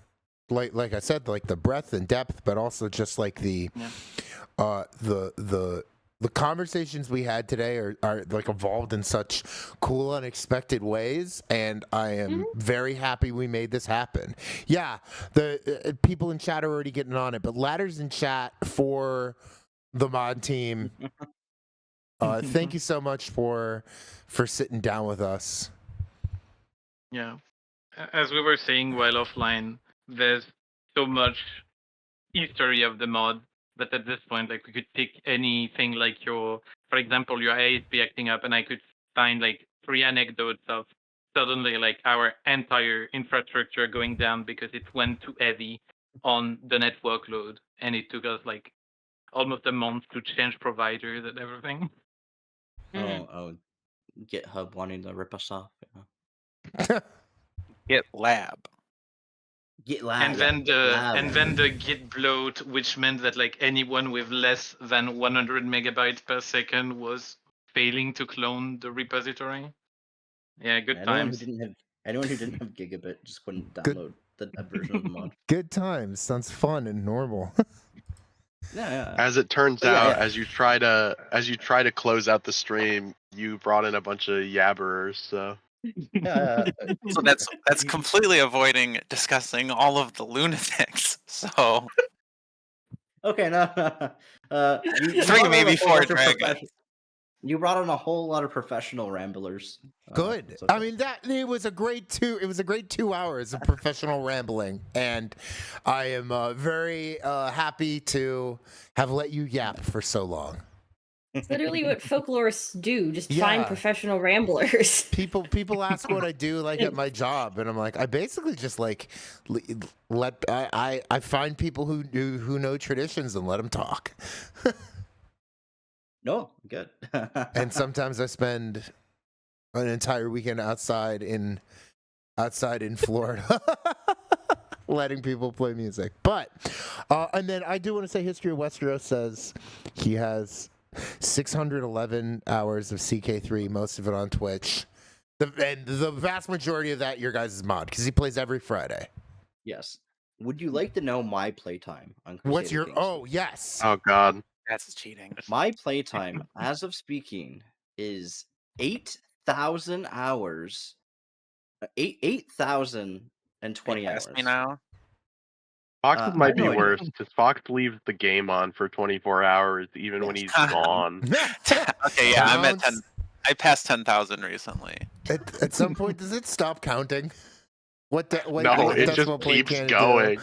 Like I said, like the breadth and depth, but also just like the conversations we had today are like evolved in such cool, unexpected ways, and I am very happy we made this happen. Yeah, the people in chat are already getting on it, but ladders in chat for the mod team. Thank you so much for sitting down with us. Yeah. As we were saying while offline, there's so much history of the mod that at this point, like, we could pick anything like for example, your ASP acting up, and I could find like 3 anecdotes of suddenly like our entire infrastructure going down because it went too heavy on the network load, and it took us like almost a month to change providers and everything. Oh, GitHub wanting to rip us off. Get lab. And then the git bloat, which meant that like anyone with less than 100 megabytes per second was failing to clone the repository. Yeah, good times. Anyone who didn't have gigabit just couldn't Good- download that version of the mod. Good times. Sounds fun and normal. Yeah. As it turns But yeah, out, yeah. as you try to close out the stream, you brought in a bunch of yabberers. So Yeah. So that's completely avoiding discussing all of the lunatics. So Okay, no. You 3, brought on maybe a whole 4 bunch of dragons. You brought on a whole lot of professional ramblers. Good. It's okay. I mean, it was a great 2 hours of professional rambling, and I am very happy to have let you yap for so long. It's literally what folklorists do. Just Yeah. find professional ramblers. People ask what I do like at my job, and I'm like, I basically just like I find people who know traditions and let them talk. No, good. And sometimes I spend an entire weekend outside in Florida, letting people play music. But and then I do want to say, History of Westeros says he has 611 hours of CK3, most of it on Twitch. And the vast majority of that your guys' mod, because he plays every Friday. Yes. Would you like to know my playtime on Crusader What's your? Kings? Oh yes. oh god, That's cheating. My playtime, as of speaking, is 8,000 hours. 8,020 hours. Me now. Fox's I might be know it worse because Fox leaves the game on for 24 hours even when he's gone. Okay, yeah, I'm at 10. Counts. I passed 10,000 recently. At some point, does it stop counting? What No, it just decimal point keeps can it do? going.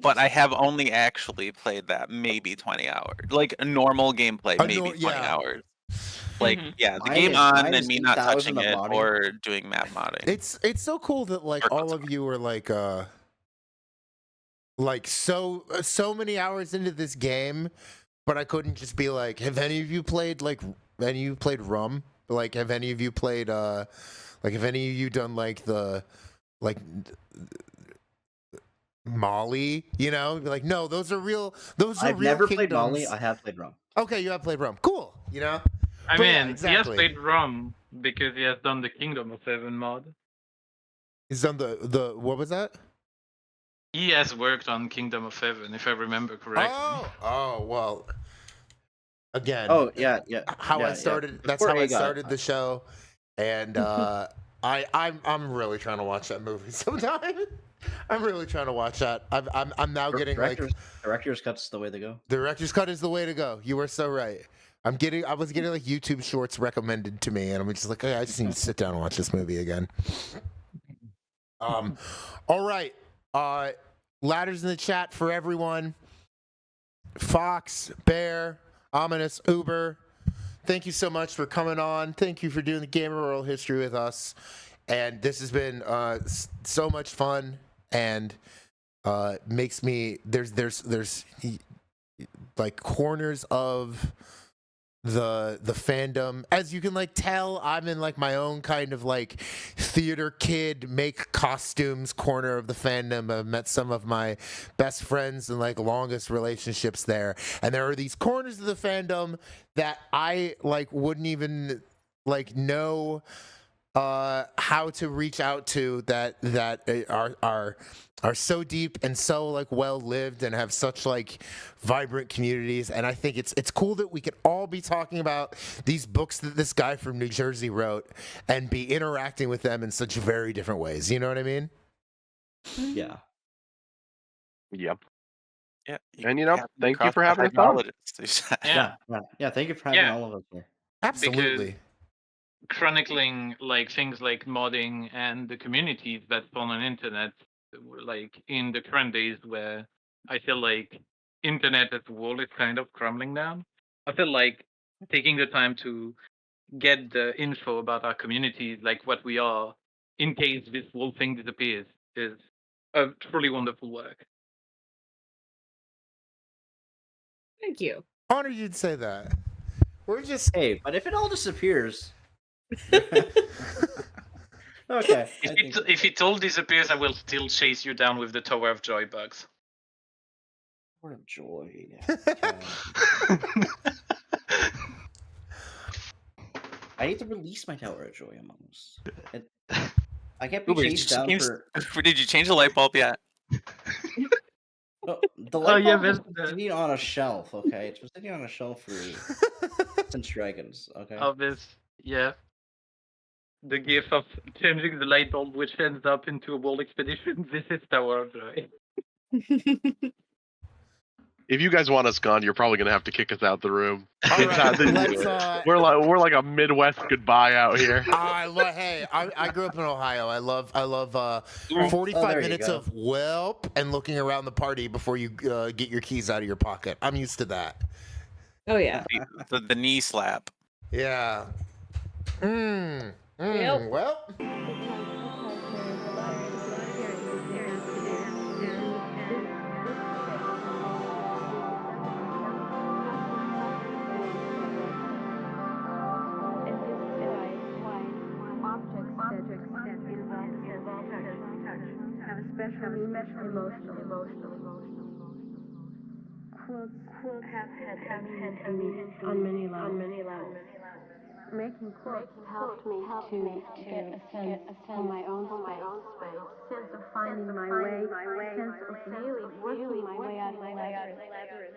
But I have only actually played that maybe 20 hours. Like a normal gameplay, maybe 20 hours. Like, yeah, the game on and me not touching it or doing map modding. It's so cool that like all of you are like so many hours into this game, but I couldn't just be like, have any of you played Rum? Like, have any of you played like, have any of you done like the Molly? You know, like, no, those are real. I've real never kingdoms. played Molly. I have played Rum. Okay, you have played Rum. Cool. You know. I But mean, yeah, he exactly. has played Rum because he has done the Kingdom of Heaven mod. He's done the what was that? He has worked on Kingdom of Heaven, if I remember correctly. Oh well. Again. Oh yeah. How I started. That's how I started the show, and I'm really trying to watch that movie sometime. I'm really trying to watch that. I'm now getting director's cut's the way to go. Director's cut is the way to go. You are so right. I was getting like YouTube shorts recommended to me, and I'm just like, hey, I just need to sit down and watch this movie again. All right. Ladders in the chat for everyone. Fox, Bear, Amanes, Uber. Thank you so much for coming on. Thank you for doing the Gamer Oral History with us. And this has been so much fun, and makes me there's like corners of the fandom, as you can like tell. I'm in like my own kind of like theater kid make costumes corner of the fandom. I've met some of my best friends and like longest relationships there, and there are these corners of the fandom that I like wouldn't even like know how to reach out to, that are so deep and so like well lived and have such like vibrant communities. And I think it's cool that we could all be talking about these books that this guy from New Jersey wrote and be interacting with them in such very different ways. You know what I mean? Yeah. Yep. Yeah. And thank you for having us on. Yeah. Thank you for having all of us here. Absolutely. Because chronicling like things like modding and the communities that spawn on internet were like in the current days where I feel like internet as a whole is kind of crumbling down. I feel like taking the time to get the info about our communities, like what we are, in case this whole thing disappears, is a truly wonderful work. Thank you. Honored you'd say that. We're just Hey, but if it all disappears. Okay. If it all disappears, I will still chase you down with the Tower of Joy bugs. Tower of Joy. I need to release my Tower of Joy among us. I can't be chased down for. Did you change the light bulb yet? No, the Oh, light yeah, bulb has that's been the sitting on a shelf, okay? It's been sitting on a shelf since Dragons, okay? obvious. Yeah. The gift of changing the light bulb, which ends up into a world expedition. This is Tower of Joy. If you guys want us gone, you're probably gonna have to kick us out the room. All right, let's. We're like a Midwest goodbye out here. Hey, I grew up in Ohio. I love 45 there you minutes go. of whelp and looking around the party before you get your keys out of your pocket. I'm used to that. Oh yeah. The knee slap. Yeah. Yep. Well. Have a special emotional. Quilts have had meaning on many levels. Making quilts helped me to get a sense of my own space, sense of finding my way, sense of really working my way out of the labyrinth.